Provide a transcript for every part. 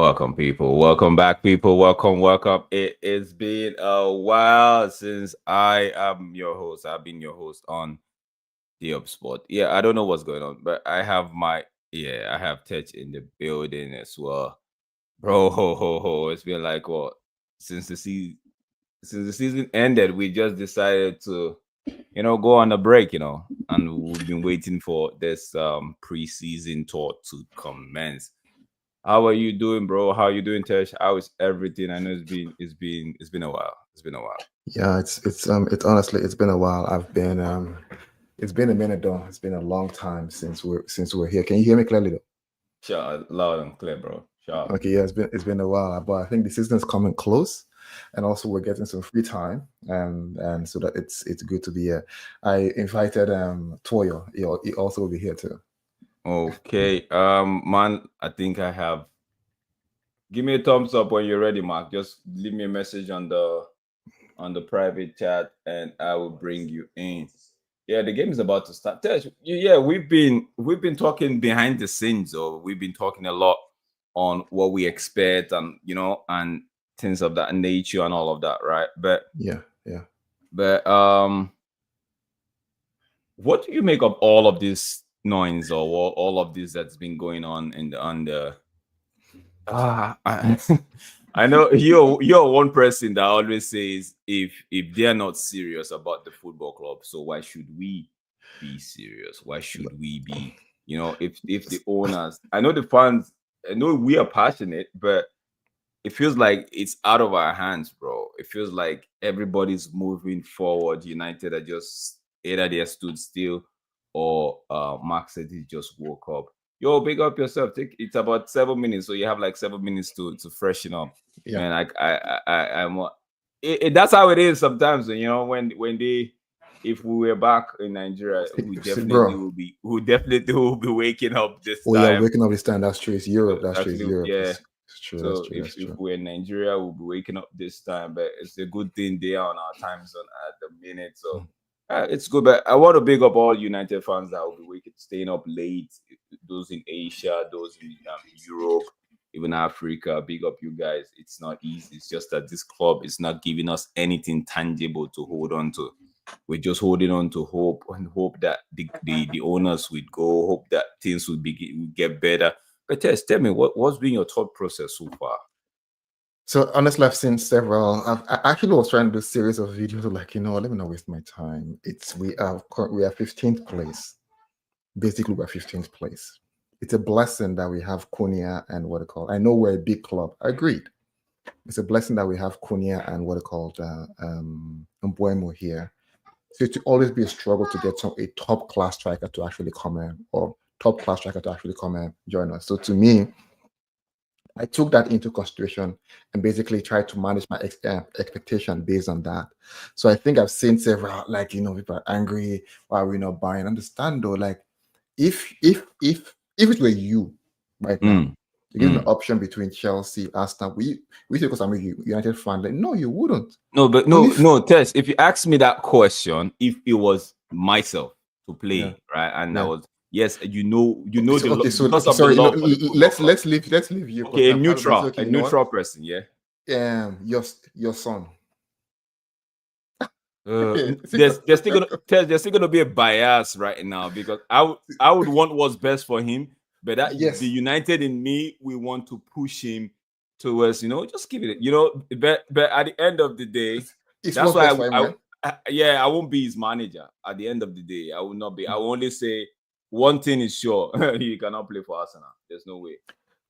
Welcome, people. Welcome back, people. Welcome. It has been a while since I am your host. I've been your host on the Upspot. Yeah, I don't know what's going on, but I have I have Tech in the building as well. Bro, it's been like what since the season ended, we just decided to, go on a break, and we've been waiting for this preseason tour to commence. How are you doing, bro? How are you doing, Tesh? How is everything? I know it's been a while. It's been a while. Yeah, it's honestly it's been a while. It's been a minute though. It's been a long time since we're here. Can you hear me clearly though? Sure, loud and clear, bro. Sure. Okay, yeah, it's been a while, but I think the season is coming close, and also we're getting some free time, and so that it's good to be here. I invited Toyo. He also will be here too. Okay. Man, I think I have. Give me a thumbs up when you're ready, Mark. Just leave me a message on the private chat, and I will bring you in. Yeah, the game is about to start. Tesh, yeah, we've been talking behind the scenes, or we've been talking a lot on what we expect, and and things of that nature and all of that, right? But Yeah. what do you make of all of this noise, or all of this that's been going on in the I, I know you're one person that always says if they're not serious about the football club, so why should we be serious? Why should we be, if the owners, I know the fans, I know we are passionate, but it feels like it's out of our hands, bro. It feels like everybody's moving forward. United are just either they stood still, or Mark said he just woke up. Yo, big up yourself. It's about 7 minutes, so you have like 7 minutes to freshen up. Yeah. Man, that's how it is sometimes. When they, if we were back in Nigeria, Bro. we definitely will be waking up this Oh yeah, time. waking up this time. That's true. It's Europe. That's true. It's Actually, Europe. yeah. It's true. So That's if true. we're in Nigeria, we'll be waking up this time. But it's a good thing they are on our time zone at the minute. So it's good. But I want to big up all United fans that will be staying up late. Those in Asia, those in Europe, even Africa. Big up you guys. It's not easy. It's just that this club is not giving us anything tangible to hold on to. We're just holding on to hope, and hope that the owners would go. Hope that things would get better. But Tess, tell me, what's been your thought process so far? So honestly, I've seen several. I actually was trying to do a series of videos, like let me not waste my time. We are 15th place. Basically, we're 15th place. It's a blessing that we have Konya and what it called. I know we're a big club. Agreed. It's a blessing that we have Konya and what it called Mbuemo here. So it will always be a struggle to get a top class striker to actually come in, or top class striker to actually come and join us. So to me, I took that into consideration and basically tried to manage my expectation based on that. So I think I've seen several, like, people are angry, why are we not buying? Understand though, like, if it were you right now, you give an option between Chelsea, Arsenal, we say because I'm a United fan, like, no, you wouldn't. No, Tess, if you ask me that question, if it was myself to play, right, and I was, yes, sorry, let's leave you. Okay, a neutral person, yeah. Your son. There's still gonna be a bias right now, because I would want what's best for him, but the United in me, we want to push him towards, just give it, but at the end of the day, that's why I won't be his manager. At the end of the day, I will not be. I will only say one thing is sure: he cannot play for Arsenal. There's no way.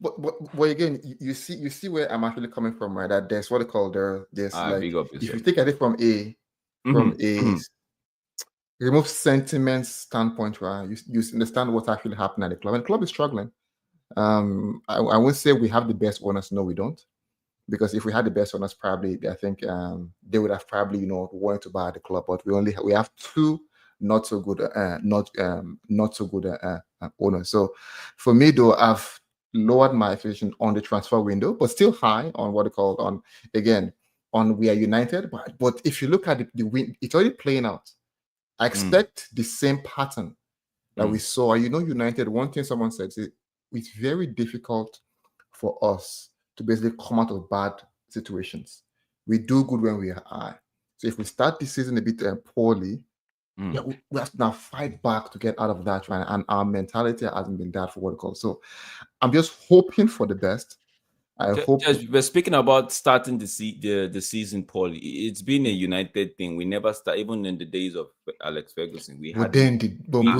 But again, you see where I'm actually coming from, right? That there's what they call there's like, if you take at it from a remove sentiment standpoint, right? You understand what's actually happening at the club, and the club is struggling. I won't say we have the best owners. No, we don't. Because if we had the best owners, probably I think they would have probably wanted to buy the club. But we have two not so good owners. So for me though, I've lowered my expectation on the transfer window, but still high on what they call on we are United. But if you look at the win, it's already playing out. I expect the same pattern that we saw. United. One thing someone said is it's very difficult for us to basically come out of bad situations. We do good when we are high. So if we start the season a bit poorly, yeah, we have to now fight back to get out of that, right? And our mentality hasn't been that for what we call. So I'm just hoping for the best. I hope. We're speaking about starting the season poorly. It's been a United thing. We never start, even in the days of Alex Ferguson. We But had then, they I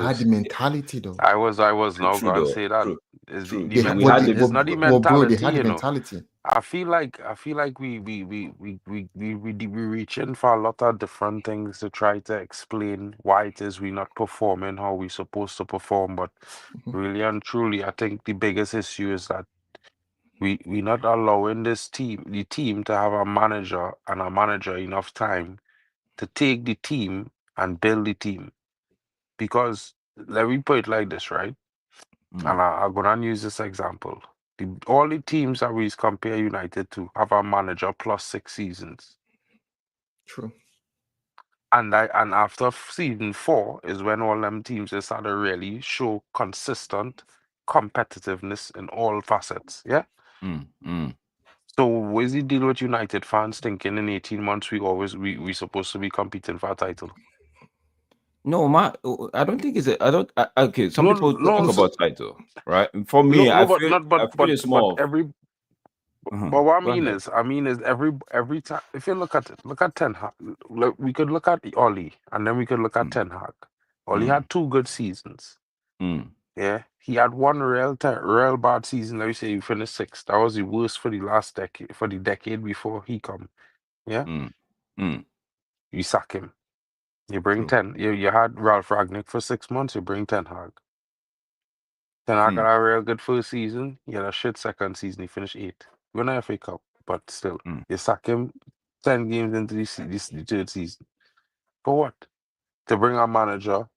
had the was mentality though. I was now true going to though. say that True, is true. the We had mentality. the It's not the Bro, they mentality, had the you know. mentality. I feel like we reaching for a lot of different things to try to explain why it is we not performing how we supposed to perform. But really and truly, I think the biggest issue is that we not allowing the team to have a manager enough time to take the team and build the team. Because let me put it like this, right? And I'm gonna use this example. All the teams that we compare United to have a manager plus 6 seasons. True. And after season 4 is when all them teams they start to really show consistent competitiveness in all facets. Yeah. So what is the deal with United fans thinking in 18 months we supposed to be competing for a title? No, I don't think it's a. I don't. Okay, some No, people no, talk about title, right? For no, me, no, but not I feel it's more of. every. But what Go ahead. I mean is every time if you look at Ten Hag, we could look at Oli and then we could look at Ten Hag. Oli had 2 good seasons. Yeah, he had one real bad season. Let me say he finished 6th. That was the worst for the last decade, for the decade before he come. Yeah, you sack him. You bring True. 10. You had Ralph Ragnick for 6 months. You bring Ten Hag. Ten Hag had a real good first season. He had a shit second season. He finished 8th. He won the FA Cup, but still, you sack him 10 games into the 3rd season. For what? To bring a manager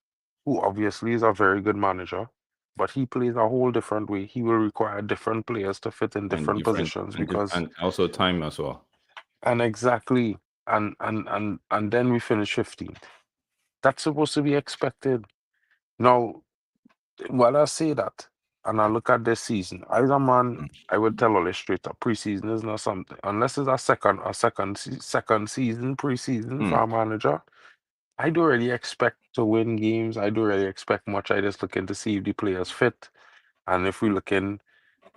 who obviously is a very good manager, but he plays a whole different way. He will require different players to fit in And different positions and also time as well. and exactly, and then we finish 15th. That's supposed to be expected. Now, while I say that, and I look at this season, as a man, I would tell all this straight up. Preseason is not something unless it's a second season preseason for a manager. I don't really expect to win games. I don't really expect much. I just looking to see if the players fit, and if we looking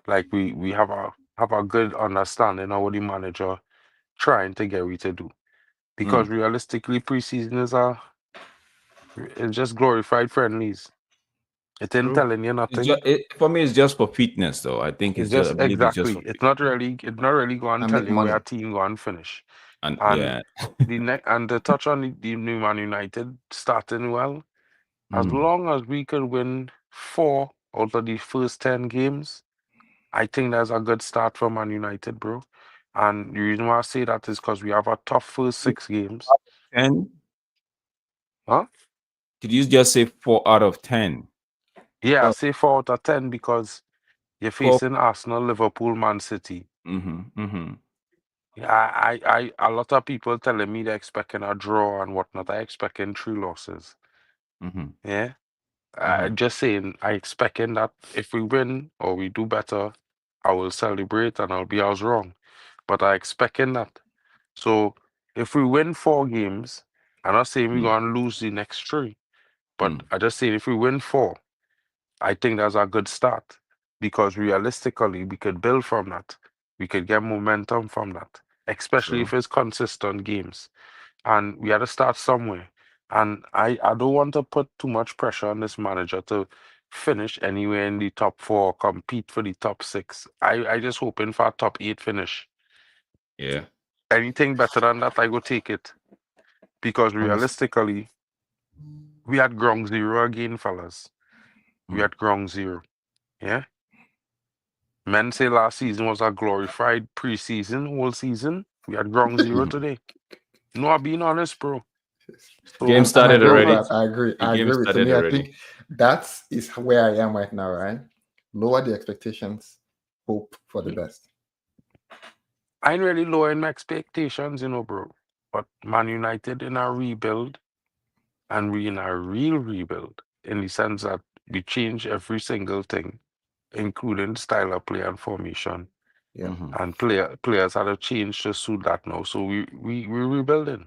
like we have a good understanding of what the manager trying to get we to do. Because realistically, preseason it's just glorified friendlies. It ain't True. telling you nothing. For me, it's just for fitness, though. I think It's it's just. I just believe it's just exactly. for fitness. It's not really going And to tell make you where money. a team going to finish. And And yeah. and to touch on the new Man United starting well, as long as we could win 4 out of the first 10 games, I think that's a good start for Man United, bro. And the reason why I say that is because we have a tough first 6 games. 10? Huh? Did you just say 4 out of 10? Yeah, I say 4 out of 10 because you're 4. facing Arsenal, Liverpool, Man City. A lot of people telling me they're expecting a draw and whatnot. I expecting 3 losses. Yeah. Just saying, I expecting that if we win or we do better, I will celebrate and I'll be as wrong. But I expecting that. So if we win 4 games, I'm not saying we're gonna lose the next 3, but I just saying if we win 4, I think that's a good start because realistically we could build from that. We could get momentum from that, especially if True. it's consistent games. And we had to start somewhere. And I don't want to put too much pressure on this manager to finish anywhere in the top 4, compete for the top 6. I just hoping for a top 8 finish. Yeah. Anything better than that, I go take it. Because Honestly. realistically, we had ground zero again, fellas. We had ground zero. Yeah. Men say last season was a glorified preseason, whole season. We had ground zero today. No, I'm being honest, bro. Game So And I started agree don't with already. not. that. I agree. The I game agree with. To started me, I already. think that is where I am right now. Right, lower the expectations, hope for the best. I ain't really lowering my expectations, bro. But Man United in a rebuild, and we in a real rebuild, in the sense that we change every single thing, including style of play and formation. Yeah. And players had to change to suit that now. So we're rebuilding.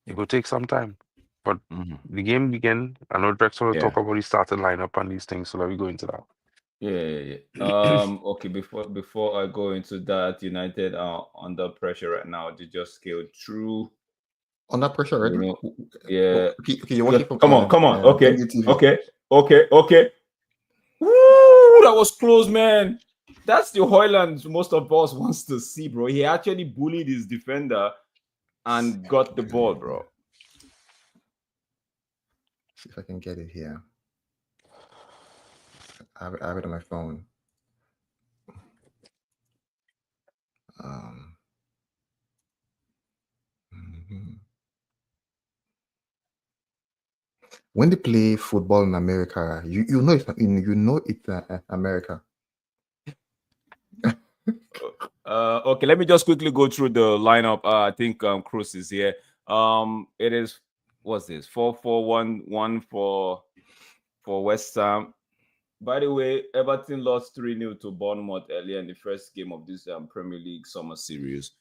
It will take some time. But the game began. I know Drexel will talk about the starting lineup and these things, so let me go into that. Yeah. Okay, before I go into that, United are under pressure right now. They just scaled through. Under pressure already? Yeah. Okay, you watch it from come on. Okay. Woo, that was close, man. That's the Hoyland most of us wants to see, bro. He actually bullied his defender and got the ball, bro. See if I can get it here. I have it on my phone. When they play football in America, you know it's America. Okay, let me just quickly go through the lineup. I think Cruz is here. It is, what's this? 4-4-1-1 for West Ham. By the way, Everton lost 3-0 to Bournemouth earlier in the first game of this Premier League summer series.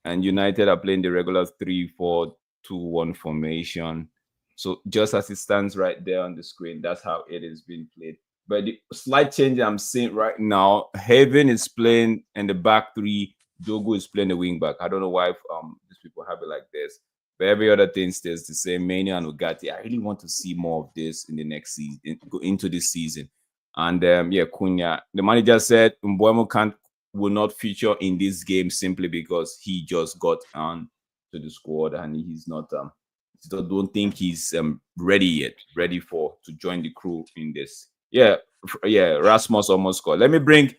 And United are playing the regular 3-4-2-1 formation. So just as it stands right there on the screen, that's how it is being played. But the slight change I'm seeing right now, Haven is playing in the back three. Dogo is playing the wing back. I don't know why these people have it like this. But every other thing stays the same. Mania and Ugati. I really want to see more of this in the next season, into this season. And Cunha. The manager said Mbeumo will not feature in this game simply because he just got on to the squad and he's not. Don't think he's ready to join the crew in this. Rasmus almost scored. Let me bring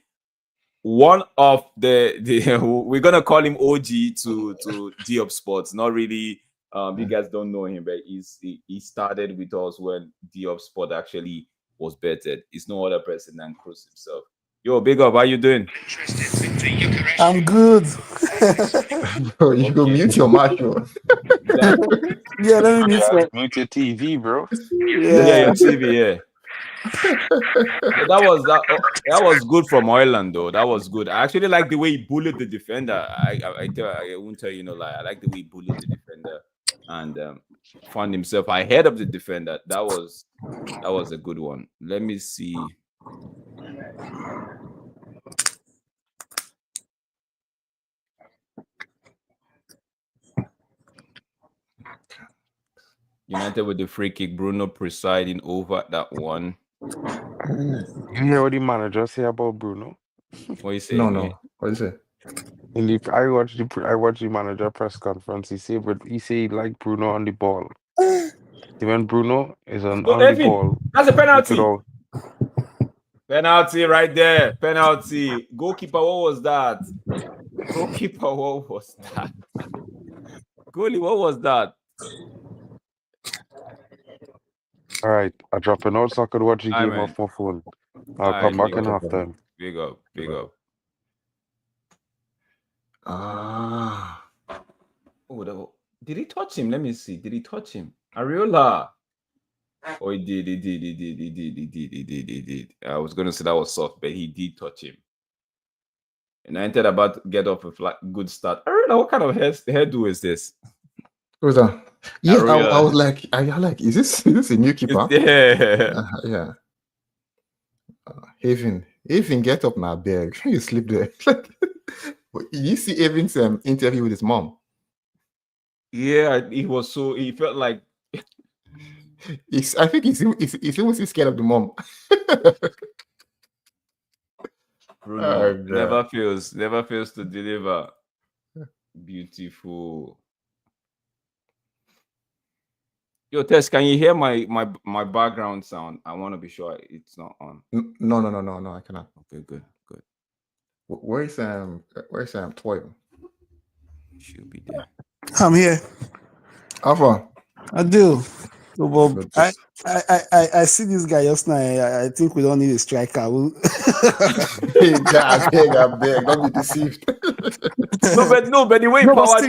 one of the we're gonna call him OG to Diop Sports. Not really. You guys don't know him, but he started with us when Diop Sport actually was bettered. It's no other person than Cruz himself. Yo, big up, how you doing? I'm good. Bro, you go mute your mic, bro. Yeah, let me mute your TV, bro. Yeah, your TV, yeah. That was good from Ireland, though. That was good. I actually like the way he bullied the defender. I won't tell you no lie. I like the way he bullied the defender and found himself ahead of the defender. That was a good one. Let me see. United with the free kick. Bruno presiding over that one. You hear what the manager say about Bruno? What you say? No. What is it? I watched the manager press conference. He said he liked Bruno on the ball. When Bruno is on the ball, that's a penalty. Penalty right there. Penalty. Goalkeeper, what was that? Goalkeeper, what was that? Goalie, what was that? All right, I drop a note so I could watch the game off my phone. I'll come back in halftime. Big up. Oh, did he touch him? Let me see. Did he touch him? Areola. Oh, he did. I was going to say that was soft, but he did touch him. And I entered about to get off a good start. Areola, what kind of hairdo is this? Who's that? Yeah, I was like, is this a new keeper? Yeah. Haven, get up now, beg. You sleep there. You see Haven's interview with his mom. Yeah, he felt like I think he's almost scared of the mom. Bruno never fails to deliver. Beautiful. Yo, Tess, can you hear my background sound? I want to be sure it's not on. No, I cannot. Okay, good. Where's Toyo? Should be there. I'm here. Alpha. I do. So, Bob, I see this guy just now. I think we don't need a striker. I beg, don't be deceived. no, but the way power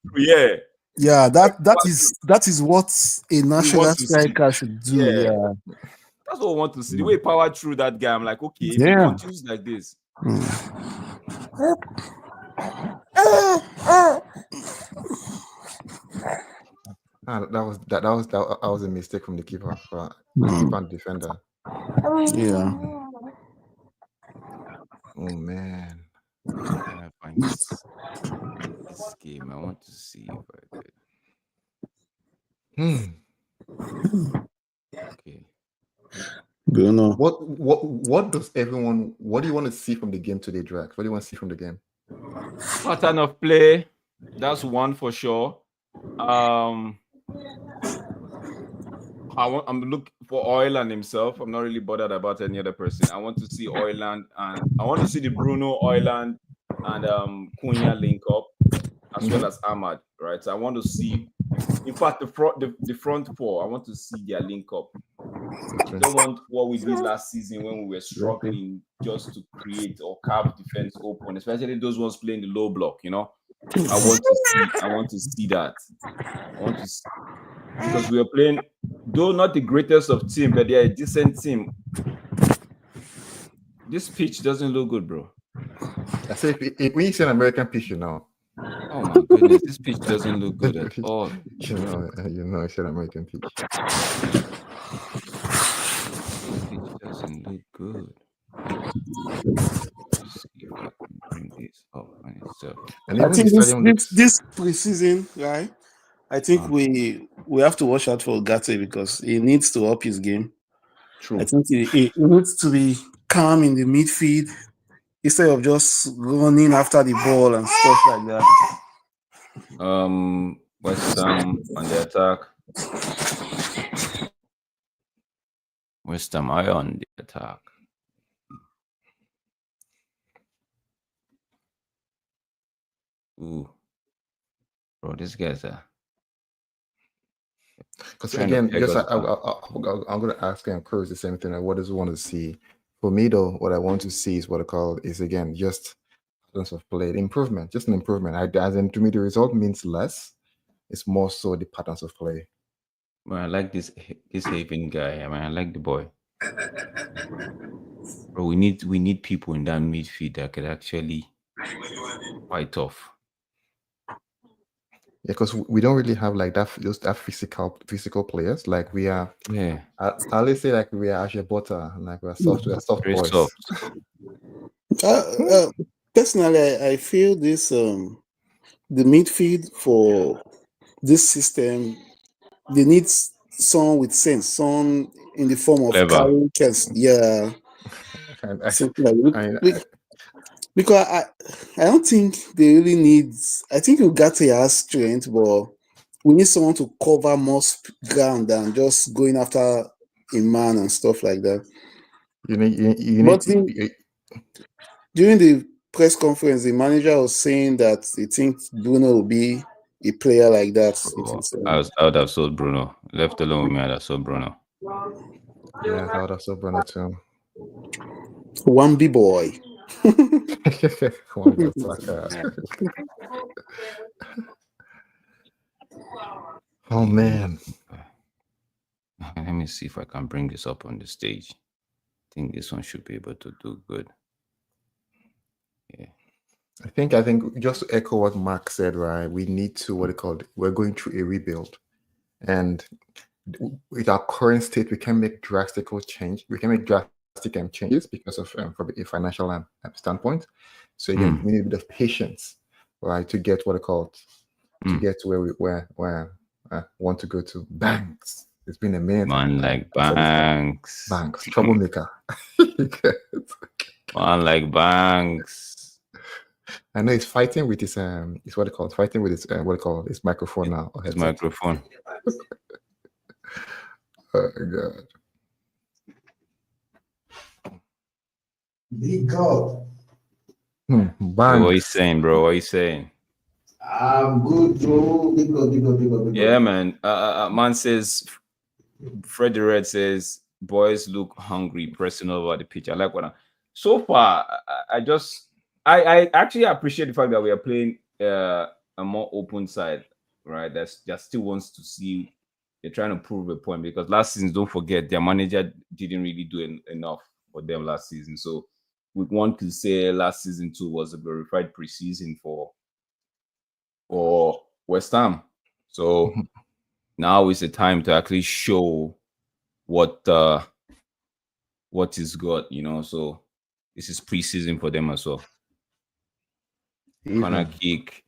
through, yeah. Yeah, that is what a national striker should do. Yeah. That's what I want to see. The way power through that guy, I'm like, okay, if he continues like this. That was a mistake from the keeper, the keeper and defender. Yeah. Oh man. I find this game. I want to see if I could. Okay. Bruno. What does everyone? What do you want to see from the game today, Drax? What do you want to see from the game? Pattern of play. That's one for sure. I'm looking for Oiland himself. I'm not really bothered about any other person. I want to see Oiland, and I want to see the Bruno, Oiland, and Cunha link up, as well as Ahmad. Right. So I want to see. In fact, the front four. I want to see their link up. I don't want what we did last season when we were struggling just to create or carve defense open, especially those ones playing the low block. I want to see that. I want to see, because we are playing, though not the greatest of team, but they are a decent team. This pitch doesn't look good, bro. I say when you see an American pitch, Oh my goodness, this pitch doesn't look good at all. It's an American pitch. It doesn't look good. Let's see if I can bring this up on itself. And I think this preseason, right? I think we have to watch out for Gate because he needs to up his game. True. I think he needs to be calm in the midfield instead of just running after the ball and stuff like that. West Ham on the attack. West Ham are on the attack. Ooh, bro, these guys are. Because again, just I'm going to ask and encourage the same thing. Like, what does one want to see? For me, though, what I want to see is what I call is again just patterns of play, improvement, just an improvement. As in, to me, the result means less. It's more so the patterns of play. Man, I like this Haven guy. I mean, I like the boy. Bro, we need people in that midfield that could actually fight off. Yeah, because we don't really have like that physical players. Like we are. Yeah. I always say like we are Ashebota, like we're soft boys. Soft. Personally, I feel this the midfield for this system, they need someone with sense, someone in the form of carrying, yeah. Because I don't think they really need. I think Ugarte has strength, but we need someone to cover more ground than just going after a man and stuff like that. During the press conference, the manager was saying that he thinks Bruno will be a player like that. I would have sold Bruno. Left alone with me, I'd have sold Bruno. Yeah, I would have sold Bruno too. One B boy. Oh man. Let me see if I can bring this up on the stage. I think this one should be able to do good. Yeah. I think just to echo what Mark said, right? We need to we're going through a rebuild. And with our current state, we can make drastic changes because of from a financial standpoint. So again, we need a bit of patience, right, to get to get to where we want to go to. Banks. It's been a minute. Man like Banks. Troublemaker. Man like Banks. I know he's fighting with his fighting with his his microphone now. His microphone. Oh God. Big God. What are you saying, bro? What are you saying? I'm good, bro. Big God. Yeah, man. Man says, Freddy Red says, boys look hungry, pressing over the pitch. I like so far, I actually appreciate the fact that we are playing a more open side, right? That still wants to see. They're trying to prove a point because last season, don't forget, their manager didn't really do enough for them last season. So one could say last season too was a glorified preseason for West Ham. So now is the time to actually show what is good, So this is preseason for them as well. Corner kick.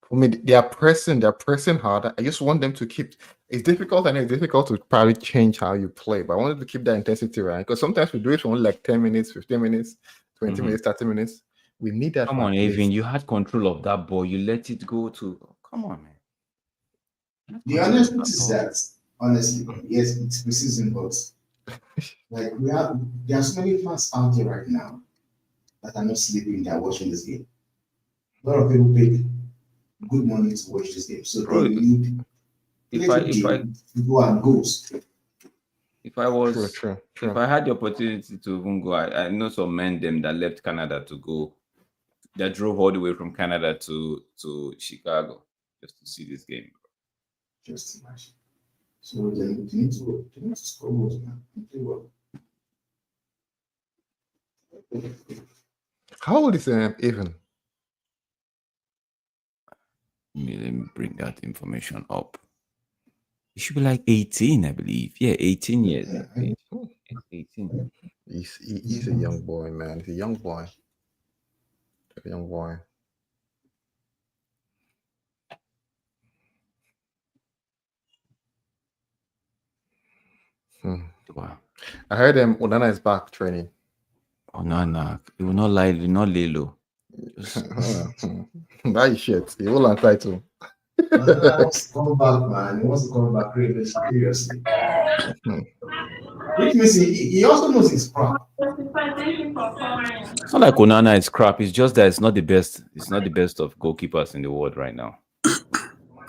For me, they are pressing hard. I just want them to keep. It's difficult, and it's difficult to probably change how you play. But I wanted to keep that intensity right, because sometimes we do it for only like 10 minutes, 15 minutes, 20 minutes, 30 minutes. We need that. Come on, Evan, you had control of that ball. You let it go to. Come on, man. The honest truth is that, honestly, yes, it's preseason, but like there are so many fans out there right now that are not sleeping. They are watching this game. A lot of people pay good money to watch this game, so they need if I go and goes. If I was True. if I had the opportunity to even go, I know some men them that left Canada to go, that drove all the way from Canada to Chicago just to see this game. Just imagine. So they need to score goals, man. Play well. How old is Evan? Let me bring that information up. He should be like 18, I believe. Yeah, 18 years. Yeah. 18. He's a young boy, man. He's a young boy. A young boy. Wow. I heard Onana is back training. Oh no. He will not lie, he will not lay low. That is shit. He will try to. He wants to come back, man. He wants to come back seriously. Which means he also knows his crap. It's not like Onana is crap. It's just that it's not the best. It's not the best of goalkeepers in the world right now.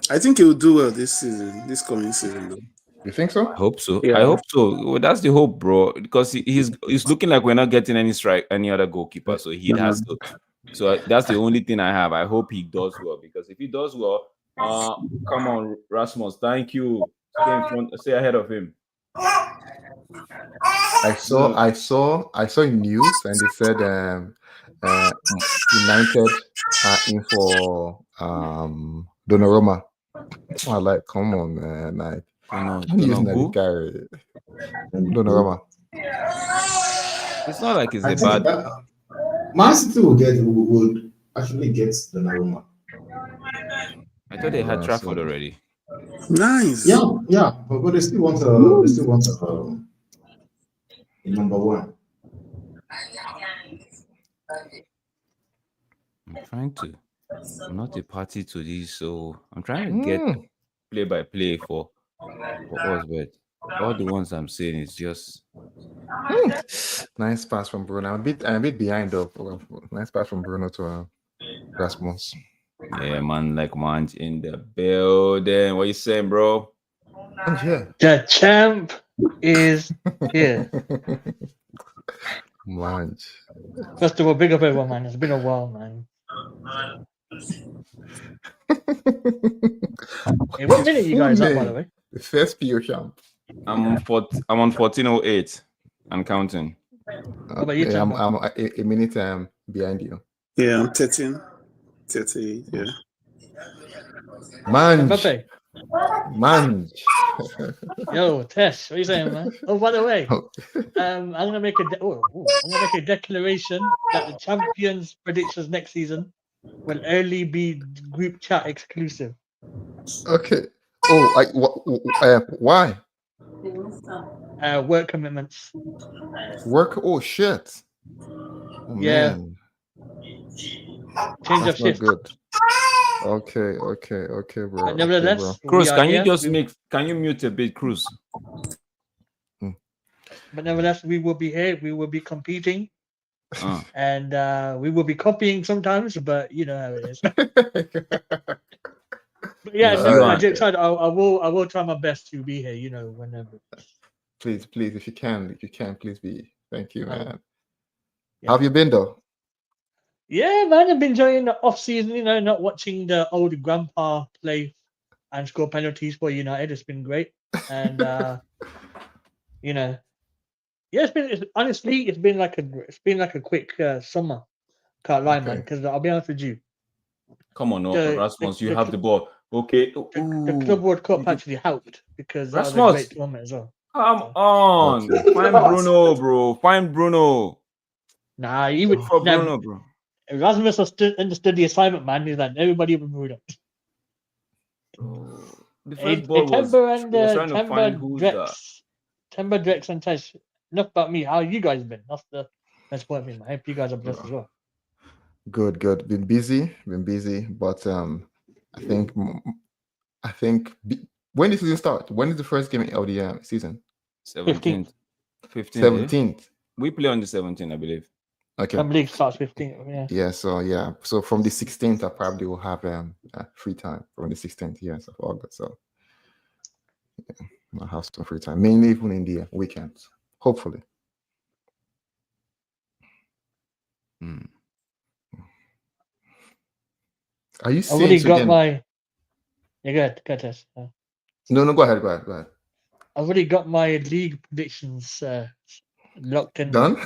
I think he will do well this season, this coming season, though. You think so? I hope so. Yeah. I hope so. Well, that's the hope, bro. Because he's looking like we're not getting any other goalkeeper. So he has to. So that's the only thing I have. I hope he does well, because if he does well, come on, Rasmus, thank you. Stay in front, stay ahead of him. I saw in news, and they said United are in for Donnarumma. I like, come on, man. Like, I'm using that guy. Donnarumma. It's not like it's I a think bad. Man City would actually get Donnarumma. I thought they had Trafford already. Nice. Yeah, but they still want a number one. I'm not a party to this, so I'm trying to get play by play for us, but all the ones I'm saying is just nice pass from Bruno. I'm a bit behind though. Nice pass from Bruno to Rasmus. Yeah, man, like Manj in the building. What you saying, bro? Yeah. The champ is here. Manj. First of all, big up everyone, man. It's been a while, man. Hey, what minute you guys up, by the way? The first PO champ. I'm on 1408 and counting. What about you, I'm champ? a minute behind you. Yeah, I'm 13. 30, yeah. Manj. Yo, Tesh, what are you saying, man? Oh, by the way, I'm gonna make a declaration that the champions' predictions next season will only be group chat exclusive. Okay. Oh, why? Work commitments. Work? Oh shit. Oh, Yeah. man. Change That's of shift. not good. Okay, bro. But nevertheless, okay, bro. Cruz, we are can you here. just can you mute a bit, Cruz? But nevertheless, we will be here. We will be competing, and we will be copying sometimes. But you know how it is. But yeah, no, jokes aside, I will try my best to be here. You know, whenever. Please, if you can, please be. Thank you, man. Yeah. How have you been though? Yeah, man, I've been enjoying the off season. You know, not watching the old grandpa play and score penalties for United. It's been great. and you know, yeah, honestly, it's been like a quick summer. Can't lie, man. Okay. Because I'll be honest with you, Come on, no, the Rasmus, you have the ball. Okay. the Club World Cup actually helped because that was a Rasmus, great tournament as well. come on. Find Bruno, bro. Find Bruno. Nah, even For Bruno, bro. Erasmus understood the assignment, man. He's like everybody but Bruno. The first ball was trying to find who's that. Temba, Drex, and Tesh. Enough about me. How you guys been? That's the best point of me. I hope you guys are blessed as well. Good. Been busy, but I think when did the season start? When is the first game of the season? 17th. 17th. We play on the 17th, I believe. Okay. League starts 15th. Yeah. So from the 16th, I probably will have free time from the 16th. Yes, of August. So yeah, I'll have some free time, mainly even in the weekends. Hopefully. Are you seeing? I already got my. Yeah, go ahead. No, go ahead. I've already got my league predictions locked in. Done,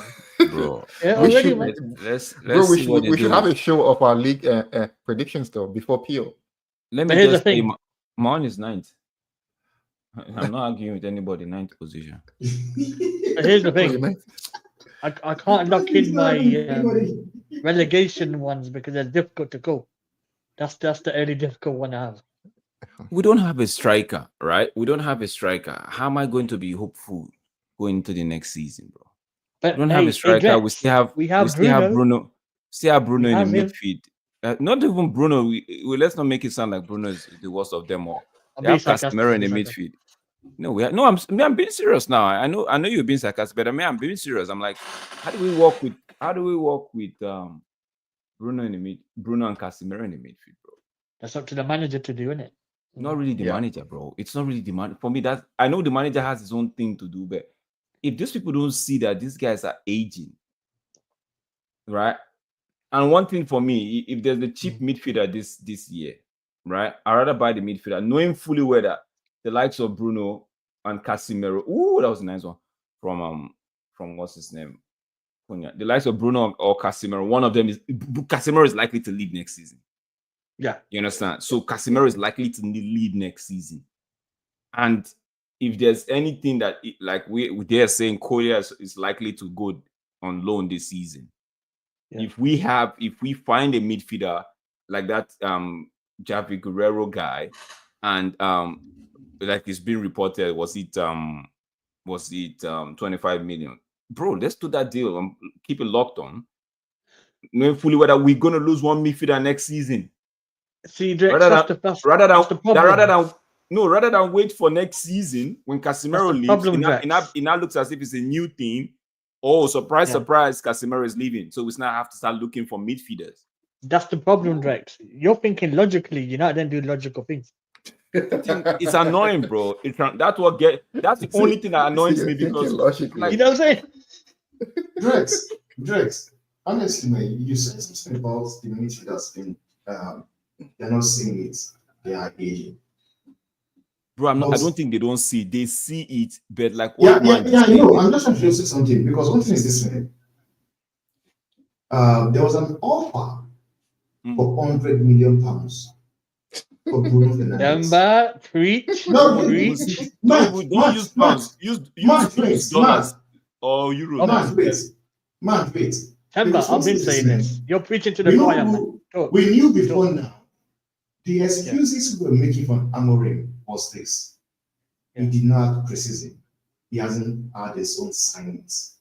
bro. Yeah, already, man. Let's we should have a show of our league predictions though before PO. Let me just say, mine is 9th. I'm not arguing with anybody. 9th position. But here's the thing. I can't lock in my relegation ones because they're difficult to go. That's the only difficult one I have. We don't have a striker, right? We don't have a striker. How am I going to be hopeful going into the next season, bro? But we don't have a striker. We still have Bruno. Still have Bruno in the midfield. Not even Bruno. We let's not make it sound like Bruno is the worst of them all. They have Casemiro in the midfield. No, I'm being serious now. I know you're being sarcastic, but I'm being serious. I'm like, how do we work with Bruno and Casemiro in the midfield, bro? That's up to the manager to do, isn't it? Not really the manager, bro. It's not really the man. For me, that I know the manager has his own thing to do, but if these people don't see that these guys are aging, right? And one thing for me, if there's a cheap midfielder this year, right? I'd rather buy the midfielder, knowing fully well that the likes of Bruno and Casemiro. Ooh, that was a nice one from what's his name? The likes of Bruno or Casemiro. One of them is Casemiro is likely to leave next season. Yeah, you understand. So Casemiro is likely to leave next season, and if there's anything that they're saying, Korea is likely to go on loan this season. Yeah. If we find a midfielder like that, Javi Guerrero guy, and like it's been reported, was it 25 million, bro? Let's do that deal and keep it locked on, knowing fully whether we're gonna lose one midfielder next season. See, rather than wait for next season when Casemiro leaves, it now looks as if it's a new thing. Oh, surprise, Casemiro is leaving. So we now have to start looking for midfielders. That's the problem, Drex. You're thinking logically, you're not then doing logical things. It's annoying, bro. That's the only thing that annoys me because you know what I'm saying? Drex, honestly, man, you said something about the midfielders thing. They're not seeing it. They are aging. Bro, I don't think they don't see it. They see it, but like I'm just trying to say something because one thing is this, man. There was an offer for £100 million for Bruno Fernandes. Preach. Don't use pounds. Use dollars or euros. Man, wait. Temba, I've been saying this. You're preaching to the choir, man. We knew before now. The excuses we were making for Amorim was this. He did not have preseason. He hasn't had his own signings.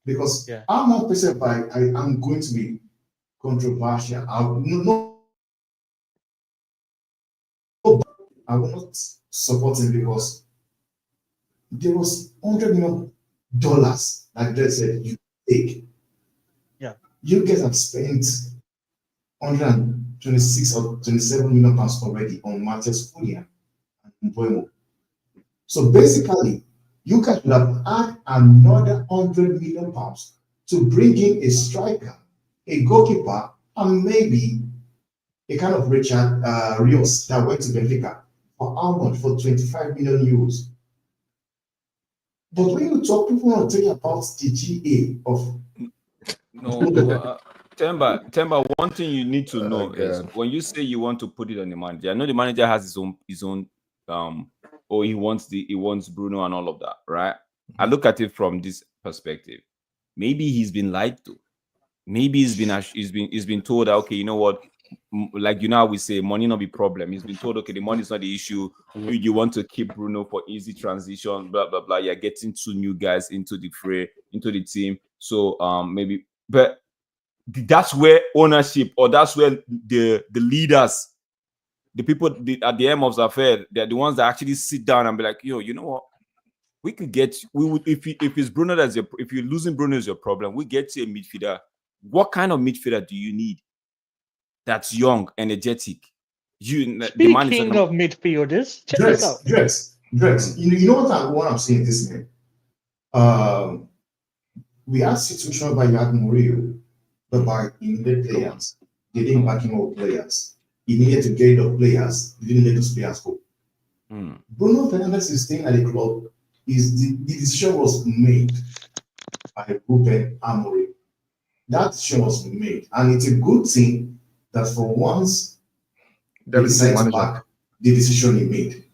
Because I'm not percent by I'm going to be controversial. I will not support him because there was $100 million, like they said, you take. Yeah. You guys have spent 126 or 27 million pounds already on Matthias Cunha and Mbuemo. So basically, you guys would have had another 100 million pounds to bring in a striker, a goalkeeper, and maybe a kind of Richard Rios that went to Benfica for how much? For 25 million euros. But when you talk, people want to tell you about the GA of. No, Temba, one thing you need to know is God. when you say you want to put it on the manager, I know the manager has his own or he wants Bruno and all of that, right? I look at it from this perspective. Maybe he's been lied to. Maybe he's been told that, okay, you know what, like, you know how we say money not be problem. He's been told, okay, the money is not the issue. You want to keep Bruno for easy transition, blah blah blah. You're getting 2 new guys into the fray, into the team. So maybe, but that's where ownership, or that's where the leaders, the people at the end of the affair, they're the ones that actually sit down and be like, yo, you know what, we would if it's Bruno if you're losing Bruno is your problem, we get you a midfielder. What kind of midfielder do you need that's young, energetic? Speaking of midfielders, check this out. Drex. You know what I'm saying this man. We had a situation where you had Murillo, whereby he needed players. They didn't back him up players. He needed to get rid of players. He didn't let those players go. Bruno Fernandes is staying at the club. The decision was made by Ruben Amorim. That decision was made, and it's a good thing that for once they decided to back the decision he made.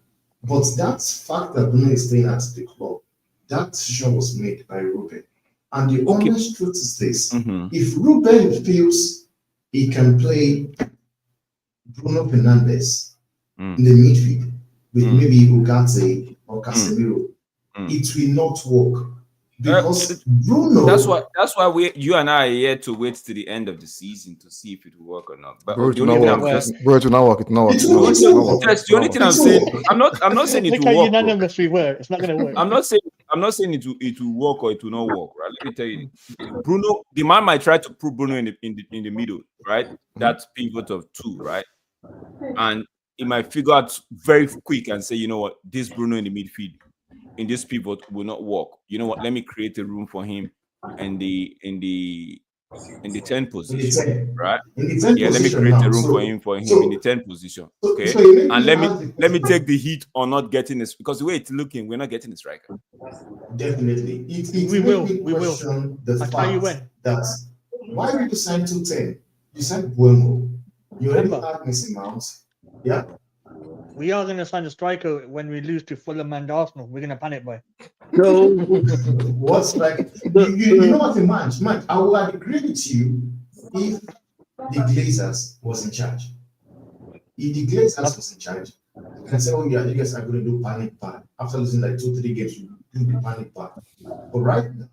But that fact that Bruno is staying at the club, that decision was made by Ruben. And the honest truth is this: if Ruben feels he can play Bruno Fernandes in the midfield with maybe Ugarte or Casemiro, it will not work. Because Bruno. That's why you and I are here to wait to the end of the season to see if it will work or not. But Bro, it will not work. The only thing I'm saying, I'm not saying it will work. Look unanimous we were. It's not going to work. I'm not saying it will work or it will not work. Right? Let me tell you, Bruno, the man might try to put Bruno in the middle, right? That's pivot of 2, right? And he might figure out very quick and say, you know what, this Bruno in the midfield, in this pivot will not work. You know what? Let me create a room for him in the 10 position, right? Yeah, let me create a room for him in the 10 position. Okay, and let me take the heat on not getting this, because the way it's looking, we're not getting a striker. Definitely, we will. The I'll tell you when. That why did you sign 210? You signed Buemo. You already had missing mounts. Yeah. We are going to sign a striker when we lose to Fulham and Arsenal. We're going to panic, boy. No. What's like? You know what, man? I would agree with you if the Glazers was in charge. If the Glazers was in charge, I can say, oh yeah, you guys are going to do panic part. After losing like 2-3 games, you do the panic part. But right now,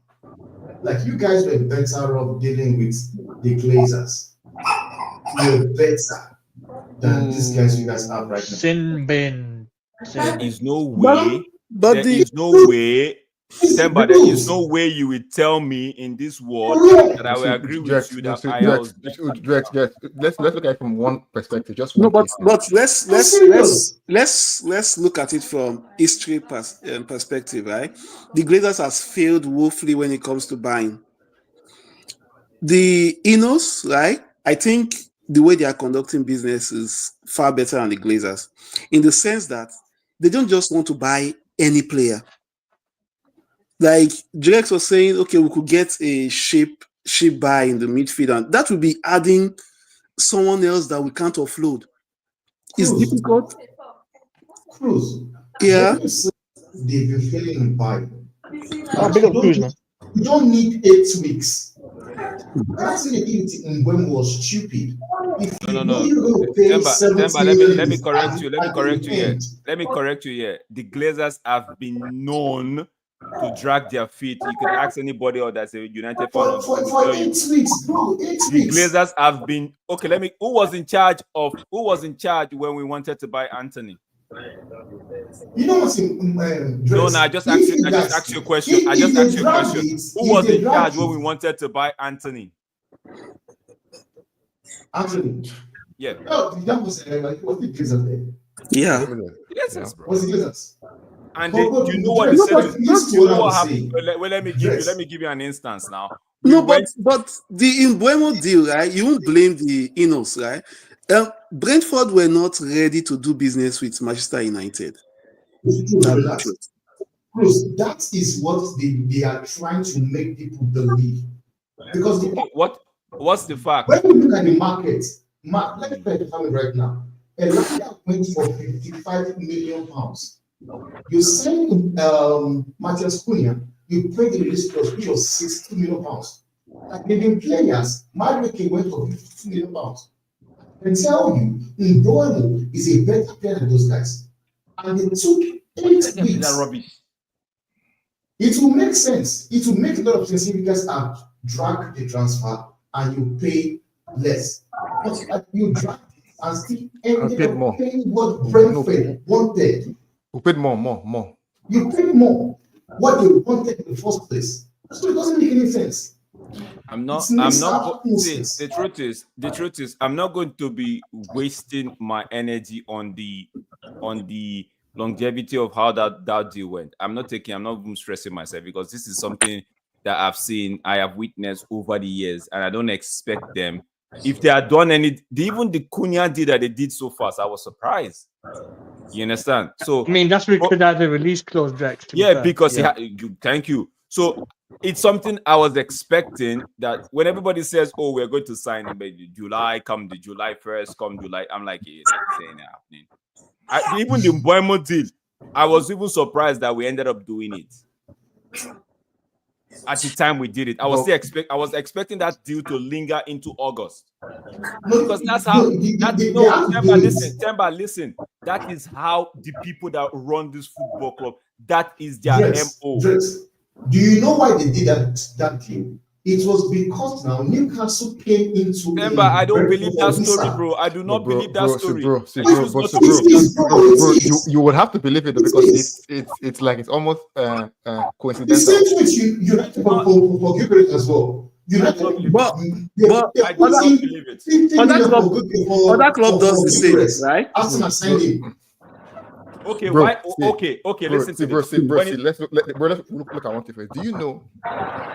like, you guys were better off dealing with the Glazers. You're better than these guys you guys have right now. Sin bin. There is no way. There is no way you will tell me in this world that I will agree with you that I was better. Let's look at it from one perspective. Just No, one but let's look at it from history perspective, right? The Glazers has failed woefully when it comes to buying. The Inos, right? I think the way they are conducting business is far better than the Glazers, in the sense that they don't just want to buy any player. Like Drex was saying, okay, we could get a cheap buy in the midfield, and that would be adding someone else that we can't offload. It's difficult. Cruz. Yeah. They've been failing in buying. Big up Cruz, man. You don't need 8 weeks. That's in when was stupid. No. Let me correct you. Let me correct you here. The Glazers have been known to drag their feet. You can ask anybody or that's a United fan. For 8 weeks, bro. 8 weeks. The Glazers have been okay. Who was in charge when we wanted to buy Anthony? You know what's in No, I just asked you a question. Who was in charge when we wanted to buy Anthony? Anthony. Yeah. No, that was the Glazers there. Yeah. Yes, bro. Was the Glazers? And do you know what they said? You know what happened? Well, let me give you an instance now. But the Mbuemo deal, right? You won't blame the Inos, right? Brentford were not ready to do business with Manchester United. That is what they are trying to make people believe. Because what's the fact? When you look at the market, let me tell you right now. Elijah went for £55 million. You send Matthias Cunha, you pay the release clause, which was £60 million. Like even players, Madueke went for £52 million. I can tell you, Ndomo is a better player than those guys. And they took 8 weeks. It will make sense. It will make a lot of sense if you guys have dragged the transfer and you pay less. But you drag it and still ended up paying what Brentford wanted. We paid more. You paid more what they wanted in the first place. So it doesn't make any sense. The truth is, I'm not going to be wasting my energy on the longevity of how that deal went. I'm not even stressing myself because this is something that I have witnessed over the years, and I don't expect them. If they had done even the Cunha deal that they did so fast, I was surprised. You understand? So I mean, that's because they had a release clause, Drex. Because thank you. So it's something I was expecting, that when everybody says, "Oh, we're going to sign him by July, come the July 1st, come July," I'm like, "It's not happening." Even the Mbeumo deal, I was even surprised that we ended up doing it. At the time we did it, I was expecting that deal to linger into August, because that's how. Temba, listen. That is how the people that run this football club. That is their MO. Do you know why they did that deal? It was because now Newcastle came into. Remember, I don't believe that story, bro. I do not believe that story. You would have to believe it because it's like it's almost coincidental. The same thing you have to forgive it as well. You have to, other club does the same, right? Arsenal signed him. Okay, bro, why? Okay, listen to this. Let's look at one thing first. Do you know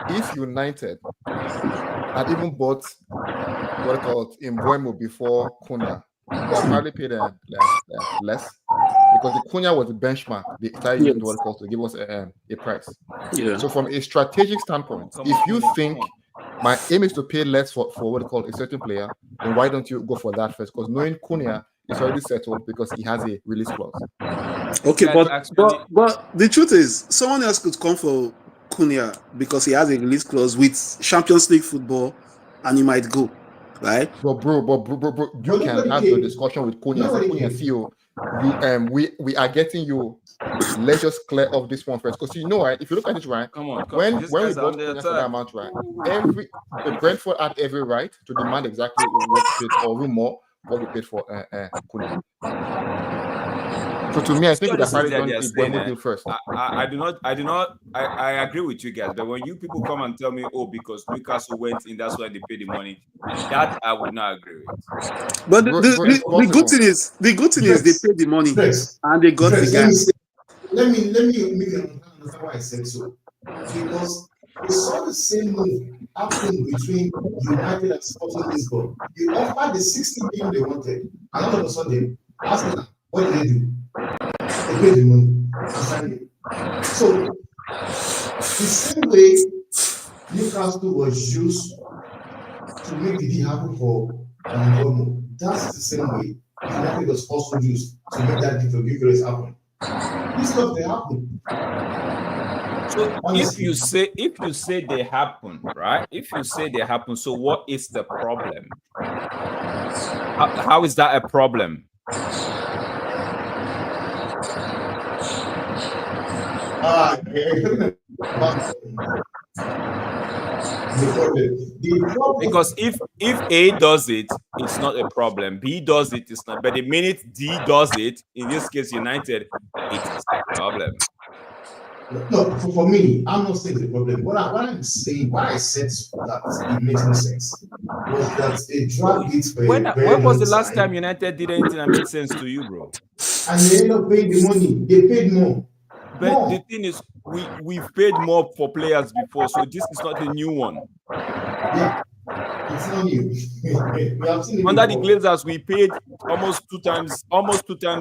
if United had even bought what I call Mbeumo before Cunha, they probably paid less, because the Cunha was the benchmark. They started using what it calls to give us a price. Yeah. So from a strategic standpoint, if you think my aim is to pay less for what they call a certain player, then why don't you go for that first? Because knowing Cunha is already settled because he has a release clause. Okay, but the truth is, someone else could come for Cunha because he has a release clause with Champions League football, and he might go, right? But bro, you can have your discussion with Cunha. Cunha CEO, we are getting you. Let's just clear off this one first, because you know, right? If you look at it, right, when we bought Cunha for that amount, right, the Brentford had every right to demand exactly what we paid, or more what we paid for Cunha. So to me, I think we have probably done the Mbeumo deal first. I agree with you guys, but when you people come and tell me, oh, because Newcastle went in, that's why they paid the money, that I would not agree with. But the good thing is they paid the money and they got the guy. Let me understand why I said so. Because we saw the same move happen between United and Sporting Lisbon. You offered the 60 million they wanted, and all of a sudden, Arsenal, what did they do? They paid the money and signed it. So the same way Newcastle was used to make the deal happen for Mbeumo, that's the same way United was also used to make that deal for Gyökeres happen. This stuff they happen. So if you say they happen, right? If you say they happen, so what is the problem? How is that a problem? Because if A does it, it's not a problem. B does it, it's not. But the minute D does it, in this case United, it is a problem. No, for me, I'm not saying the problem. What I'm saying, why I said that it makes no sense, was that they dragged it for when was the last time United did anything that made sense to you, bro? And they end up paying the money. They paid more. But the thing is, we've paid more for players before, so this is not a new one. Yeah. It's not new. We have seen it Under the before. Glazers, we paid almost two times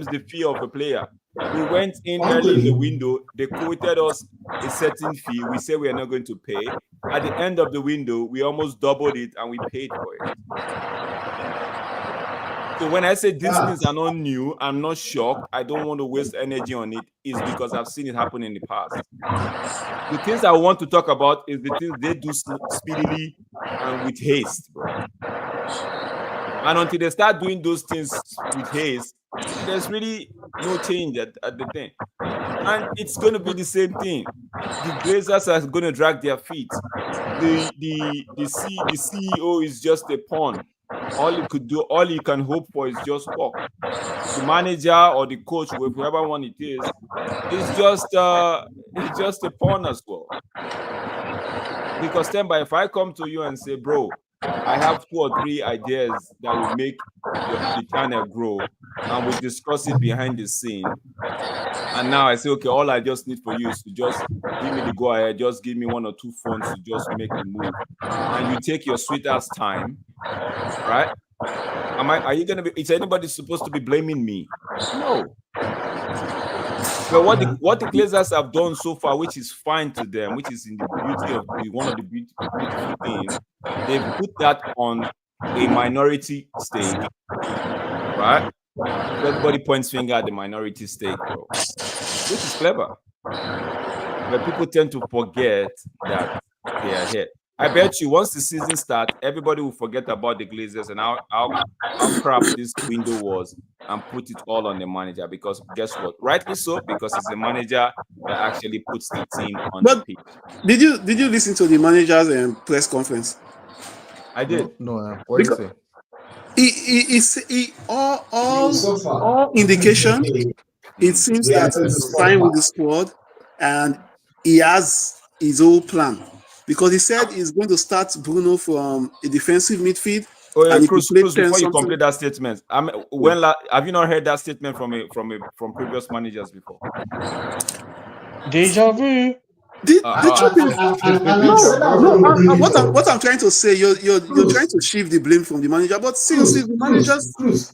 the fee of a player. We went in early in the window. They quoted us a certain fee. We said we are not going to pay. At the end of the window, we almost doubled it and we paid for it. So when I say these things are not new, I'm not shocked. I don't want to waste energy on it. It's because I've seen it happen in the past. The things I want to talk about is the things they do speedily and with haste, bro. And until they start doing those things with haste, there's really no change at the thing. And it's going to be the same thing. The Glazers are going to drag their feet. The CEO is just a pawn. All you could do, all you can hope for is just work. The manager or the coach, whoever one it is just a pawn as well. Because Temba, if I come to you and say, bro, I have 2 or 3 ideas that will make the channel grow, and we discuss it behind the scene, and now I say, okay, all I just need for you is to just give me the go ahead, just give me 1 or 2 phones to just make the move, and you take your sweet ass time, right? Are you gonna be? Is anybody supposed to be blaming me? No. But what the Glazers have done so far, which is fine to them, which is in the beauty of one of the beautiful things, they've put that on a minority stake, right? Everybody points finger at the minority stake, bro, which is clever. But people tend to forget that they are here. I bet you once the season starts, everybody will forget about the Glazers and how crap this window was and put it all on the manager. Because guess what? Rightly so, because it's the manager that actually puts the team on the pitch. Did you listen to the manager's press conference? I did. No, what did he say? All indication. It seems that he's fine with the squad, and he has his own plan. Because he said he's going to start Bruno from a defensive midfield. Oh yeah, Cruz, before you complete that statement, have you not heard that statement from previous managers before? Deja vu. What I'm trying to say, you're trying to shift the blame from the manager, but seriously, the managers. Cruz,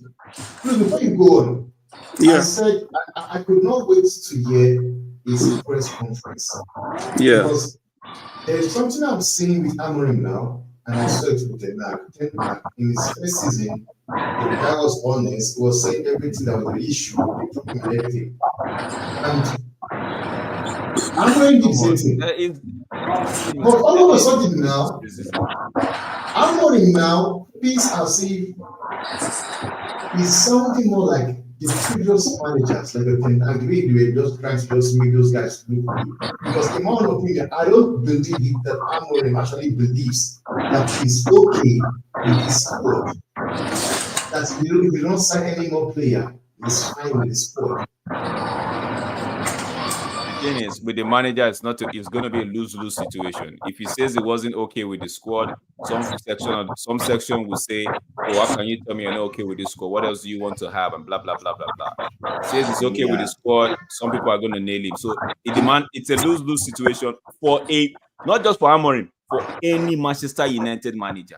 before you go on, I said I could not wait to hear his press conference. Yeah. Because there is something I'm seeing with Amorim now, and I saw it with Ten in his first season. The guy was honest, was saying everything that was the issue, and everything. And Amorim did the same thing. But all of a sudden now, Amorim now feels as if he's sounding more like the previous managers, like the way they were just trying to just make those guys look good. Because in my own opinion, I don't believe that Amorim actually believes that he's okay with his squad. That we don't sign any more player. He's fine with his squad. The thing is, with the manager, it's going to be a lose-lose situation. If he says it wasn't okay with the squad, some section will say, "Oh, how can you tell me you're not okay with the squad? What else do you want to have?" And blah blah blah blah blah. He says it's okay with the squad. Some people are going to nail him. So it's a lose-lose situation for not just for Amorim, for any Manchester United manager.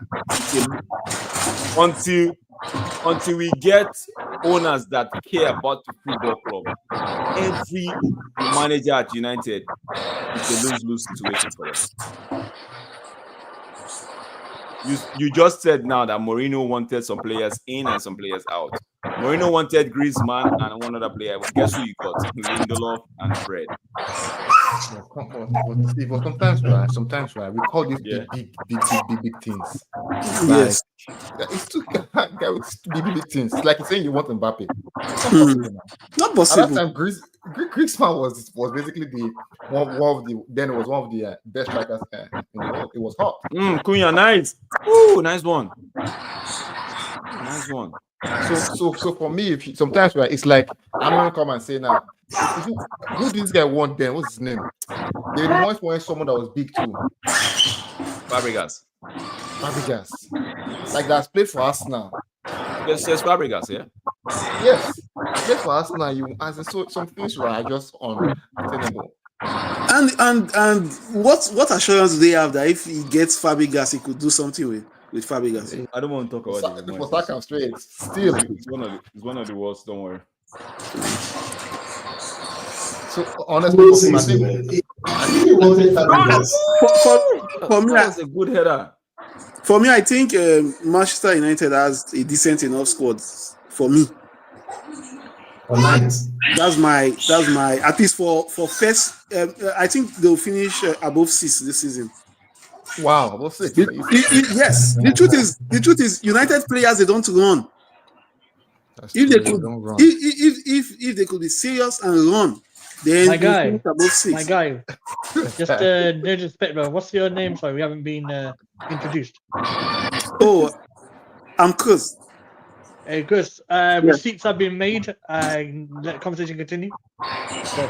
Until we get owners that care about the football club, every manager at United is a lose-lose situation for them. You just said now that Mourinho wanted some players in and some players out. Mourinho wanted Griezmann and one other player. Guess who you got? Lindelof and Fred. Yeah, but sometimes we call these big things. Yes. It's too big things. It's like saying you want Mbappe. Not possible. At that time, Griezmann was basically one of the best strikers in the world. It was hot. Cunha, nice. Ooh, nice one. Nice one. So for me, sometimes it's like I'm gonna come and say now, who this guy want then? What's his name? They once wanted someone that was big too. Fabregas. Like that's played for Arsenal. Yes, Fabregas, yeah. Yes, played for Arsenal. So some things are just untenable. And what assurance do they have that if he gets Fabregas, he could do something with? with Fabregas. I don't want to talk about it. For Saka straight. Still. It's one of the worst. Don't worry. So honestly, I think he wanted Fabregas. For me, That was a good header. For me, I think Manchester United has a decent enough squad. For me, that's my at least for first. I think they'll finish above 6 this season. Wow, above 6. Yes, the truth is, United players, they don't run. If they could, if they could be serious and run, then My guy, above 6. My guy, just no disrespect, bro. What's your name? Sorry, we haven't been introduced. Oh, I'm Chris. Hey, Chris, receipts have been made. Let the conversation continue. So.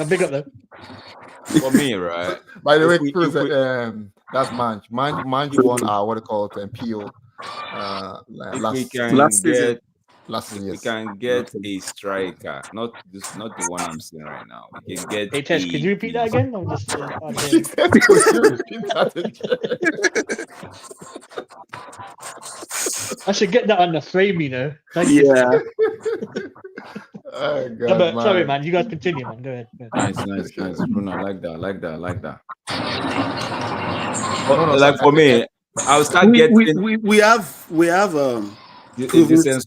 Big up, though. For me, right? By the way, Chris, that's Manj. Manj won our, what they call it, PO. Last season, yes. We can get a striker, not the one I'm seeing right now. We can get. Hey, Tess, could you repeat that again? I'm just. I should get that on the frame, you know. Thank you. Oh, God, no, but sorry, man. You guys continue, man. Go ahead. Nice. Bruno, I like that. Like for me, I'll start getting. We have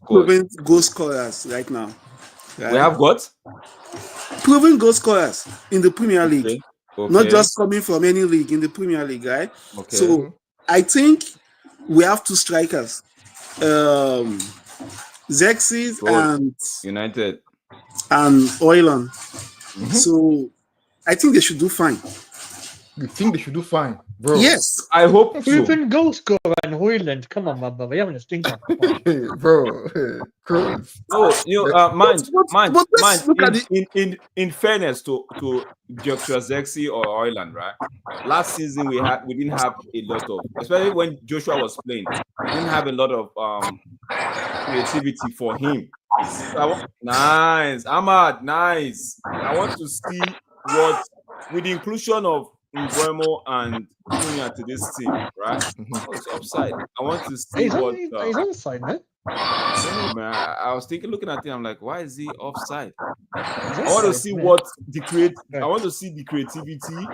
proven goal scorers right now. Right? We have what? Proven goal scorers in the Premier League. Okay. Not just coming from any league, in the Premier League, right? Okay. So I think we have 2 strikers. Xerxes and United and Oilan. So I think they should do fine. You think they should do fine, bro? Yes, I hope so. Proven goal scorer and Hoyland. Come on, my brother. We haven't a stinker. Bro. Oh, you know, mind. In fairness to Joshua Zexi or Oiland, right? Last season we didn't have a lot of, especially when Joshua was playing, we didn't have a lot of creativity for him. Nice, Ahmad, nice. I want to see what, with the inclusion of Mbeumo and Cunha to this team, right? It's offside. I want to see he's what. He's onside, man. Man, I was looking at him. I'm like, why is he offside? I want to see what I want to see the creativity,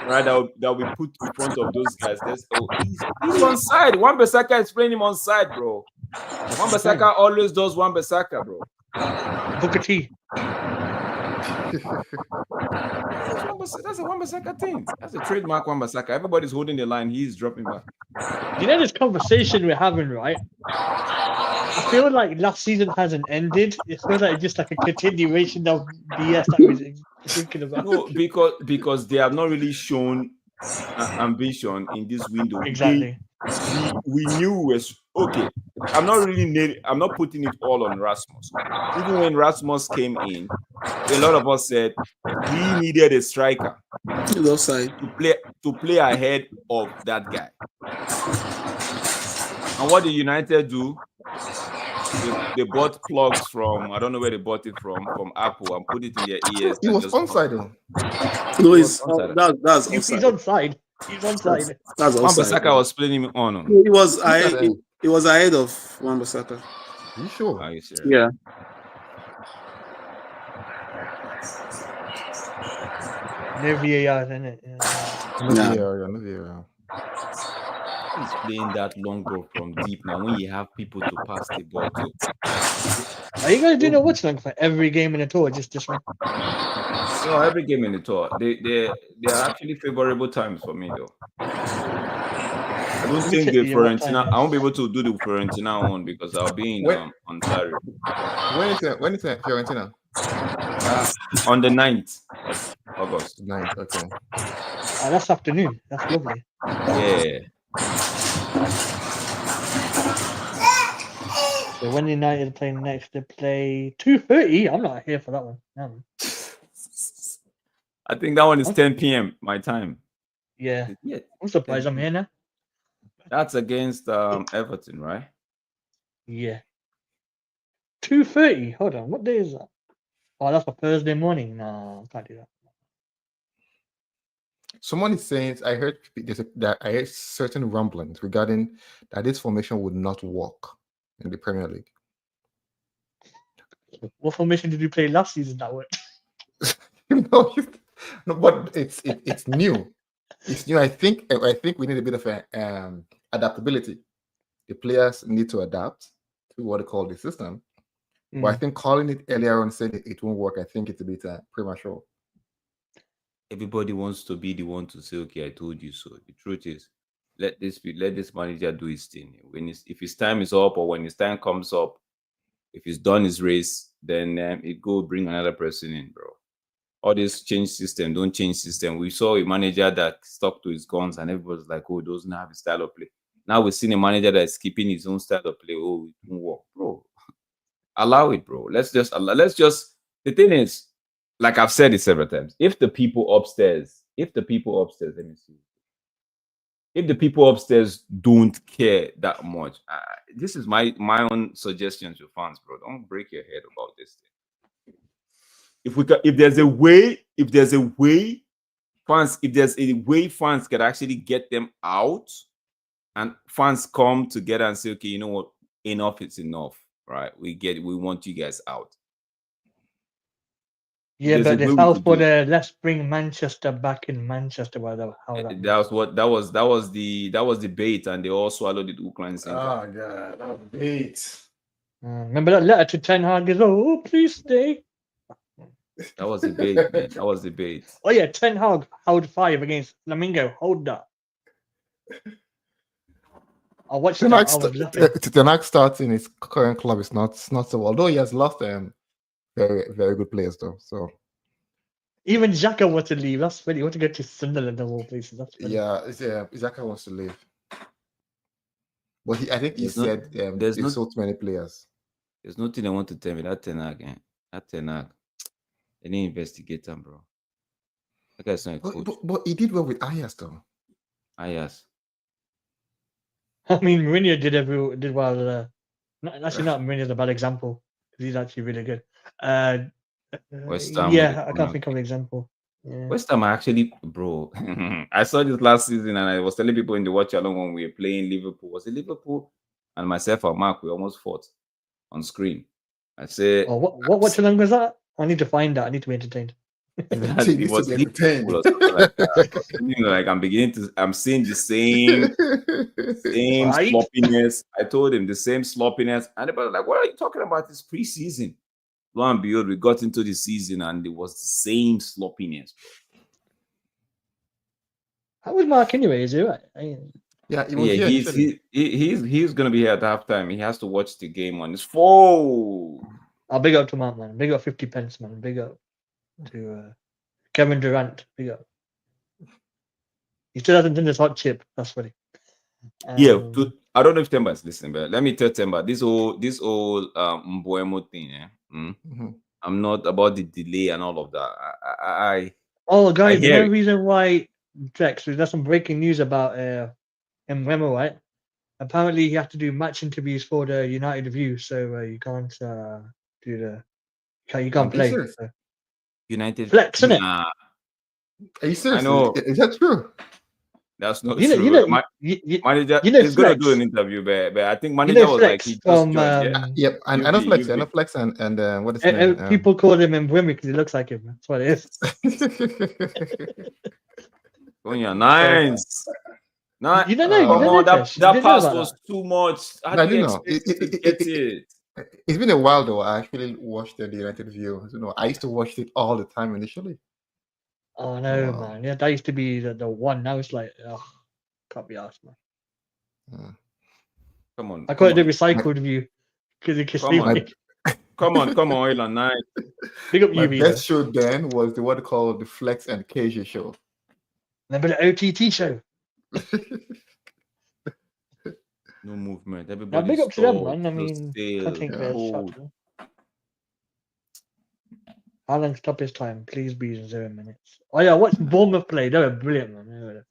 right? That we put in front of those guys. He's onside. Wan-Bissaka is playing him onside, bro. Wan-Bissaka always does Wan-Bissaka, bro. Booker T. That's a Wan-Bissaka thing. That's a trademark Wan-Bissaka. Everybody's holding the line. He's dropping back. You know this conversation we're having, right? I feel like last season hasn't ended. It feels like just like a continuation of BS that we're thinking about. No, because they have not really shown ambition in this window. Exactly. We knew okay. I'm not putting it all on Rasmus. Even when Rasmus came in, a lot of us said he needed a striker to play ahead of that guy. And what did United do? They bought plugs from, I don't know where they bought it from Apple, and put it in their ears. He was onside though. No, that's offside. He's onside. He's onside. That's Wan-Bissaka was playing him on. He was ahead of Wan-Bissaka. You sure? Are you serious? Yeah. No VAR, isn't it? No VAR. He's playing that long ball from deep now when you have people to pass the ball to. Are you guys doing a watchalong for every game in the tour? Just this one? No, every game in the tour. They are actually favorable times for me though. I don't think the Fiorentina. I won't be able to do the Fiorentina one because I'll be in Ontario. When is it Fiorentina? On the 9th of August. 9th, okay. That's afternoon. That's lovely. Yeah. So when United are playing next, they play 2:30. I'm not here for that one. No. I think that one is 10 p.m. my time. Yeah. I'm surprised I'm here now. That's against Everton, right? Yeah. 2:30. Hold on. What day is that? Oh, that's for Thursday morning. No, I can't do that. Someone is saying, I heard that I heard certain rumblings regarding that this formation would not work in the Premier League. What formation did you play last season that worked? no, but it's new. It's new. I think we need a bit of adaptability. The players need to adapt to what they call the system. But I think calling it earlier on, saying it won't work, I think it's a bit premature. Everybody wants to be the one to say, "Okay, I told you so." The truth is, let this manager do his thing. If his time is up, or when his time comes up, if he's done his race, then it go bring another person in, bro. All this change system, don't change system. We saw a manager that stuck to his guns, and everybody's like, "Oh, doesn't have a style of play." Now we're seeing a manager that's keeping his own style of play. Oh, it won't work, bro. Allow it, bro. Let's just. The thing is, like I've said it several times, if the people upstairs, let me see. If the people upstairs don't care that much, this is my own suggestion to fans, bro. Don't break your head about this thing. If there's a way, fans can actually get them out, and fans come together and say, okay, you know what, enough is enough, right? We want you guys out. Yeah, but the South for the let's bring Manchester back in Manchester. That was the bait, and they all swallowed it. Oh god, that was bait. Remember that letter to Ten Hag? Oh, please stay. That was the bait, man. That was the bait. Oh yeah, Ten Hag held 5 against Flamingo. Hold that. I watched that. Ten Hag starting his current club is not so, although he has lost very, very good players though. So even Xhaka wants to leave. That's funny. He wants to go to Sunderland of all places. That's funny. Yeah, Xhaka wants to leave. But I think he said there's not so many players. There's nothing I want to tell me. That Ten Hag, they didn't investigate him, bro. That guy's not a coach. But he did well with Ajax though. Ajax. I mean, Mourinho did well. Actually, not Mourinho's a bad example because he's actually really good. West Ham. Yeah, I can't think of an example. Yeah. West Ham actually, bro. I saw this last season, and I was telling people in the Watchalong when we were playing Liverpool. Was it Liverpool? And myself and Mark, we almost fought on screen. I said, "Oh, what Watchalong was that? I need to find that. I need to be entertained." It was like I'm seeing the same sloppiness. I told him the same sloppiness, and they were like, "What are you talking about? This preseason." Lo and behold, we got into the season and it was the same sloppiness. How was Mark anyway? Is he right? Yeah, he's gonna be here at halftime. He has to watch the game on his phone. I'll big up to Mark, man. Big up 50 pence, man. Big up to Kevin Durant. Big up. He still hasn't done this hot chip. That's funny. I don't know if Temba is listening, but let me tell Temba this whole Mbuemo thing. I'm not about the delay and all of that. Guys, the only reason why Drex, there's some breaking news about Mbuemo, right? Apparently, he has to do match interviews for the United View, so you can't you can't play. So. United flex, isn't it? Are you serious? I know. Is that true? That's not true. Manager is gonna do an interview, but I think manager was like he just joined. Yep, and I know Flex. I know Flex, and what is his name? People call him Mbuemo because he looks like him. That's what it is. Oh yeah, nice. No, you don't know. Come on, that pass was too much. I didn't know. It's been a while though. I actually watched the United View. I used to watch it all the time initially. Oh no, man! Yeah, that used to be the one. Now it's like, can't be asked, man. Come on! I call it the recycled view because it can Come on, Elon. Nice. Big up my you, best show then was the what called the Flex and KJ show. Remember the OTT show? No movement. Everybody. Big up to them, man. I mean, can't take their shot. Alan, stop his time. Please be 0 minutes. Oh yeah, watch Bournemouth play. They were brilliant, man.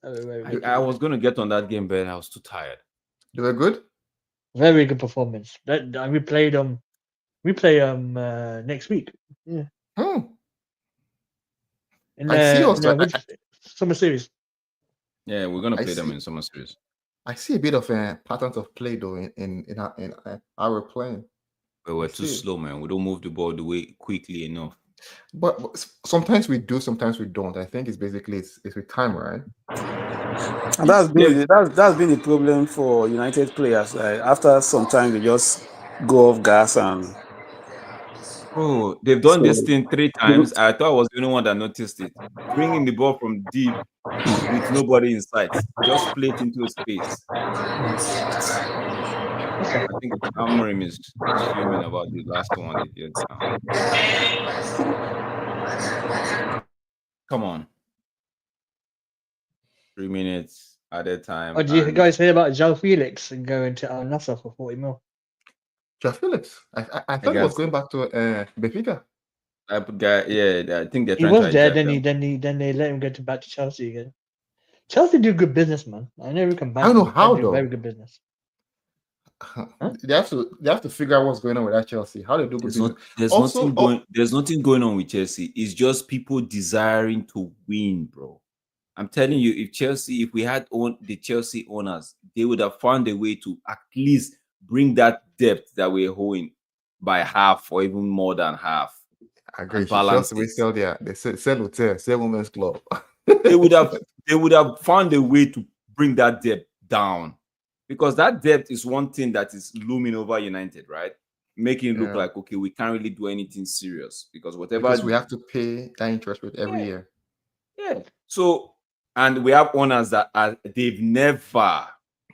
I was gonna get on that game, but I was too tired. They were good. Very good performance. We played We play next week. Yeah. Oh. summer series. Yeah, we're gonna I play them see. in summer series. I see a bit of patterns of play though in our playing. But we're I too see. slow, man. We don't move the ball the way quickly enough. But sometimes we do, sometimes we don't. I think it's basically it's with time, right? And that's been the problem for United players. After some time, they just go off gas and. Bro, they've done this thing 3 times. I thought I was the only one that noticed it. Bringing the ball from deep with nobody in sight. Just play it into a space. I think Amorim is fuming about the last one they did now. Come on. 3 minutes at a time. Oh, do you guys hear about João Felix and going to Al Nassr for 40 mil? João Felix. I thought he was going back to Benfica. I think they're He trying was to there, hijack then they let him go back to Chelsea again. Chelsea do good business, man. I know we can ban I don't know them, how they do though. very good business. Huh? They have to figure out what's going on with that Chelsea. How they do good business. There's nothing going on with Chelsea. It's just people desiring to win, bro. I'm telling you, if we had the Chelsea owners, they would have found a way to at least bring that depth that we're holding by half or even more than half. I agree. Balance We sell there. They sell hotel, sell women's club. they would have found a way to bring that depth down, because that depth is one thing that is looming over United, right? Making it look like, okay, we can't really do anything serious because because we have to pay that interest rate every year. Yeah. So, and we have owners that they've never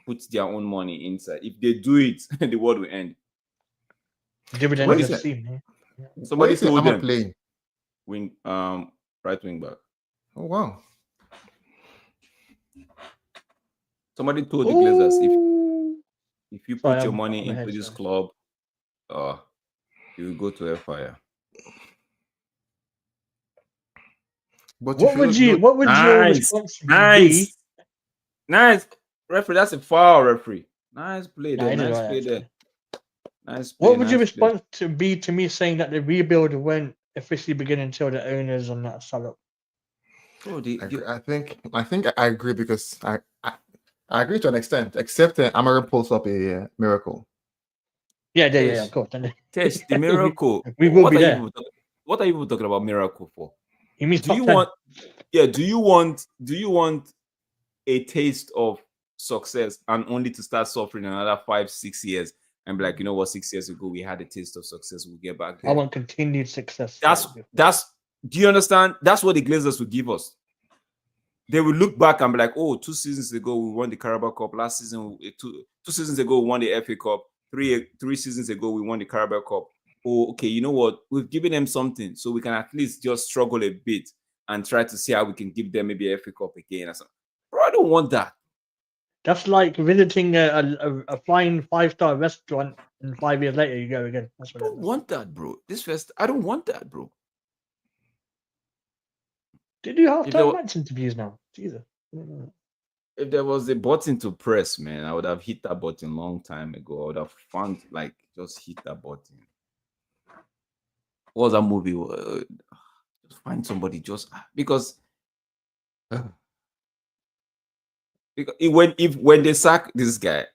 put their own money inside. If they do it, the world will end. Dividend What of is the it? team. Somebody told them playing right wing back. Oh wow. Somebody told the Glazers if you put your money into this club, you will go to hellfire. But what would your response be? Nice, referee. That's a foul, referee. Nice play there. Nice play there. Nice play. What would your response be to me saying that the rebuild won't officially begin until the owners on that sell up? Oh, I think I agree, because I agree to an extent, except Amorim pulls up a miracle. Yeah, of course. Test the miracle. we will be there. What are you talking about miracle for? He means do you want a taste of success and only to start suffering another 5-6 years and be like, you know what, 6 years ago we had a taste of success, we'll get back there. I want continued success. Do you understand? That's what the Glazers will give us. They will look back and be like, oh, 2 seasons ago we won the Carabao Cup. Last season, two seasons ago we won the FA Cup. Three seasons ago we won the Carabao Cup. Oh, okay, you know what? We've given them something, so we can at least just struggle a bit and try to see how we can give them maybe a FA Cup again or something. Bro, I don't want that. That's like visiting a fine 5-star restaurant and 5 years later you go again. That's what I don't want that, bro. I don't want that, bro. Did you have time match interviews now? Jesus. If there was a button to press, man, I would have hit that button long time ago. I would have found, just hit that button. What was that movie? Just find somebody, because when they sack this guy,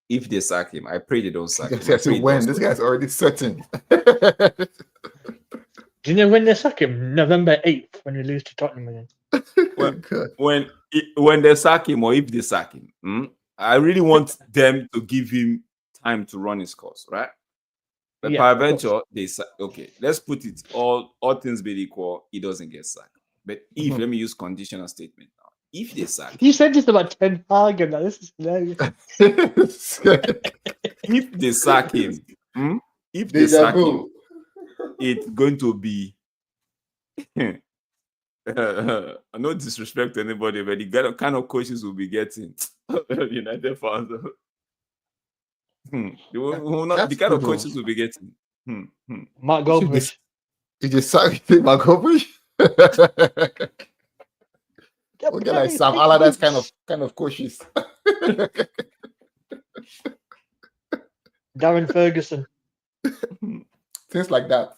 if they sack him, I pray they don't sack him. This guy's already certain. Do you know when they sack him? November 8th, when we lose to Tottenham again. When they sack him, or if they sack him, I really want them to give him time to run his course, right? But peradventure, they sack. Okay, let's put it all things being equal, he doesn't get sacked. But if let me use conditional statement now. If they sack, you said this about Ten Hag, and this is hilarious. If they sack him, it's going to be no disrespect to anybody, but the kind of coaches we'll be getting United fans. The kind of coaches we'll be getting. Mark Goldbridge. You just sack Mark Goldbridge? We'll get like Sam Allardyce kind of coaches. Darren Ferguson. Things like that.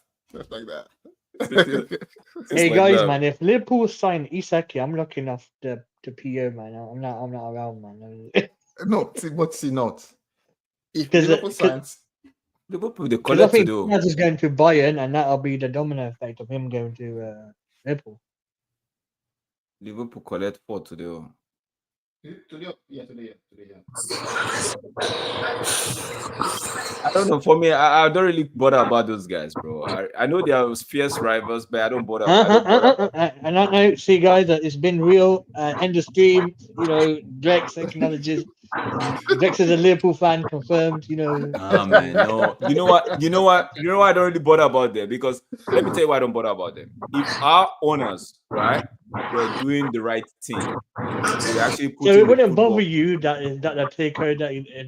Hey like guys, that. man, if Liverpool sign Isaki, I'm looking off the PO, man. I'm not around, man. No, see not. If Because Liverpool signs, Liverpool, they I collect to think do. Diaz is going to Bayern, and that'll be the domino effect of him going to Liverpool. Liverpool collect 4 to do. today. I don't know. For me, I don't really bother about those guys, bro. I know they are fierce rivals, but I don't bother. I don't bother. And I know, see, guys, that it's been real. End of stream. You know, Drex acknowledges. Drex is a Liverpool fan, confirmed. You know. Man, no. You know what? You know what? You know why I don't really bother about them? Because let me tell you why I don't bother about them. If our owners, right, were doing the right thing, we actually put So it in the wouldn't football. bother you that the takeover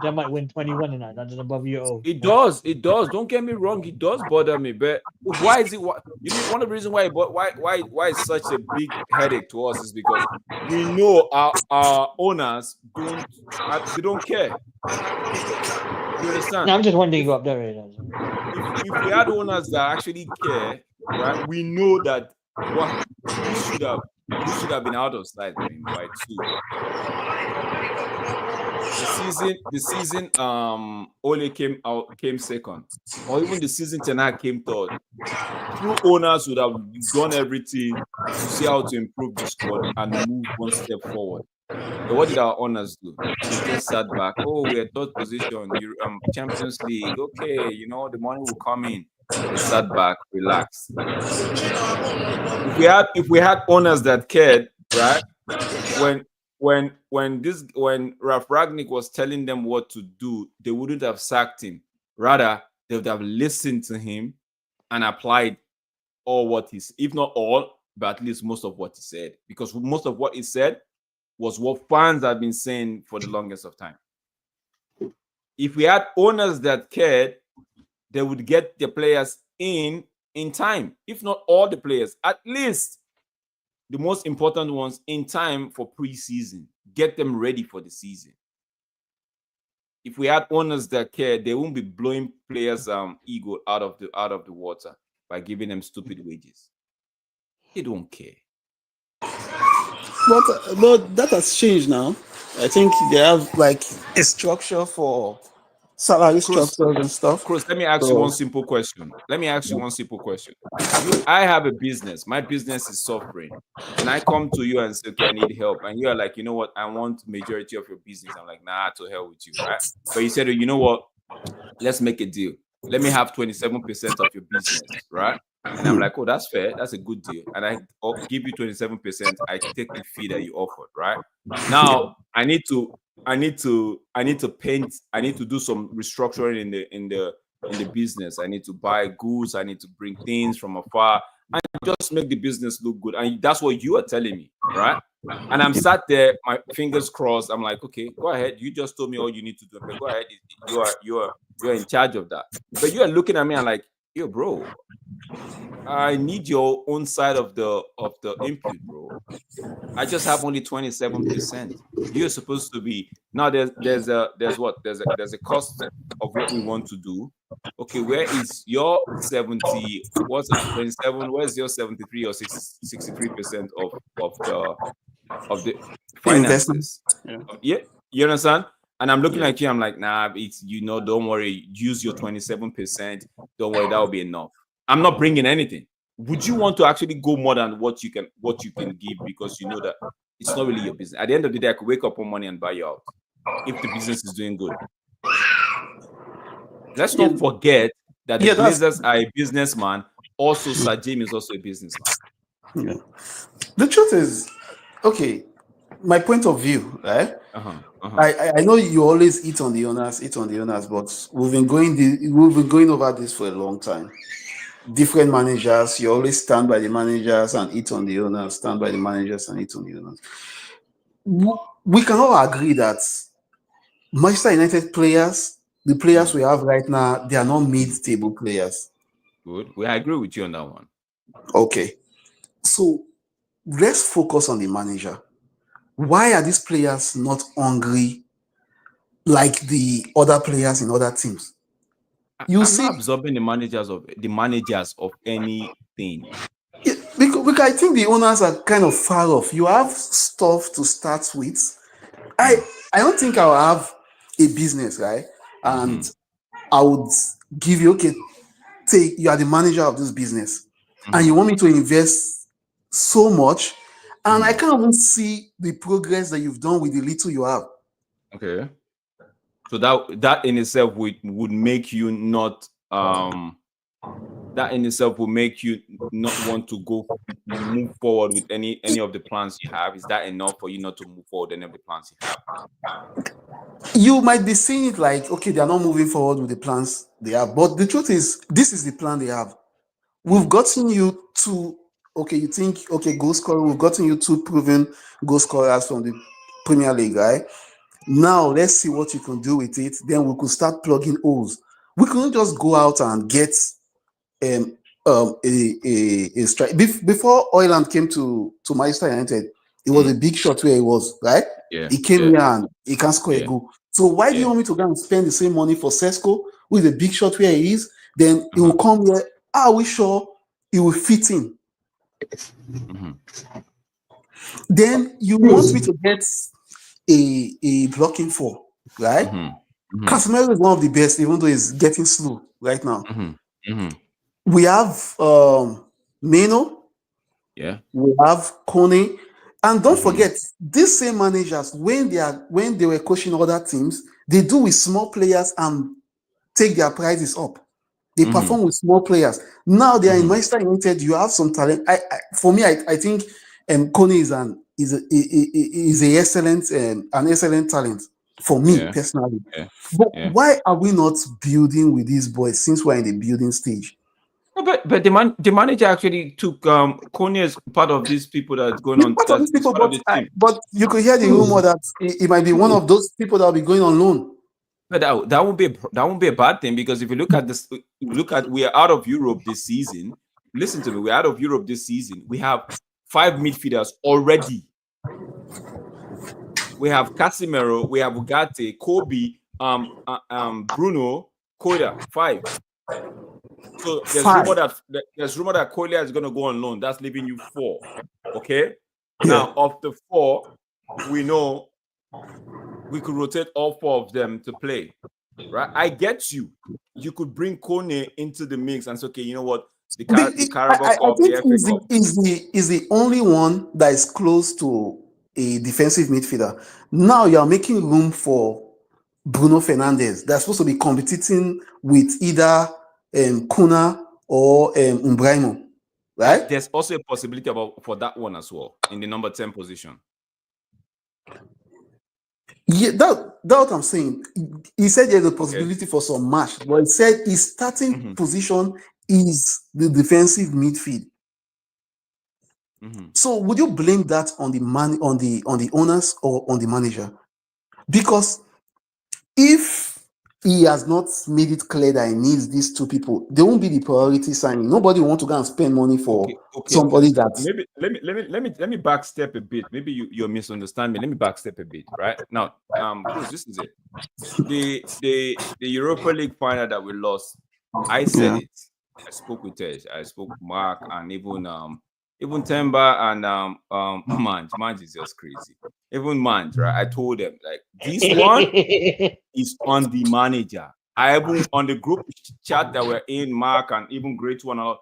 that might win 21 and that doesn't bother you at all. It does. It does. Don't get me wrong. It does bother me. But why is it? You know, one of the reasons why it's such a big headache to us is because we know our owners don't care. You understand? No, I'm just wondering you go up there. If we had owners that actually care, right? We know that we should have been out of sight by 2. The season Ole came second, or even the season Tenag came third. True owners would have done everything to see how to improve the squad and move one step forward. But what did our owners do? They just sat back. Oh, we're third position. Champions League. Okay, you know the money will come in. They sat back, relaxed. If we had owners that cared, right? When Ralph Ragnick was telling them what to do, they wouldn't have sacked him. Rather, they would have listened to him and applied all what he's, if not all, but at least most of what he said. Because most of what he said was what fans have been saying for the longest of time. If we had owners that cared, they would get the players in time. If not all the players, at least the most important ones in time for preseason. Get them ready for the season. If we had owners that care, they won't be blowing players' ego out of the water by giving them stupid wages. They don't care. But that has changed now. I think they have like a structure for salary structures and stuff. Chris, let me ask you one simple question. I have a business. My business is suffering. And I come to you and say, okay, I need help. And you are like, you know what? I want majority of your business. I'm like, nah, to hell with you, right? But you said, you know what? Let's make a deal. Let me have 27% of your business, right? And I'm like, oh, that's fair. That's a good deal. And I give you 27%. I take the fee that you offered, right? Now I need to paint. I need to do some restructuring in the business. I need to buy goods. I need to bring things from afar and just make the business look good. And that's what you are telling me, right? And I'm sat there, my fingers crossed. I'm like, okay, go ahead. You just told me all you need to do. But go ahead. You're in charge of that. But you are looking at me and like, yo, bro, I need your own side of the input, bro. I just have only 27%. You're supposed to be now. There's a cost of what we want to do. Okay, where is your 70? What's that? 27? Where's your 73 or 63% of the finances? Yeah, you understand? And I'm looking at you. I'm like, nah, it's don't worry. Use your 27%. Don't worry, that will be enough. I'm not bringing anything. Would you want to actually go more than what you can give because you know that it's not really your business? At the end of the day, I could wake up one morning and buy you out if the business is doing good. Let's not forget that the Blazers are a businessman. Also, Sir James is also a businessman. Yeah. The truth is, okay, my point of view, right? I know you always eat on the owners, but we've been going over this for a long time. Different managers, you always stand by the managers and eat on the owners, stand by the managers and eat on the owners. We can all agree that Manchester United players, the players we have right now, they are not mid-table players. Good. I agree with you on that one. Okay. So let's focus on the manager. Why are these players not hungry like the other players in other teams? I'm not absorbing the managers of anything. Yeah, because because I think the owners are kind of far off. You have stuff to start with. I don't think I'll have a business, right? And I would give you, okay, take you are the manager of this business, and you want me to invest so much, and I can't even see the progress that you've done with the little you have. Okay. So that in itself would make you not that in itself will make you not want to move forward with any of the plans you have. Is that enough for you not to move forward with any of the plans you have? You might be seeing it like, okay, they are not moving forward with the plans they have, but the truth is, this is the plan they have. We've gotten you two. Okay, you think, okay, goal scorer. We've gotten you two proven goal scorers from the Premier League, right? Now let's see what you can do with it. Then we could start plugging holes. We couldn't just go out and get a strike. Before Oiland came to Manchester United, it was a big shot where he was, right? Yeah. He came here and he can't score a goal. So why do you want me to go and spend the same money for Sesko with a big shot where he is? Then he will come here. Are we sure he will fit in? Then you want me to get a blocking four, right? Casemiro is one of the best, even though he's getting slow right now. We have Meno. Yeah. We have Kone. And don't forget, these same managers, when they were coaching other teams, they do with small players and take their prices up. They perform with small players. Now they are in Manchester United. You have some talent. For me, I think Kone is an excellent talent for me personally. But why are we not building with these boys since we're in the building stage? No, but the manager actually took Kone as part of these people that's going on. Part of these people, but you could hear the rumor that it might be one of those people that will be going on loan. But that won't be a bad thing, because if you look at this, we are out of Europe this season. Listen to me, we're out of Europe this season. We have 5 midfielders already. We have Casemiro, we have Ugarte, Kobe, Bruno, Koda, 5. So there's rumor that Kolia is going to go on loan. That's leaving you 4. Okay. Now of the 4, we know we could rotate all 4 of them to play. Right? I get you. You could bring Kone into the mix and say, okay, you know what? The Carabao Cup, the FA Cup is the only one that is close to a defensive midfielder. Now you are making room for Bruno Fernandes. They're supposed to be competing with either Kuna or Umbraimo, right? There's also a possibility for that one as well in the number 10 position. Yeah, that's what I'm saying. He said there's a possibility for some match, but he said his starting position is the defensive midfield. So would you blame that on the owners or on the manager? Because if he has not made it clear that he needs these 2 people, they won't be the priority signing. Nobody will want to go and spend money for somebody that. Maybe let me backstep a bit. Maybe you're misunderstanding me. Let me backstep a bit. Right now, Cruz, this is it. The Europa League final that we lost. I said it. I spoke with Tej. I spoke with Mark, and even Temba and Manj is just crazy. Even Manj, right? I told them, like, this one is on the manager. I even on the group chat that we're in, Mark and even Great One, I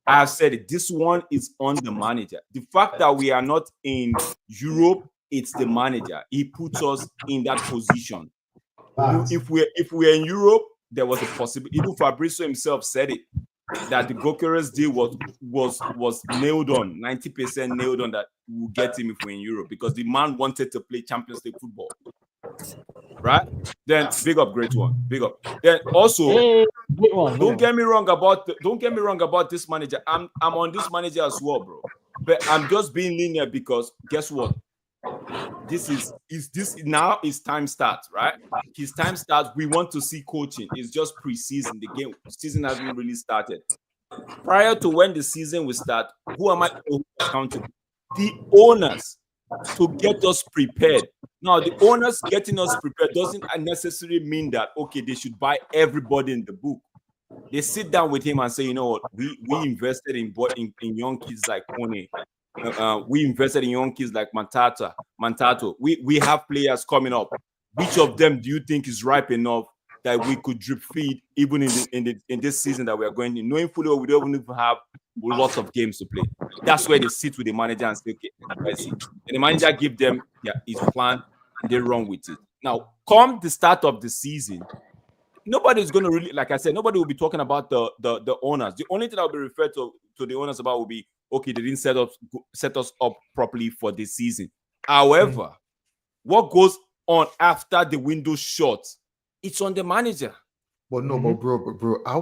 have said it. This one is on the manager. The fact that we are not in Europe, it's the manager. He puts us in that position. If we're in Europe, there was a possibility. Even Fabrizio himself said it, that the Gokeres deal was nailed on, 90% nailed on, that we'll get him if we're in Europe, because the man wanted to play Champions League football. Right? Then big up, Great One. Big up. Then also, don't get me wrong about this manager. I'm on this manager as well, bro. But I'm just being linear because guess what? This now his time starts, right? His time starts. We want to see coaching. It's just pre-season. The season hasn't really started. Prior to when the season will start, who am I accountable? The owners, to get us prepared. Now, the owners getting us prepared doesn't necessarily mean that, okay, they should buy everybody in the book. They sit down with him and say, you know what, we invested in young kids like Kone. We invested in young kids like Mantato. We have players coming up. Which of them do you think is ripe enough that we could drip feed even in this season that we are going in, knowing fully well we don't even have lots of games to play? That's where they sit with the manager and say, okay, let's see. And the manager give them his plan and they run with it. Now, come the start of the season, nobody's going to really, like I said, nobody will be talking about the owners. The only thing I'll be referred to the owners about will be, okay, they didn't set us up properly for this season. However, what goes on after the window shuts, it's on the manager. But no, but bro, how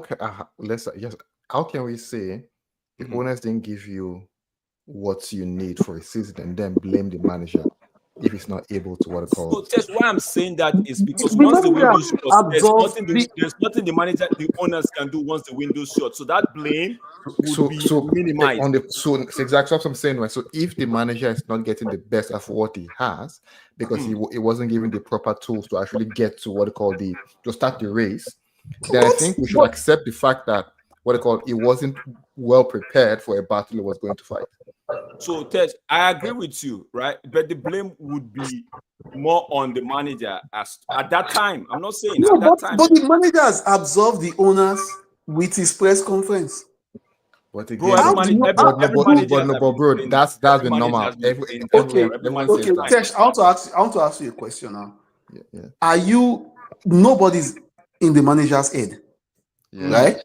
can we say the owners didn't give you what you need for a season and then blame the manager if he's not able to what it calls? So that's why I'm saying that is because once the window shuts, there's nothing the owners can do once the window shuts. So that blame would be minimized. Exactly what I'm saying, right? So if the manager is not getting the best of what he has because he wasn't given the proper tools to actually get to what they call to start the race, then I think we should accept the fact that he wasn't well prepared for a battle he was going to fight. So, Tej, I agree with you, right? But the blame would be more on the manager at that time. I'm not saying at that time. But the manager has absorbed the owners with his press conference. But again, bro, that's been normal. Okay, Tej, I want to ask you a question now. Yeah. Nobody's in the manager's head, right?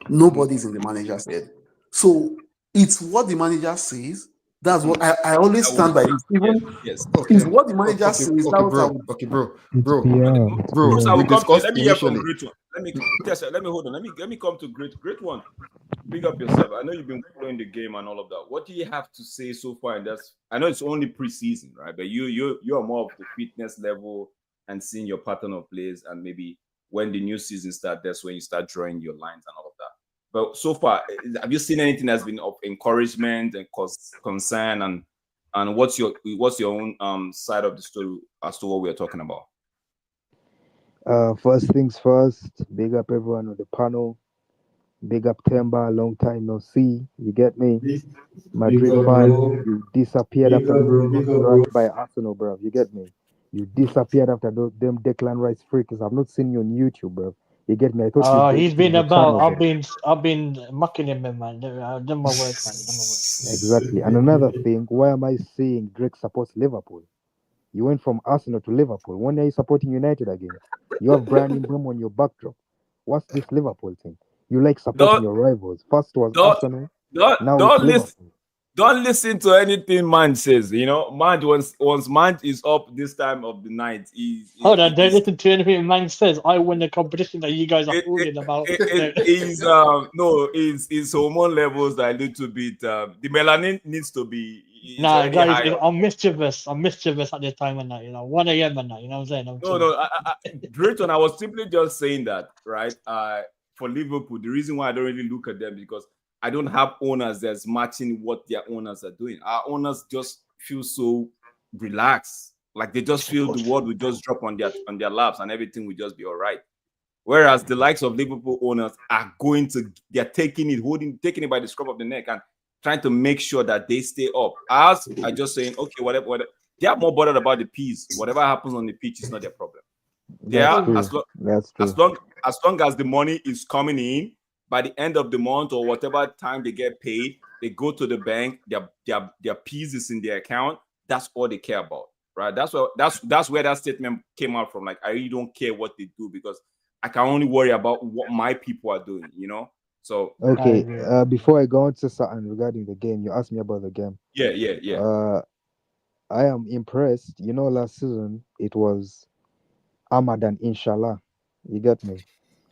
Nobody's in the manager's head. So it's what the manager says. That's what I always stand by. It's what the manager says. Bro. We discussed initially. Let me hold on. Let me come to great one. Big up yourself. I know you've been following the game and all of that. What do you have to say so far? And I know it's only preseason, right? But you're more of the fitness level and seeing your pattern of plays, and maybe when the new season starts, that's when you start drawing your lines and all of that. But so far, have you seen anything that's been of encouragement and concern, and what's your own side of the story as to what we are talking about? First things first, big up everyone on the panel. Big up Temba, long time no see. You get me? Madrid fan, you disappeared after being by Arsenal, bro. You get me? You disappeared after them Declan Rice freaks. I've not seen you on YouTube, bro. You get me? I thought he's been about. I've been mucking him, man. I've done my work, man. Exactly. And another thing, why am I saying Drake supports Liverpool? You went from Arsenal to Liverpool. One day you're supporting United again. You have Brandon Brum on your backdrop. What's this Liverpool thing? You like supporting your rivals. First was Arsenal. Don't listen to anything man says. You know, man, once man is up this time of the night, hold on, don't listen to anything man says. I win the competition that you guys are talking about. His hormone levels are a little bit. The melanin needs to be. Nah, guys, I'm mischievous at this time of night. 1 a.m. at night. You know what I'm saying? Drayton, I was simply just saying that, right? For Liverpool, the reason why I don't really look at them because I don't have owners that's matching what their owners are doing. Our owners just feel so relaxed, like they just feel the world will just drop on their laps and everything will just be all right. Whereas the likes of Liverpool owners are they're taking it by the scruff of the neck and trying to make sure that they stay up. As I just saying, okay, whatever. They are more bothered about the peace. Whatever happens on the pitch is not their problem. As long as the money is coming in by the end of the month or whatever time they get paid, they go to the bank. Their peace is in their account. That's all they care about, right? That's where that statement came out from. Like, I really don't care what they do because I can only worry about what my people are doing. So okay. Before I go on to something regarding the game, you asked me about the game. Yeah. I am impressed. Last season it was Ahmad and Inshallah. You get me?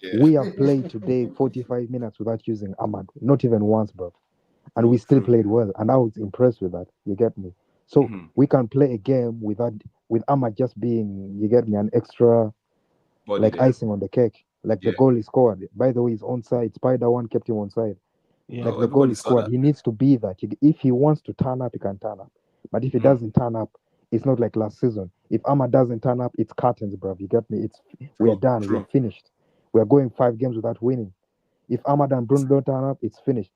Yeah. We have played today 45 minutes without using Ahmad, not even once, bro. And we still played well. And I was impressed with that. You get me? So we can play a game with Ahmad just being, you get me, an extra icing on the cake. Like the goal he scored. By the way, he's onside. Spider one kept him onside. Yeah. Like the goal he scored. He needs to be that. If he wants to turn up, he can turn up. But if he doesn't turn up, it's not like last season. If Ahmad doesn't turn up, it's curtains, bro. You get me? We're done. We're finished. We're going 5 games without winning. If Ahmad and Bruno don't turn up, it's finished.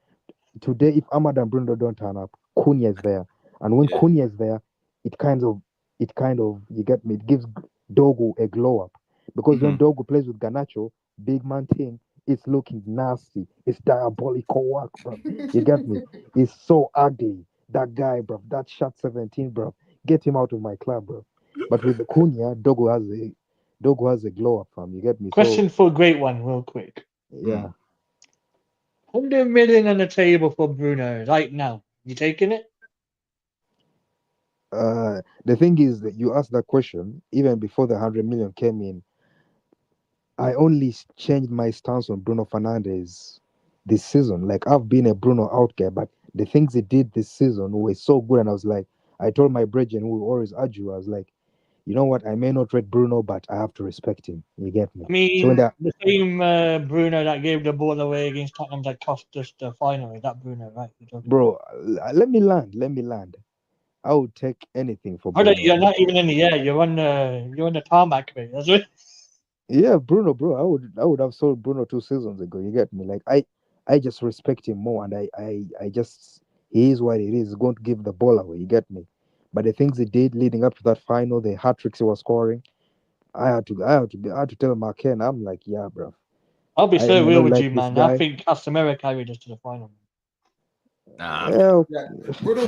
Today, if Ahmad and Bruno don't turn up, Cunha is there, and when Cunha is there, it kind of, you get me. It gives Dogo a glow up because when Dogo plays with Garnacho, big man thing, it's looking nasty. It's diabolical work, bro. You get me? It's so ugly. That guy, bro. That shot 17, bro. Get him out of my club, bro. But with the Cunha, Dogo has a glow up, fam. You get me? Question for a great one, real quick. Yeah. 100 million on the table for Bruno right now. You taking it? The thing is that you asked that question even before the 100 million came in. I only changed my stance on Bruno Fernandes this season. Like, I've been a Bruno out guy, but the things he did this season were so good. And I was like, I told my brethren who always argue, I was like, you know what? I may not rate Bruno, but I have to respect him. You get me? I mean, the same Bruno that gave the ball away against Tottenham that cost us the final. Is that Bruno, right? Bro, let me land. I would take anything for Hold on, Bruno. you're not even in the air. You're on the tarmac, mate. That's it. Yeah, Bruno, bro. I would have sold Bruno 2 seasons ago. You get me? Like, I just respect him more, and I just, he is what it is. He's going to give the ball away. You get me? But the things he did leading up to that final, the hat tricks he was scoring, I had to tell MarkN. I'm like, yeah, bro. I'll be so real with you, man. Guy. I think Casemiro carried us to the final. Well,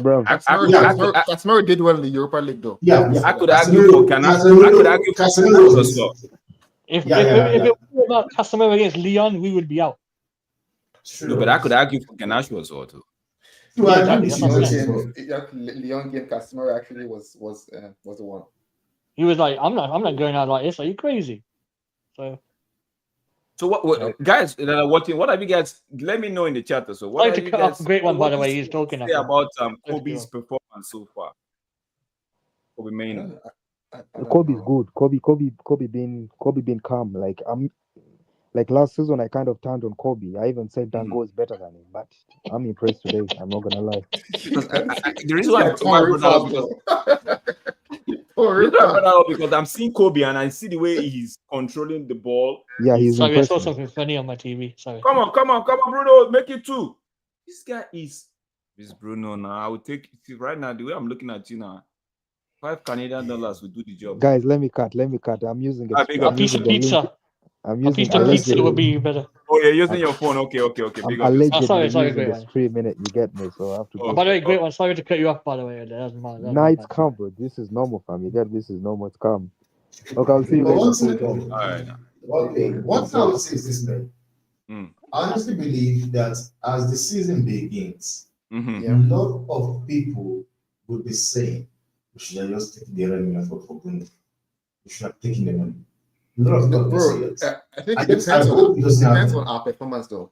bro. Casemiro did well in the Europa League, though. I could argue for Casemiro as well. If it was about Casemiro against Leon, we would be out. True. No, but I could argue for Garnacho as well too. Leon game, Casemiro actually was the one. He was like, I'm not going out like this. Are you crazy? So what guys that are watching? What have you guys? Let me know in the chat. So what like to cut off a great one, by the way. He's talking about Kobe's performance so far. Kobe Mainoo. Kobe's good. Kobe been calm. Like last season, I kind of turned on Kobe. I even said Dango is better than him, but I'm impressed today. I'm not gonna lie. The reason why I brought up because I'm seeing Kobe and I see the way he's controlling the ball. Yeah, he's sorry. impressive. I saw something funny on my TV. Sorry. Come on, Bruno, make it 2. This guy is Bruno now. I would take right now the way I'm looking at you now. $5 Canadian will do the job. Guys, let me cut. I'm using a piece of pizza. I'm using a piece of pizza would be better. Oh, you're using your phone. Okay. I'm allegedly sorry, using great the stream minute. You get me? So I have to. Oh, by the way, great one. Sorry to cut you off. By the way, nah, it's calm, bro. This is normal, fam. You get this is normal. It's calm. Okay, I'll see you later. All right. What I would say is this, man. I honestly believe that as the season begins, a lot of people would be saying, we should have just taken the $11 million for Bruno. We should have taken the money. I think it depends on our performance, though.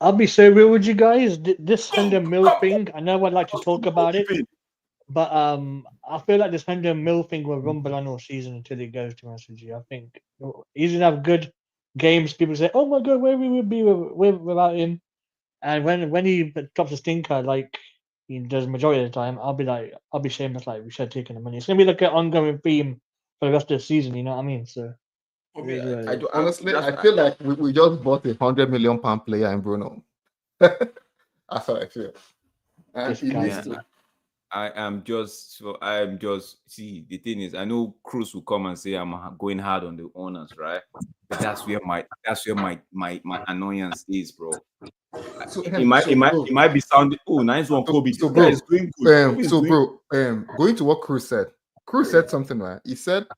I'll be so real with you guys. This 100 mil thing, I know I'd like to talk about it, but I feel like this 100 mil thing will rumble on all season until it goes, to be honest with you. I think he's gonna have good games. People say, "Oh my god, where we would be without him," and when he drops a stinker like he does majority of the time, I'll be shameless like we should have taken the money. It's gonna be like an ongoing theme for the rest of the season. You know what I mean? So. Honestly, I feel like we just bought a £100 million player in Bruno. That's how I feel. I am just see the thing is I know Cruz will come and say I'm going hard on the owners, right? But that's where my annoyance is, bro. So it might be sounding nice one, Kobe. So bro, is doing good. Going to what Cruz said. Cruz said something, right? He said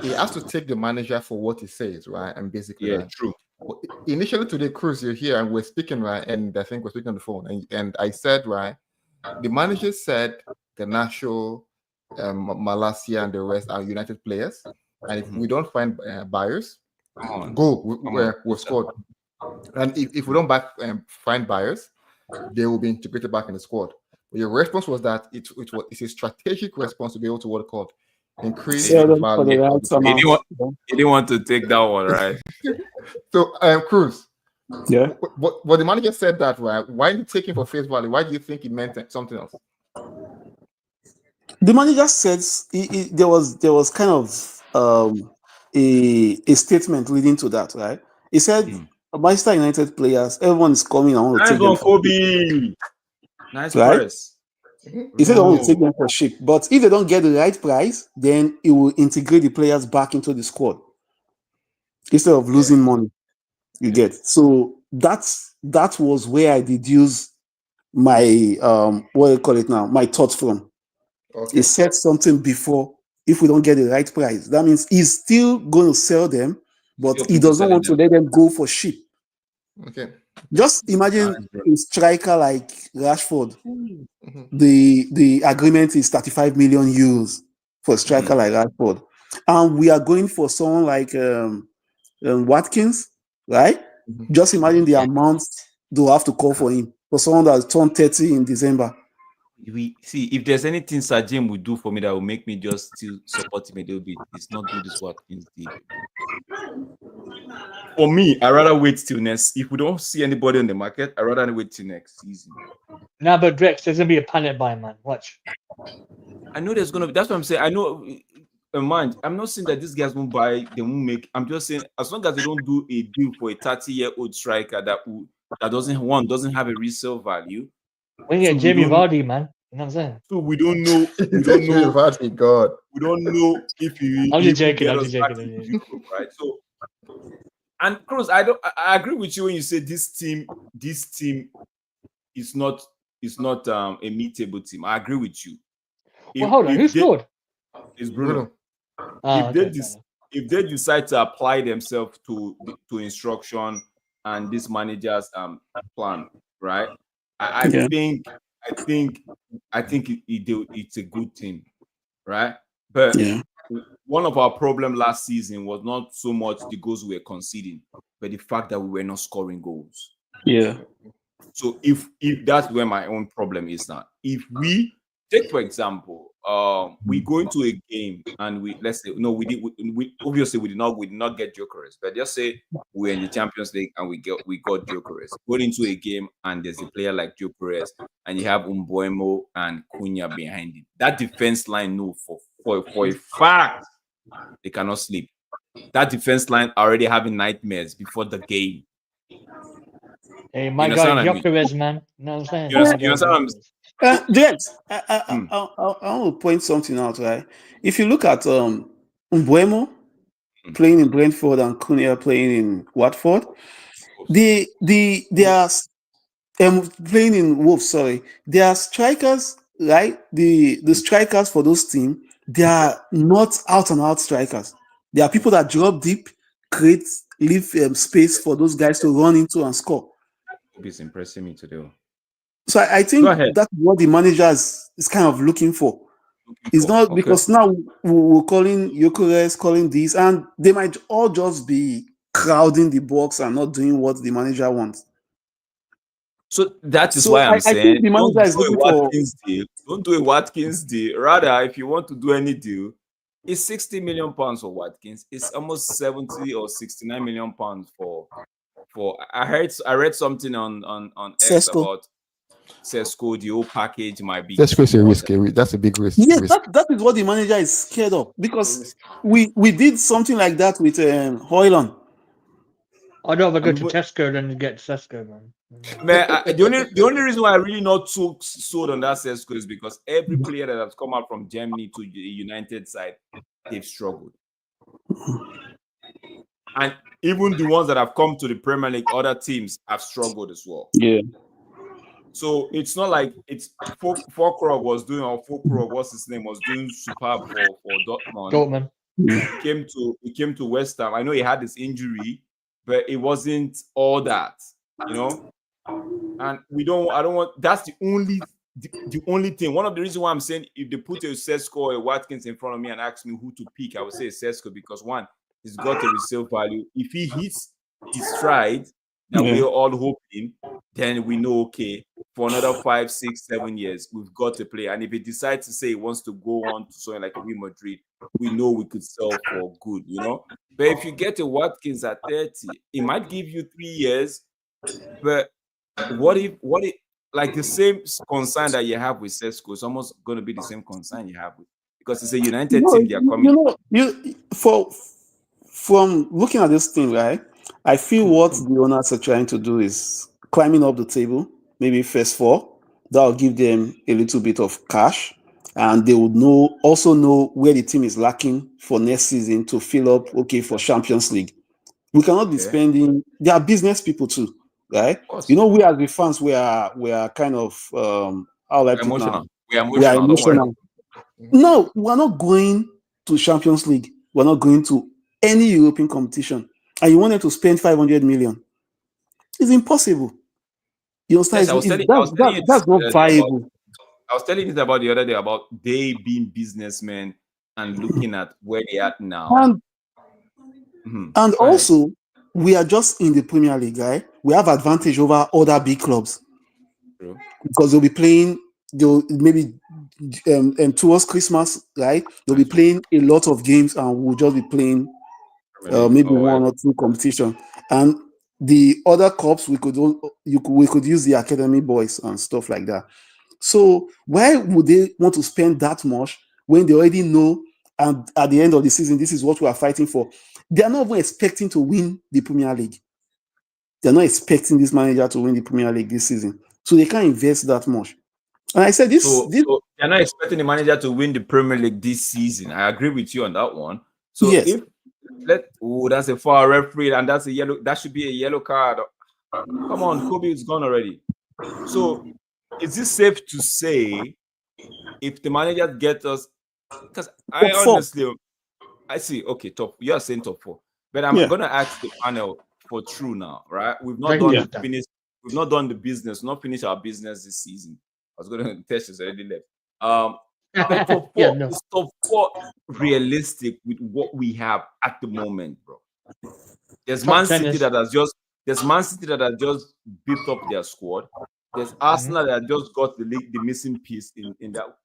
he has to take the manager for what he says, right? And basically, right? True. Initially today, Cruz, you're here and we're speaking, right? And I think we're speaking on the phone. And I said, right, the manager said Garnacho, Malacia, and the rest are United players. And if we don't find buyers, we've scored. And if we don't find buyers, they will be integrated back in the squad. But your response was that it's a strategic response to be able to what called increase the value. He didn't want to take that one, right? So, Cruz. Yeah. But the manager said that, right? Why did you take him for face value? Why do you think it meant something else? The manager said there was kind of a statement leading to that, right? He said Manchester United players, everyone is coming. I want to Nice take them one, for Kobe. Nice right. press. He said I want to take No. them for ship, but if they don't get the right price, then it will integrate the players back into the squad instead of losing money. You get so that was where I deduced my what do you call it now? My thoughts from. Okay. He said something before. If we don't get the right price, that means he's still going to sell them, but Still he people doesn't selling want to them. let them go for cheap. Okay. Just imagine Nice, bro. a striker like Rashford. Mhm. The agreement is 35 million euros for a striker like Rashford, and we are going for someone like Watkins, right? Mhm. Just imagine the amount they'll have to call for him for someone that's turned 30 in December. We see if there's anything Sir Jim would do for me that will make me just still support him a little bit. It's not do this Watkins did. For me, I rather wait till next. If we don't see anybody on the market, I rather wait till next season. Nah, but Drex, there's gonna be a panic buy, man. Watch. I know there's gonna be. That's what I'm saying. I know. Mind, I'm not saying that these guys won't buy. They won't make. I'm just saying as long as they don't do a deal for a 30-year-old striker that doesn't have a resale value. We get Jamie Vardy, man. You know what I'm saying? So we don't know. We don't know. God. We don't know if he I'm just will joking. get I'm us just back joking. to Europe, right? So, and Cruz, I agree with you when you say this team is not a mid-table team. I agree with you. Well, hold on. Who scored? It's Bruno. If they decide to apply themselves to instruction and this manager's plan, right? I think it's a good team, right? But one of our problem last season was not so much the goals we were conceding, but the fact that we were not scoring goals. Yeah. So if that's where my own problem is now. If we take, for example, we go into a game and we obviously we did not get Jokeres, but just say we're in the Champions League and we got Jokeres. Going into a game and there's a player like Jokeres and you have Umboemo and Cunha behind it. That defense line know for a fact they cannot sleep. That defense line already having nightmares before the game. Hey, my guy Jokeres, man. You know what I'm saying? You understand what I'm saying? James, I want to point something out, right? If you look at Umboemo playing in Brentford and Cunha playing in Watford, they are playing in Wolves. Sorry, they are strikers, right? The strikers for those teams, they are not out and out strikers. They are people that drop deep, leave space for those guys to run into and score. It's impressing me today. So I think that's what the manager is kind of looking for. It's not because now we're calling Jokeres, calling this, and they might all just be crowding the box and not doing what the manager wants. So that is why I'm saying the manager is looking for. Don't do a Watkins deal. Rather, if you want to do any deal, it's 60 million pounds for Watkins. It's almost 70 or 69 million pounds for. I read something on X about Sesko. The whole package might be. Sesko's a risk. That's a big risk. Yes, that is what the manager is scared of because we did something like that with Højlund. I'd rather go to Tesco than get Sesko, man. Man, the only reason why I really not so sold on that Sesko is because every player that has come out from Germany to the United side, they've struggled. And even the ones that have come to the Premier League, other teams have struggled as well. Yeah. So it's not like it's Fulkrug was doing, or Fulkrug, what's his name, was doing superb for Dortmund. He came to West Ham. I know he had this injury, but it wasn't all that, you know. And that's the only thing. One of the reasons why I'm saying if they put a Sesko or a Watkins in front of me and ask me who to pick, I would say Sesko because one, he's got a resale value. If he hits his stride that we're all hoping, then we know, okay, for another 5, 6, 7 years, we've got to play. And if he decides to say he wants to go on to something like Real Madrid, we know we could sell for good, you know. But if you get a Watkins at 30, it might give you 3 years. But what if like the same concern that you have with Sesko is almost going to be the same concern you have with, because it's a United team they are coming. From looking at this thing, right? I feel what the owners are trying to do is climbing up the table, maybe first four. That will give them a little bit of cash, and they would also know where the team is lacking for next season to fill up. Okay, for Champions League, we cannot be spending. They are business people too, right? We as the fans, we are kind of how I put emotional. Now. We are emotional. No, we're not going to Champions League. We're not going to any European competition. And you wanted to spend 500 million. It's impossible. You understand? Yes, that's not viable. I was telling you about the other day about they being businessmen and looking at where they are now. And also, we are just in the Premier League, right? We have advantage over other big clubs. True. Because they'll be playing, maybe towards Christmas, right? They'll be playing a lot of games, and we'll just be playing maybe one or two competition. And the other cups, we could use the academy boys and stuff like that. So why would they want to spend that much when they already know, and at the end of the season, this is what we are fighting for? They are not even expecting to win the Premier League. They're not expecting this manager to win the Premier League this season. So they can't invest that much. And I said this. So they're not expecting the manager to win the Premier League this season. I agree with you on that one. So yes. That's a foul referee, and that's a yellow. That should be a yellow card. Come on, Kobe is gone already. So is it safe to say if the manager gets us? Because I see. Okay, top. You are saying top 4, but I'm gonna ask the panel for true now, right? We've not done the business. Not finished our business this season. I was going to test this already left. But is top 4 realistic with what we have at the moment, bro? There's Man City that has just beefed up their squad. There's Arsenal that just got the missing piece in that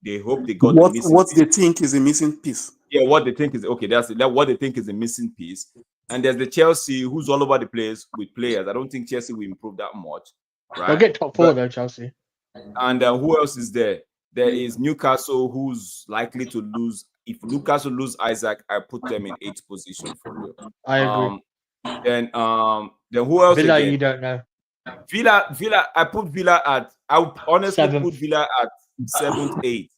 they hope they got the missing what piece. They think is a missing piece. Yeah, what they think is okay. That's what they think is a missing piece. And there's the Chelsea who's all over the place with players. I don't think Chelsea will improve that much. Right? They'll get top 4 though, Chelsea. And who else is there? There is Newcastle, who's likely to lose. If Newcastle lose Isaac, I put them in 8th position for real. I agree. Then who else? Villa, again? you don't know. Villa. I put Villa at. I would honestly 7th. put Villa at 7th, 8th.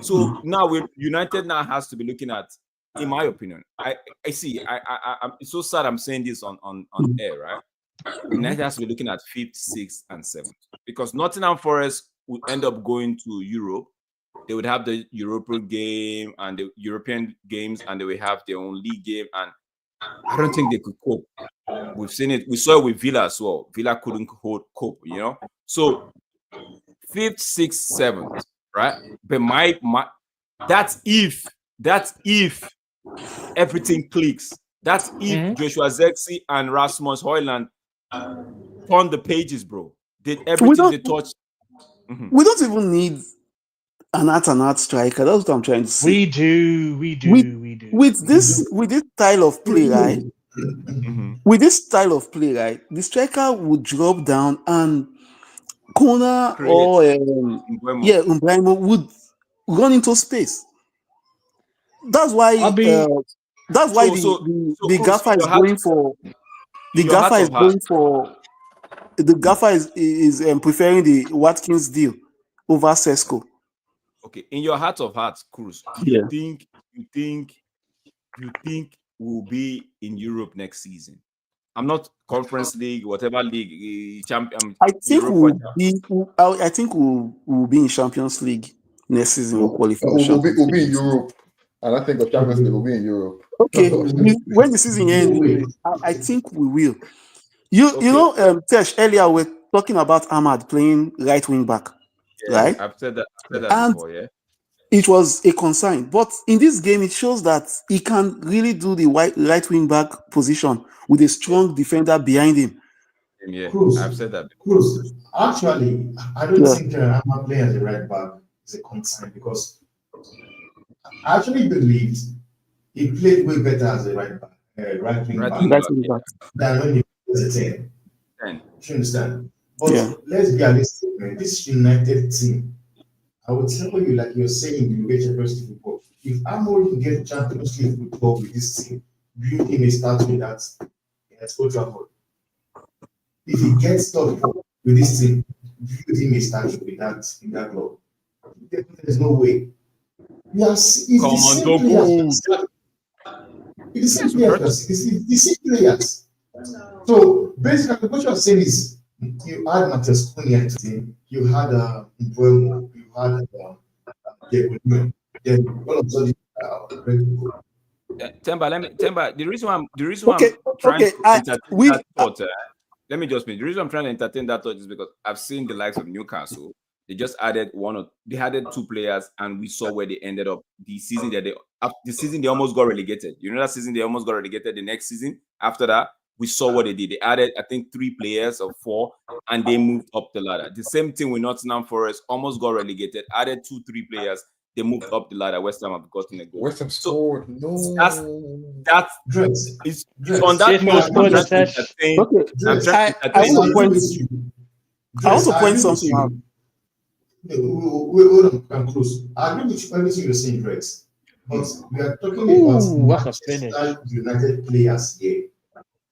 So now with United now has to be looking at, in my opinion, I see. I'm it's so sad I'm saying this on air, right? United has to be looking at 5th, 6th, and 7th because Nottingham Forest would end up going to Europe. They would have the European game and the European games, and they will have their own league game. And I don't think they could cope. We've seen it. We saw it with Villa as well. Villa couldn't cope, you know. So 5th, 6th, 7th, right? But my that's if everything clicks. That's if Joshua Zexi and Rasmus Højlund turn the pages, bro. Did everything they touched. We don't even need an out striker. That's what I'm trying to say. We do. With this style of play, right? With this style of play, right? The striker would drop down and Kona or Umbrahimo would run into space. That's why the gaffer is going for the gaffer is preferring the Watkins deal over Sesko. Okay, in your heart of hearts, Cruz, you think we'll be in Europe next season? I'm not Conference League, whatever league, champion. I think we'll be in Champions League next season. We'll qualify. We'll be in Europe. And I think the Champions League will be in Europe. Okay, when the season ends, I think we will. You know, Tesh, earlier we're talking about Ahmad playing right wing back, right? I've said that before, yeah. It was a concern, but in this game, it shows that he can really do the right wing back position with a strong defender behind him. Yeah, Cruz, I've said that. Cruz, actually, I don't think Ahmad playing as a right back is a concern because I actually believe he played way better as a right wing back than when he was a 10. You understand? But let's be realistic, man. This United team, I would tell you, like you're saying, you get Champions League football. If Amorim get Champions League football with this team, bring him a start with that at Old Trafford. If he gets stuck with this team, give him a statue in that club. There's no way. It's the same players. It's the same players. So basically, what you're saying is you had Matheus Cunha into the team, you had Mbuemo, you had then all of a sudden ready to go. Temba, the reason why I'm trying to entertain that thought, let me just be. The reason I'm trying to entertain that thought is because I've seen the likes of Newcastle. They just added they added 2 players, and we saw where they ended up. The season they almost got relegated. You know that season they almost got relegated. The next season after that, we saw what they did. They added, I think, 3 players or 4, and they moved up the ladder. The same thing with Nottingham Forest, almost got relegated. Added 2-3 players. They moved up the ladder. West Ham have gotten a goal. West Ham scored. No. That's it's on that note. I want to point something out. I'm close. I agree with everything you're saying, Rex. But we are talking about Manchester United players here.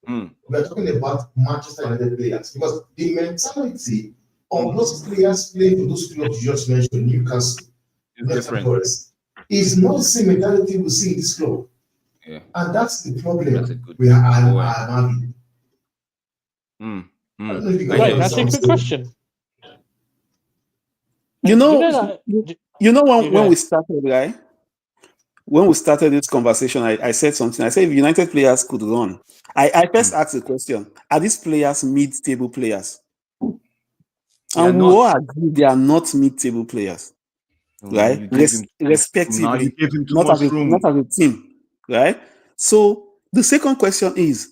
We are talking about Manchester United players because the mentality of those players playing for those clubs you just mentioned, Newcastle, Forest, is not the same mentality we see in this club. Yeah. And that's the problem we are having. That's a good question. You know when we started, right? When we started this conversation, I said something. I said if United players could run, I first asked the question: are these players mid-table players? And we all agree they are not mid-table players, right? Respectively, not as a team, right? So the second question is: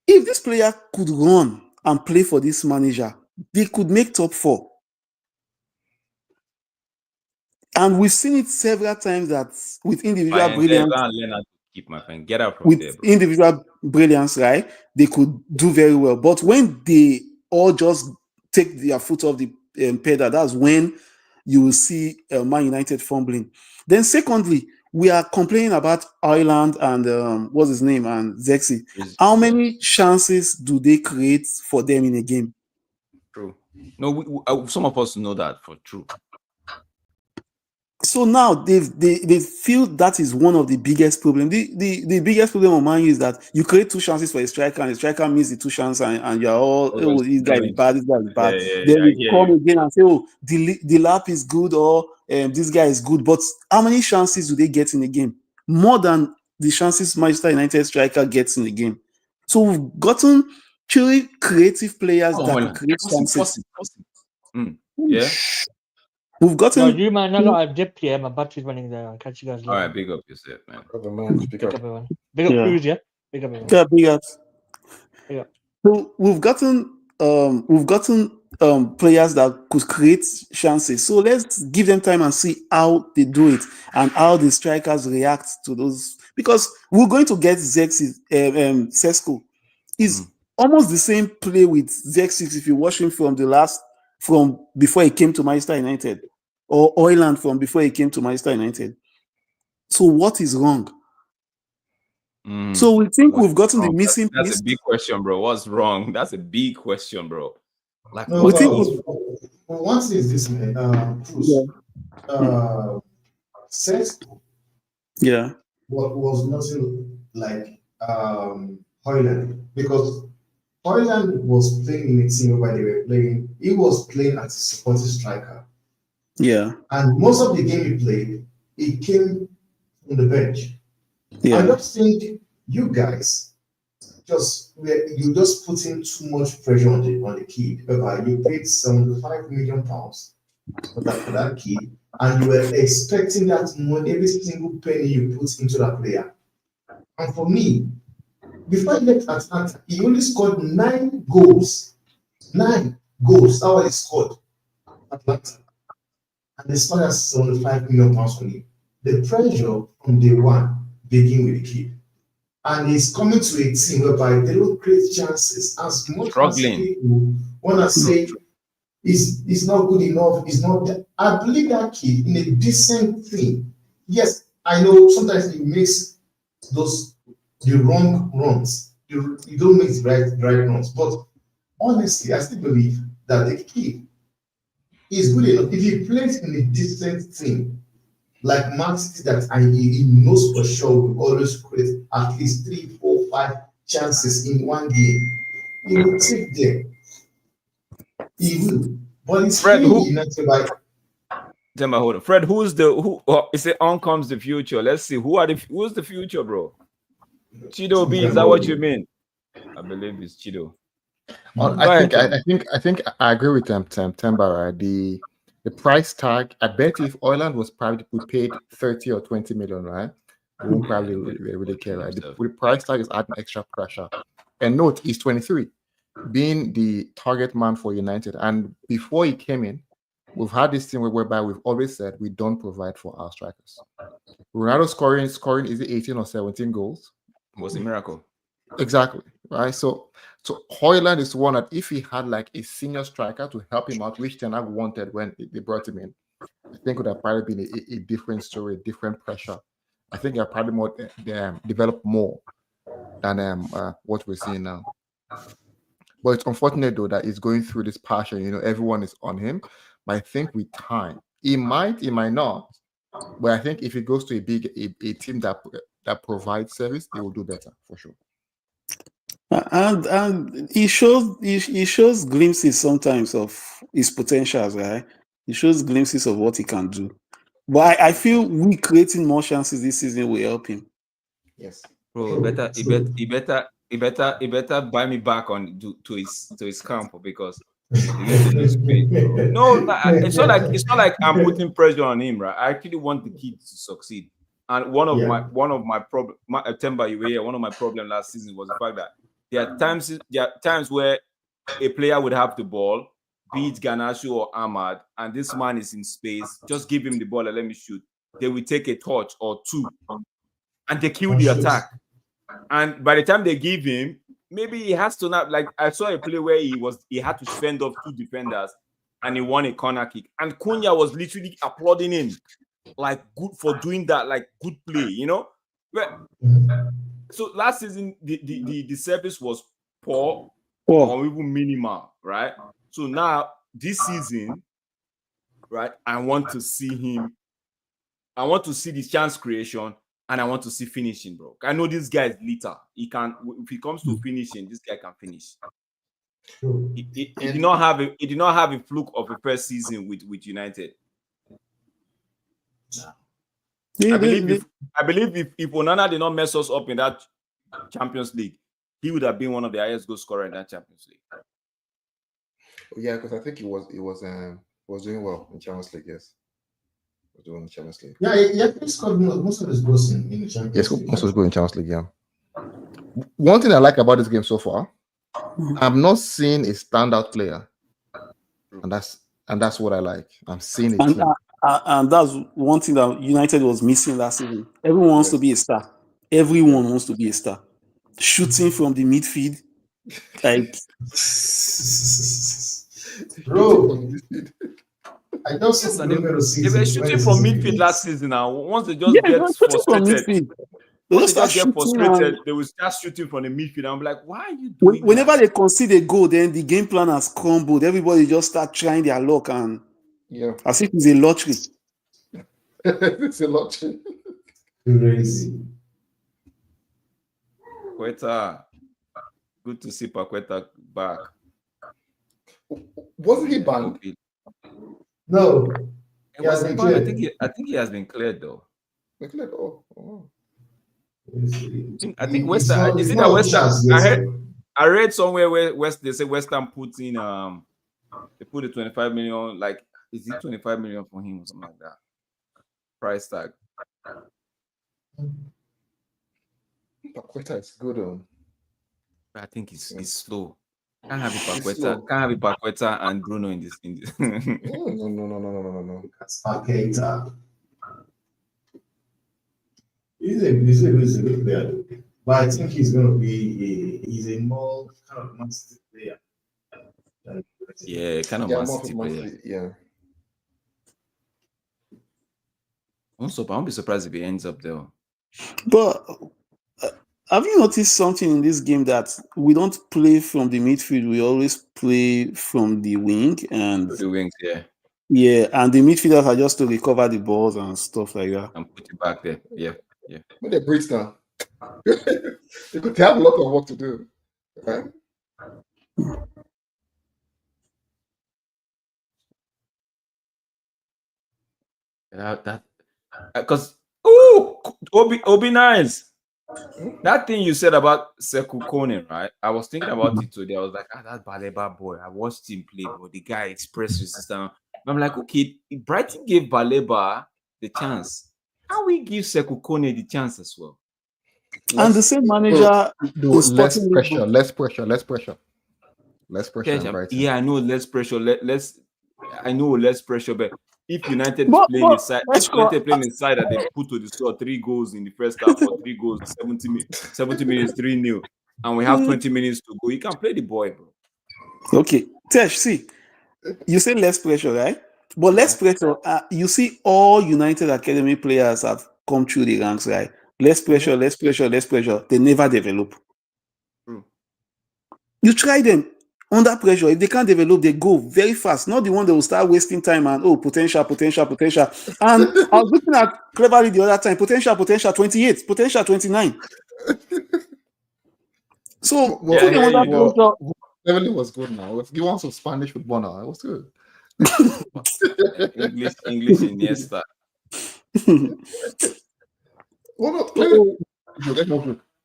if this player could run and play for this manager, they could make top 4. And we've seen it several times that with individual brilliance, individual brilliance, right? They could do very well. But when they all just take their foot off the pedal, that's when you will see Man United fumbling. Then secondly, we are complaining about Ireland and what's his name and Zexi. How many chances do they create for them in a game? True. No, some of us know that for true. So now they feel that is one of the biggest problems. The biggest problem of Man U is that you create 2 chances for a striker, and the striker misses the 2 chances, and you're all, this guy is bad, this guy is bad. Then you come again and say, the lap is good, or this guy is good. But how many chances do they get in the game? More than the chances Manchester United striker gets in the game. So we've gotten 3 creative players that can create chances. Yeah. We've gotten. No, you man, I got a dip here. My battery's running there. I'll catch you guys later. All right, big up yourself, man. Big up everyone. Big up Cruz, yeah. Big up everyone. Yeah, big ups. Big up. So we've gotten players that could create chances. So let's give them time and see how they do it and how the strikers react to those. Because we're going to get Sesko. It's almost the same play with Zexis if you watch him from before he came to Manchester United, or Oiland from before he came to Manchester United. So what is wrong? So we think we've gotten the missing piece. That's a big question, bro. What's wrong? That's a big question, bro. Like, no, we think one thing is this, man. Sesko, was nothing like Oiland, because Oiland was playing in a team where they were playing. He was playing as a supporting striker. Yeah. And most of the game he played, he came on the bench. Yeah. I just think you guys you just putting too much pressure on the kid. You paid £75 million for that kid, and you were expecting that money, every single penny you put into that player. And for me, before he left Atlanta, he only scored 9 goals. 9 goals. That's what he scored at Atlanta. And they spent £75 million on him. The pressure from day one begin with the kid. And he's coming to a team whereby they don't create chances as much as people want to say he's not good enough, he's not that. I believe that kid in a decent thing. Yes, I know sometimes he makes the wrong runs. you don't make the right runs. But honestly, I still believe that the key is good enough. If he plays in a decent team, like Man City, that he knows for sure will always create at least 3, 4, 5 chances in one game, he will take them. He will. But he's Fred, playing who? United like. Hold on. Fred, who's the who? Oh, it's the on comes the future. Let's see who's the future, bro. Chido B, is that what you mean? I believe it's Chido. I think I agree with Temba, right? The price tag. I bet if Oiland was private, we paid 30 or 20 million, right? We won't probably really care, right? The price tag is adding extra pressure. And note, he's 23, being the target man for United. And before he came in, we've had this thing whereby we've always said we don't provide for our strikers. Ronaldo scoring is it 18 or 17 goals? Was a miracle. Exactly, right? So Højlund is one that if he had like a senior striker to help him out, which Ten Hag wanted when they brought him in, I think would have probably been a different story, a different pressure. I think they're probably more developed more than what we're seeing now. But it's unfortunate though that he's going through this passion. You know, everyone is on him. But I think with time, he might not. But I think if he goes to a team that provides service, he will do better for sure. And he shows glimpses sometimes of his potentials, right? He shows glimpses of what he can do. But I feel we creating more chances this season will help him. Yes, bro. He better buy me back on to his camp because no, it's not like I'm putting pressure on him, right? I actually want the kid to succeed. And one of my problem, one of my problem last season was the fact that there are times where a player would have the ball, be it Garnacho or Ahmad, and this man is in space. Just give him the ball and let me shoot. They will take a touch or two, and they kill the attack. And by the time they give him, maybe he has to not, like I saw a play where he had to fend off 2 defenders and he won a corner kick. And Cunha was literally applauding him, like good for doing that, like good play, you know? So last season the service was poor or even minimal, right? So now this season, right, I want to see the chance creation. And I want to see finishing, bro. I know this guy is lethal. He can, if he comes to finishing, this guy can finish. He did not have a fluke of a first season with United. I believe if Onana did not mess us up in that Champions League, he would have been one of the highest goal scorers in that Champions League. Yeah, because I think he was doing well in Champions League. Yes. Doing the Champions League. Yeah, he scored most of his goals in the Champions League. Yes, most of his goals in Champions League, yeah. One thing I like about this game so far, I'm not seeing a standout player. And that's what I like. I'm seeing it. And that's one thing that United was missing last season. Everyone wants to be a star. Everyone wants to be a star. Shooting from the midfield. Like bro. I don't see they were shooting from midfield last season now. Once they just get frustrated, they will start shooting from the midfield. I'm like, why are you doing whenever they concede a goal, then the game plan has crumbled. Everybody just start trying their luck and as if it's a lottery. It's a lottery. Crazy. Paqueta. Good to see Paqueta back. Wasn't he banned? No. I think he has been cleared though. Cleared? Oh. I think West Ham. Is it that West Ham? I read somewhere where they say West Ham put in they put a 25 million, like is it 25 million for him or something like that? Price tag. Paqueta is good. I think he's slow. Can't have it Paqueta and Bruno in this. No. That's Paqueta. He's a good player, but I think he's going to be he's a more kind of master player. Yeah, kind of master player. Yeah. I won't be surprised if he ends up there. But have you noticed something in this game that we don't play from the midfield? We always play from the wing, and The wings, yeah, and the midfielders are just to recover the balls and stuff like that. and put it back there. Yeah. When they breach now, they could have a lot of work to do. Right? That because Obi nice. That thing you said about Sekou Kone, right? I was thinking about it today. I was like, that Baleba boy. I watched him play, but the guy expressed resistance. I'm like, okay, if Brighton gave Baleba the chance, how we give Sekou Kone the chance as well? And the same manager do is less Sporting pressure, Lisbon. less pressure. Yes, Brighton. yeah, I know less pressure. I know less pressure, but if United is But playing the side, let's if United go. playing the side that they put to the score 3 goals in the first half or 3 goals, 70 minutes, 3-0, and we have 20 minutes to go, you can play the boy, bro. Okay, Tesh, see, you say less pressure, right? But less pressure, you see all United Academy players have come through the ranks, right? Less pressure, less pressure, less pressure. They never develop. True. You try them under pressure. If they can't develop, they go very fast. Not the one that will start wasting time and potential. And I was looking at Cleverly the other time, potential 28, potential 29. So Cleverly was good now. If you want some Spanish football now, it was good. English Iniesta.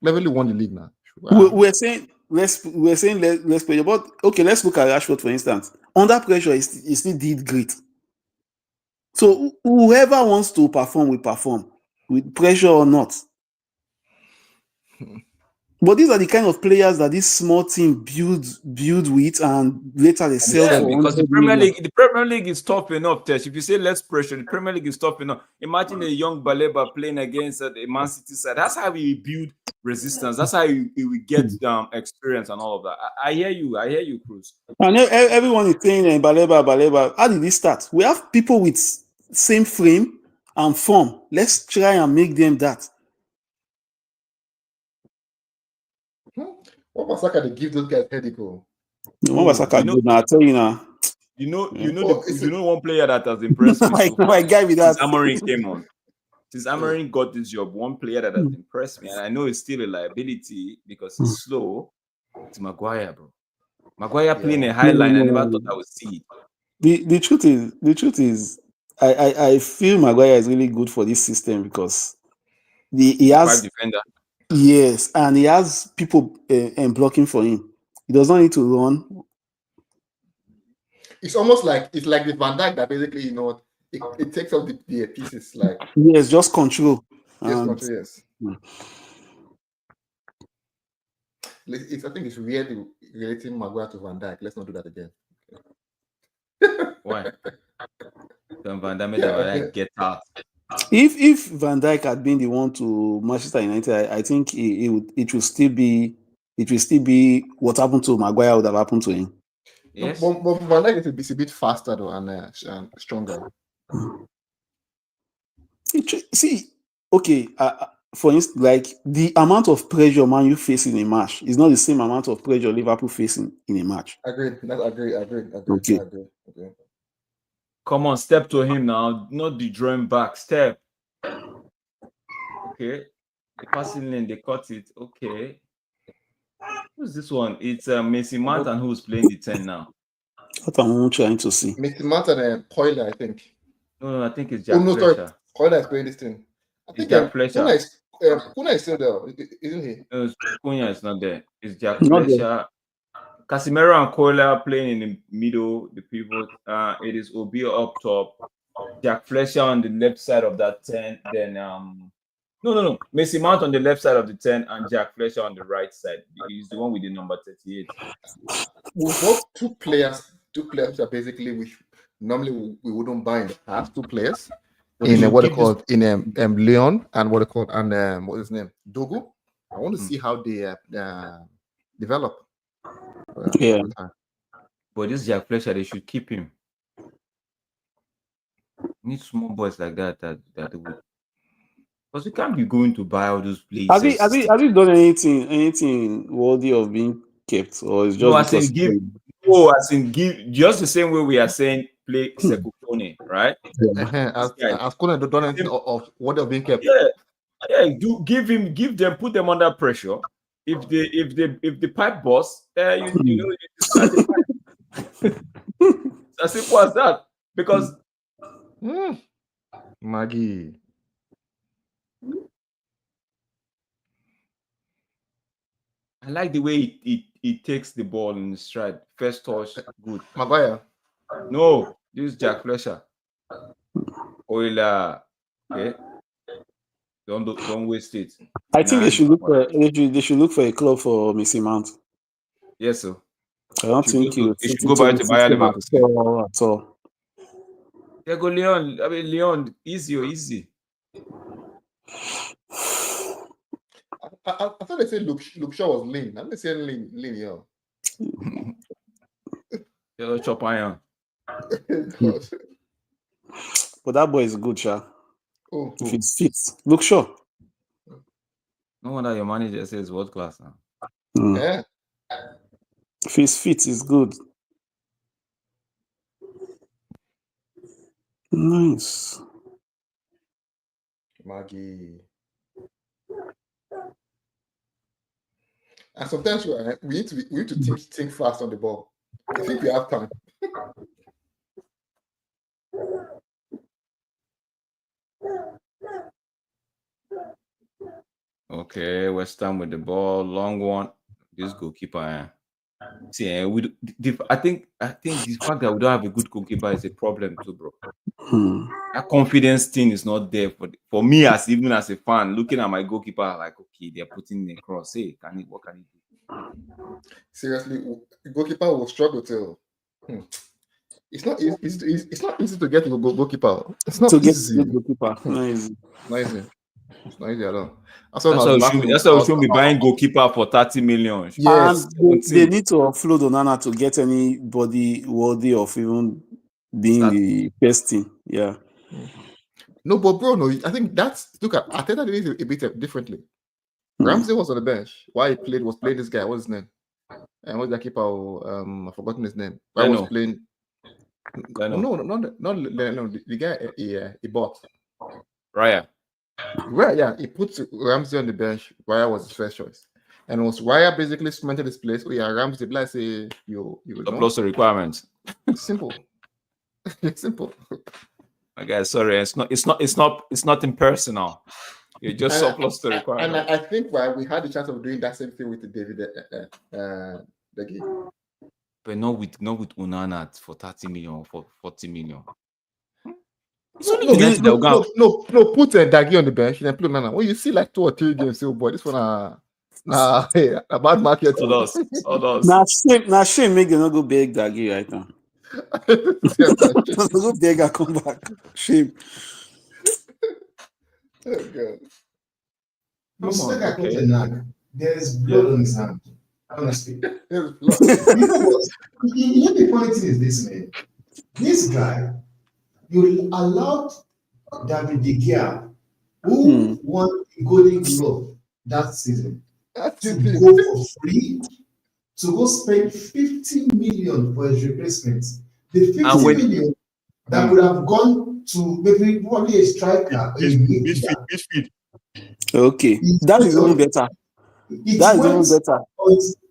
Cleverly won the league now. We're saying less pressure, but okay, let's look at Rashford for instance. Under pressure, he still did great. So whoever wants to perform will perform with pressure or not. But these are the kind of players that this small team build with, and later they sell for. Because the Premier League is tough enough, Tesh. If you say less pressure, the Premier League is tough enough. Imagine a young Baleba playing against the Man City side. That's how we build resistance. That's how we get experience and all of that. I hear you, Cruz. And everyone is saying Baleba. How did this start? We have people with same frame and form. Let's try and make them that. What was Saka to give those guys headache? What was Saka good now? I tell you now. You know one player that has impressed me. My guy with that. Since Amorim came on. Since Amorim got this job, one player that has impressed me, and I know it's still a liability because he's slow, it's Maguire, bro. Maguire playing a high line. I never thought I would see it. The truth is, I feel Maguire is really good for this system because he has defender. Yes, and he has people blocking for him. He does not need to run. It's almost like the Van Dijk that basically, it takes out the pieces. Like yes, just control. Yes. I think it's weird relating Maguire to Van Dijk. Let's not do that again. Why? Van Dijk get out. If Van Dijk had been the one to Manchester United, I think it will still be what happened to Maguire would have happened to him. Yes. But Van Dijk is a bit faster though and stronger. See, okay, for instance, like the amount of pressure Man U face in a match is not the same amount of pressure Liverpool facing in a match. Agreed. Okay. Okay. Come on, step to him now. Not the drawing back. Step. Okay. The passing lane, they cut it. Okay. Who's this one? It's Mason Mount and who's playing the 10 now? What I'm trying to see. Mason Mount and Koyle, I think. No, I think it's Jack Fletcher. Koyle is playing this thing. I think Jack Fletcher. Kuna is still there, isn't he? No, Cunha is not there. It's Jack Fletcher. Casemiro and Koyle are playing in the middle, the pivot. It is Obi up top. Jack Fletcher on the left side of that 10. Then no. Mason Mount on the left side of the 10 and Jack Fletcher on the right side. He's the one with the number 38. We've got two players that basically normally we wouldn't buy in the past. Two players in Leon and what is his name? Dogu. I want to see how they develop. Yeah. But this Jack Fletcher, they should keep him. Need small boys like that would. Because we can't be going to buy all those places. Have you done anything worthy of being kept, or it's just No, because as in give just the same way we are saying play Sekukone, right? As Conan done anything of what they're being kept. Yeah, give them, put them under pressure. If the pipe bursts, you know, you start the pipe. It's as simple as that. Because Maggie. I like the way it takes the ball in the stride. First touch, good. Maguire. No, this is Jack Fletcher. Oila. Okay. Don't waste it. I think they should look for a club for Missy Mount. Yes, sir. I don't think he should go back to Bayer Leverkusen. at all. Yeah, go Leon. I mean, Leon, easy. I thought they said Luke Shaw was lean. I'm not saying lean, yo. Yeah, chop iron. But that boy is good, Sha. Oh, if it fits, look sure. No wonder your manager says world class now. Yeah. If he's fit, it's good. Nice. Maggie. And sometimes we need to think fast on the ball. I think we have time. Okay, West Ham with the ball, long one. This goalkeeper. See, I think the fact that we don't have a good goalkeeper is a problem too, bro. That confidence thing is not there for me even as a fan. Looking at my goalkeeper, like, okay, they're putting in a cross. Hey, what can he do? Seriously, the goalkeeper will struggle to. It's not easy to get to goalkeeper. It's not easy. Get goalkeeper. Not easy. It's not easy at all. That's why we should be buying goalkeeper for 30 million. Yes. And they need to offload Onana to get anybody worthy of even being the best team. Yeah. No, but bro, no, I think look at Arteta did it a bit differently. Ramsey was on the bench. Why he was playing this guy. What's his name? And what's the keeper? I've forgotten his name. Why was playing? No, the guy he bought. Raya. Right, yeah, he put Ramsey on the bench. Raya was his first choice, and it was Raya basically cemented his place. Oh yeah, Ramsey, like say you plus the requirements. Simple. It's simple. My guy, sorry, it's not impersonal. You just surplus the requirement. And I think we had the chance of doing that same thing with the David the game. But not with Onana for 30 million, for 40 million. No, put Dagi on the bench and put Onana. When you see like 2 or 3 games, say, oh boy, this one a bad market. Now shame make them not go beg Dagi right now. Go beg and come back. Shame. Oh God. There's blood on his hand. Honestly. You know the funny thing is this, man. This guy, you allowed David De Gea, who won the Golden Glove that season, to go for free, to go spend 50 million for his replacement. The 50 million that would have gone to maybe probably a striker. Midfield. Okay, that is even better. That is even better.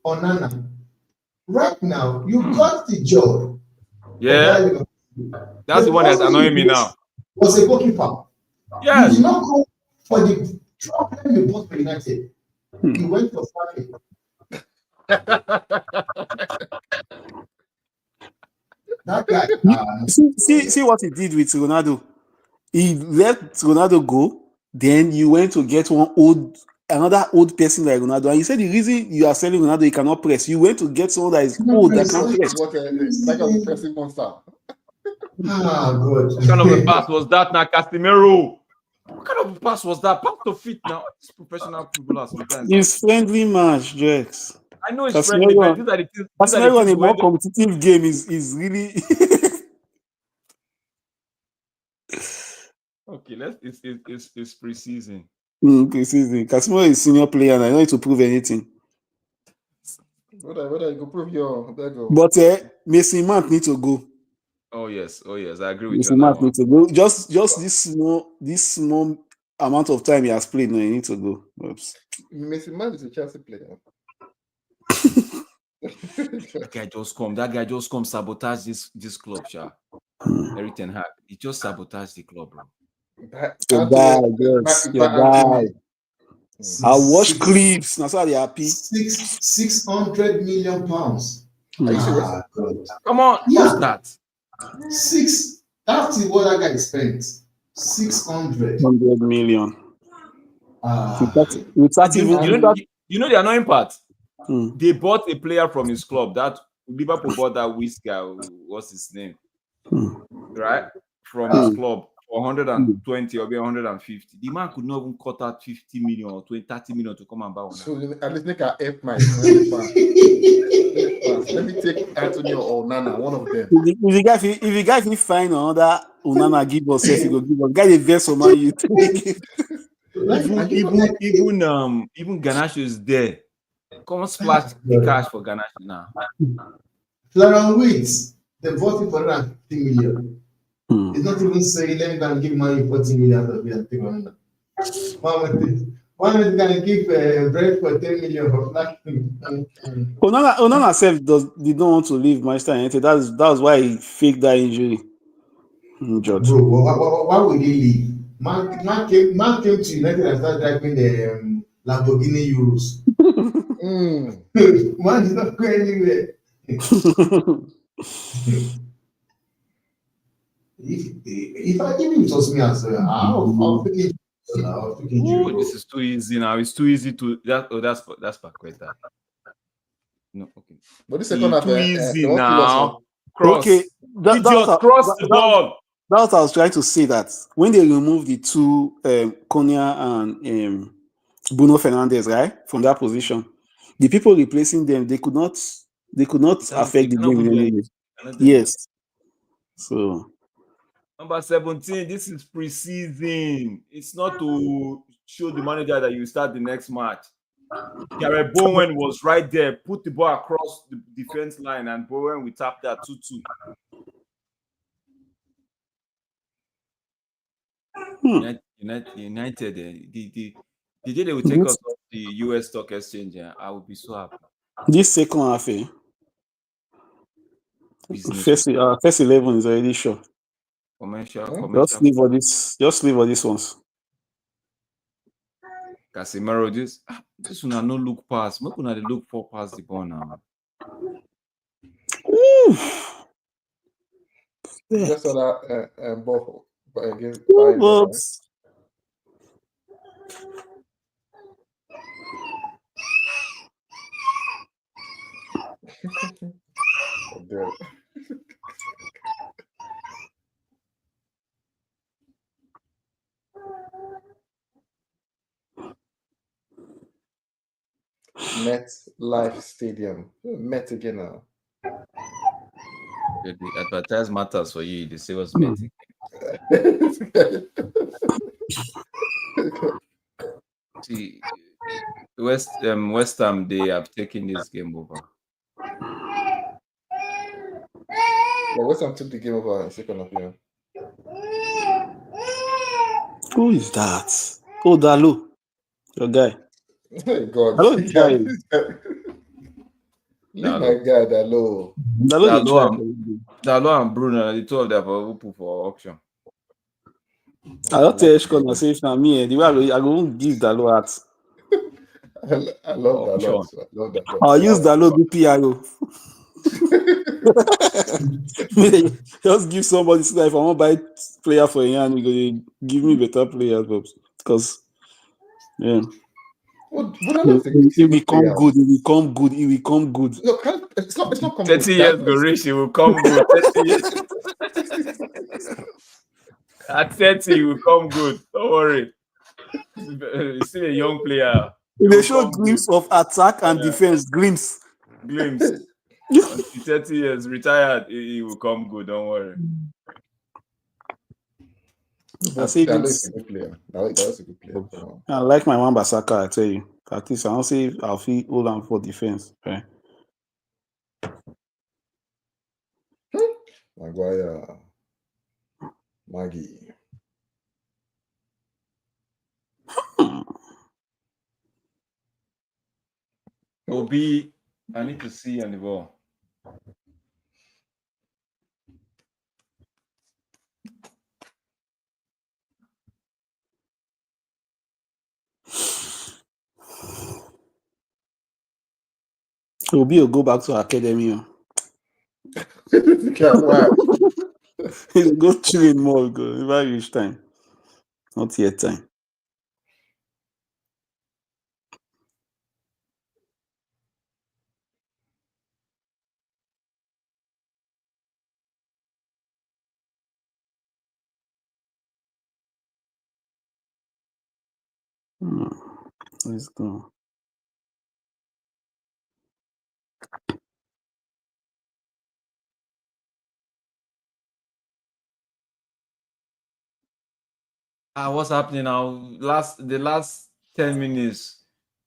Onana. Right now, you got the job. Yeah. That's the one that's annoying me now. Was a goalkeeper. Yes. You did not go for the problem you bought for United. You went for Sake. That guy. See what he did with Ronaldo. He let Ronaldo go. Then you went to get another old person like Ronaldo. And you said the reason you are selling Ronaldo, he cannot press. You went to get someone that is old that can't press. Like a pressing monster. Good. What kind of a pass was that now, Casemiro? What kind of a pass was that? Pass to fit now. It's professional footballers sometimes. It's friendly match, Jex. I know it's friendly, but these are the things. Casemiro in a more competitive game is really. Okay, it's pre-season. Precisely. Casemiro is senior player and I don't need to prove anything. Whether you go prove your there go. But Mason Mount need to go. Oh yes, I agree with you Mason on that Mount one. need to go. Just this small amount of time he has played, no, he need to go. Oops. Mason Mount is a Chelsea player. That guy just come sabotage this club, Sha. Eric Ten Hag. He just sabotaged the club, bro. Your guy, yes, your guy. I watch clips. That's why they're happy. 600 million pounds. Are you serious? God. Come on, what's that? That's what that guy spent. 600 million. You know the annoying part? Hmm. They bought a player from his club. That Liverpool bought that Wiz guy. What's his name? Right? From his club for 120 or 150. The man could not even cut out 50 million or 30 million to come and buy one. So at least make an F my let me take Antonio or Nana, one of them. If the guy can find another Onana give us, if he go give us, guy the best for man you take. Even Ganache is there. Come on, splash the cash for Ganache now. Florian Wirtz, they bought him for 150 million. It's not even saying, let me go and give money 40 million to be a thing on that. One is going to give bread for 10 million for flashing. Onana self did not want to leave Manchester United. That was why he faked that injury. George. Bro, why would he leave? Man came to United and started driving the Lamborghini Euros. Man is not going anywhere. If it was me as well, I'll pick it. This is too easy now. It's too easy to that's Paqueta. No, okay. But this second half too easy now. Cross. Okay, cross the ball. That's what I was trying to say. That when they remove the two Konya and Bruno Fernandes, right, from that position, the people replacing them, they could not affect the game in any way. Yes. So number 17, this is pre-season. It's not to show the manager that you start the next match. Gareth Bowen was right there, put the ball across the defense line, and Bowen will tap that 2-2. United, the day they will take us off the US stock exchange, I would be so happy. This second half, first 11 is already sure. Commercial. Just leave all these ones. Casemiro, this one no look pass. Make una dey look for pass the ball now. Just saw that ball against Met Life Stadium. Met again now. The advertise matters for you. The sales Met. See, West Ham, they have taken this game over. Well, West Ham took the game over in second half. Yeah. Who is that? Oh, Dalu, your guy. Oh God! Hello, Leave guy. My guy, Dalu. Dalu and Bruno, the two of them are open for auction. I don't tell Eshkon say if not me, the way I go give Dalu at. I love that. I'll use Dalu do PRO. Just give somebody so that if I want to buy player for a year, you go give me better players, because yeah. It will become good. No, it's not 30 years go reach, it will come good. 30 years. At 30, it will come good. Don't worry. He's still a young player. They show glimpse of attack and defense. Glimpse. 30 years, retired, he will come good. Don't worry. I say Dalot is it's. a good player. Dalot is a good player. Come on. I like my one Basaka, I tell you. At least I don't say I'll feel hold on for defense. Okay. Maguire. Maggie. Obi, I need to see on the ball. Obi will go back to academy. Wow. He'll go train more because never reach time. Not yet time. Let's go. What's happening now? The last 10 minutes,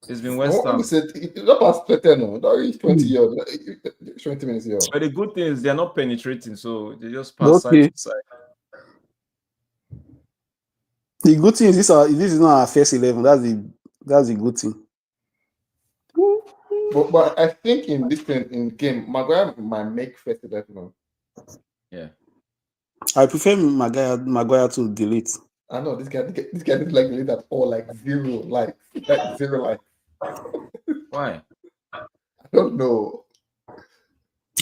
it's been West Ham. That past 10, no. That is 20 years. 20 minutes here. But the good thing is they're not penetrating, so they just pass side to side. The good thing is this is not our first 11. That's the good thing. But I think in this game, Maguire might make first 11. Yeah. I prefer Maguire to delete. I know this guy didn't like delete at all, like zero life. Like zero life. Why? I don't know.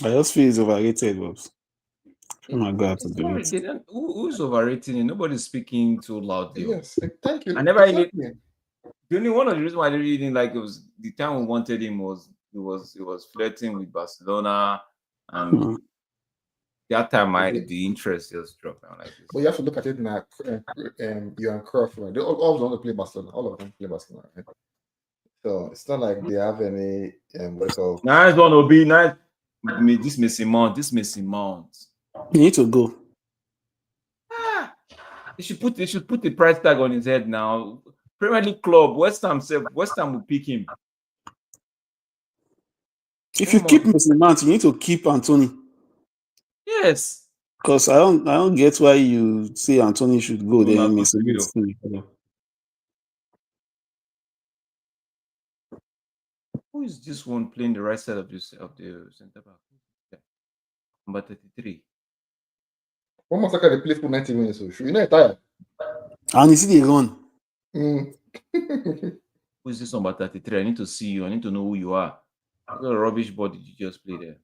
I just feel he's overrated, Bobs. Maguire to delete. Who's overrating it? Nobody's speaking too loudly. Yes, thank you. I never really. The only one of the reasons why I really didn't like it was the time we wanted him was he was flirting with Barcelona, and that time the interest just dropped down like this. But you have to look at it now. Johan Cruyff, they all of them play Barcelona. All of them play Barcelona. Right? So it's not like they have any what's nice one will be nice. This missing mount. You need to go. They should put the price tag on his head now. Premier League club, West Ham will pick him. If you keep Mason Mount, you need to keep Anthony. Yes. Because I don't get why you say Anthony should go then Mason Mount. Who is this one playing the right side of the center back? Number 33. One more second, they play for 90 minutes. So you know tired. And you see they run. Who is this number 33? I need to see you. I need to know who you are. What a rubbish ball did you just play there?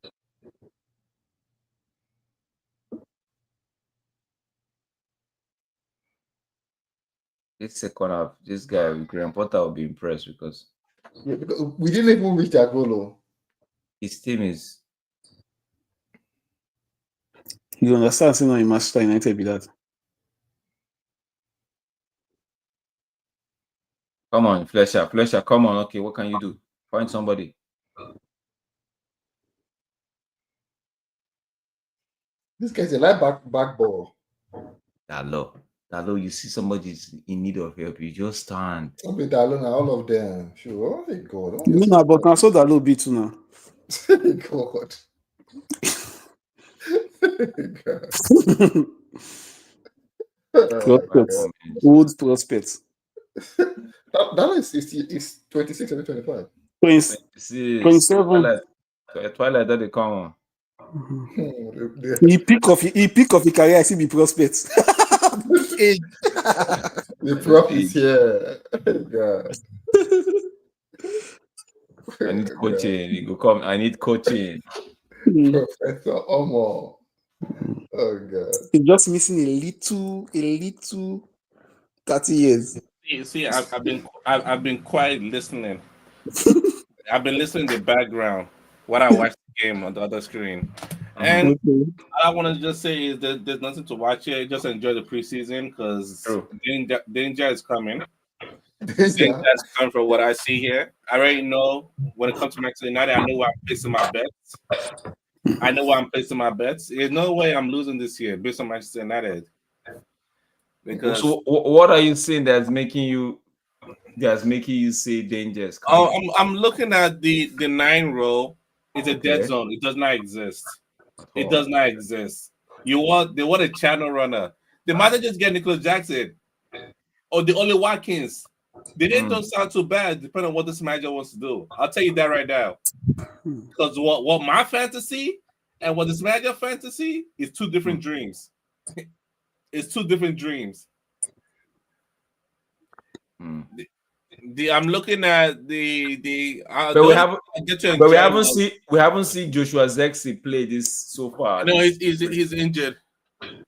This second half, this guy, Graham Potter, will be impressed because we didn't even reach that goal. Though. His team is. You understand? Saying in Manchester United be that. Come on, Fletcher, come on. Okay, what can you do? Find somebody. This guy's a light back ball. Dalo, you see somebody's in need of help, you just stand. Don't be Dalo now, all of them. Sure, oh my God. No, but now so Dalo be too now. God. Prospects. Old prospects. That is 26 and 25. 27. Twilight that they come on. He pick off the career, I see the prospects. The prop is here. God. I need coaching. You go come. I need coaching. Professor Omo. Oh God. He's just missing a little 30 years. See, I've been quiet listening. I've been listening in the background while I watch the game on the other screen. And all I want to just say is that there's nothing to watch here. Just enjoy the preseason because danger is coming. Danger is coming from what I see here. I already know when it comes to Manchester United, I know where I'm placing my bets. There's no way I'm losing this year based on Manchester United. Because what are you saying that's making you say dangers? I'm looking at the 9 row. It's a dead zone. It does not exist. It does not exist. They want a channel runner. They might just get Nicholas Jackson or the only Watkins. They don't sound too bad, depending on what this manager wants to do. I'll tell you that right now. Because what my fantasy and what this manager fantasy is two different dreams. It's two different dreams. I'm looking at the. But we haven't seen Joshua Zexi play this so far. No, he's injured.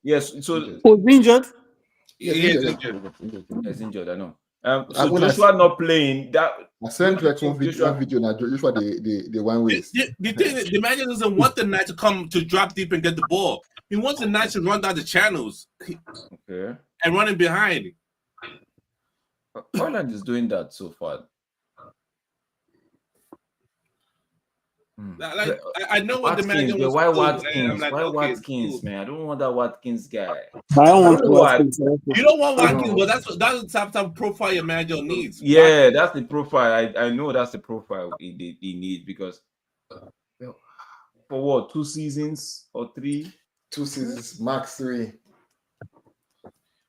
Yes, so injured. He's injured. I know. So Joshua not playing. That I sent you one video now. Joshua the one way. The thing is, the manager doesn't want the Knight to come to drop deep and get the ball. He wants the Knight to run down the channels. Okay. And running behind. Ireland is doing that so far. Like I know what the manager wants. Why Watkins? Why Watkins, man? I don't want that Watkins guy. I don't want Watkins. You don't want Watkins, but that's the type of profile your manager needs. Yeah, that's the profile. I know that's the profile he needs because for what, 2 seasons or 3? 2 seasons, max 3.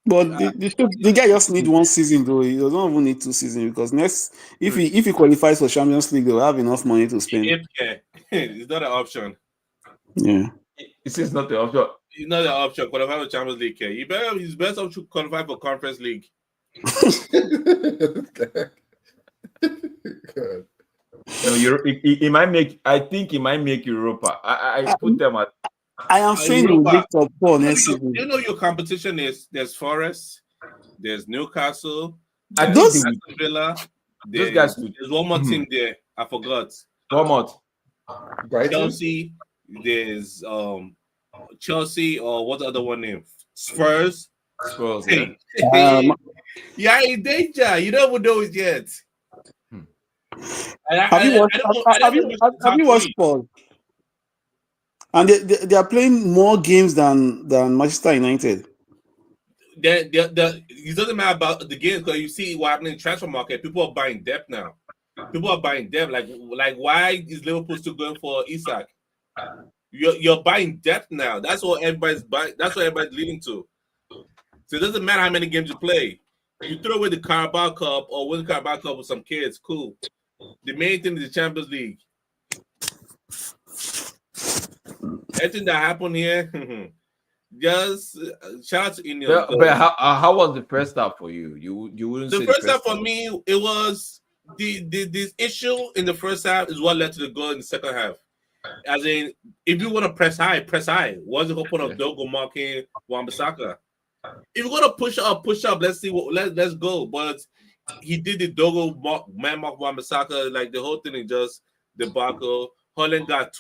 But the guy just need 1 season though. He doesn't even need 2 seasons because if he qualifies for Champions League, they'll have enough money to spend. It's not an option. Yeah, it's not the option. It's not an option. Qualify for Champions League. He's best off to qualify for Conference League. He might make. I think he might make Europa. I put them at. I am saying you will top 4 next season. You know your competition is there's Forest, there's Newcastle, there's Villa. There's one more team there. I forgot. One more. Chelsea. There's Chelsea or what's the other one name? Spurs. Yeah. Yeah, in danger. You don't even know it yet. Have you watched Spurs? And they are playing more games than Manchester United. It doesn't matter about the games because you see what happened in the transfer market. People are buying depth now. People are buying depth. Like why is Liverpool still going for Isak? You're buying depth now. That's what everybody's buying. That's what everybody's leading to. So it doesn't matter how many games you play. You throw away the Carabao Cup or win the Carabao Cup with some kids. Cool. The main thing is the Champions League. Everything that happened here, just shout out to Ineos. But how was the first half for you? You wouldn't say the first half for me, it was this issue in the first half is what led to the goal in the second half. As in, if you want to press high, press high. What's the whole point of Dogo marking Wan-Bissaka? If you're gonna push up. Let's see let's go. But he did the Dogo man mark Wan-Bissaka. Like the whole thing is just debacle. Holland got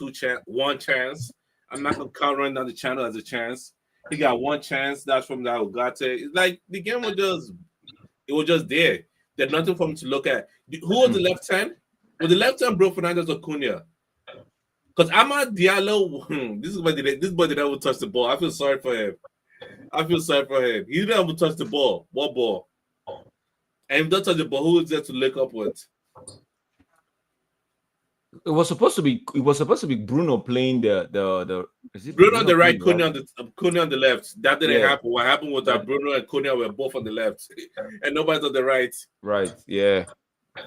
one chance. I'm not gonna count running down the channel as a chance. He got one chance. That's from that Ugarte. It's like the game was just there. There's nothing for him to look at. Who was the left hand? Was the left hand Bro Fernandes or Cunha? Because Amad Diallo, this boy didn't ever touch the ball. I feel sorry for him. He didn't ever touch the ball. What ball? And if he doesn't touch the ball, who is there to lick up with? It was supposed to be Bruno playing the Bruno on the right, Cunha on the left. That didn't happen. What happened was that Bruno and Cunha were both on the left, and nobody's on the right. Right. Yeah.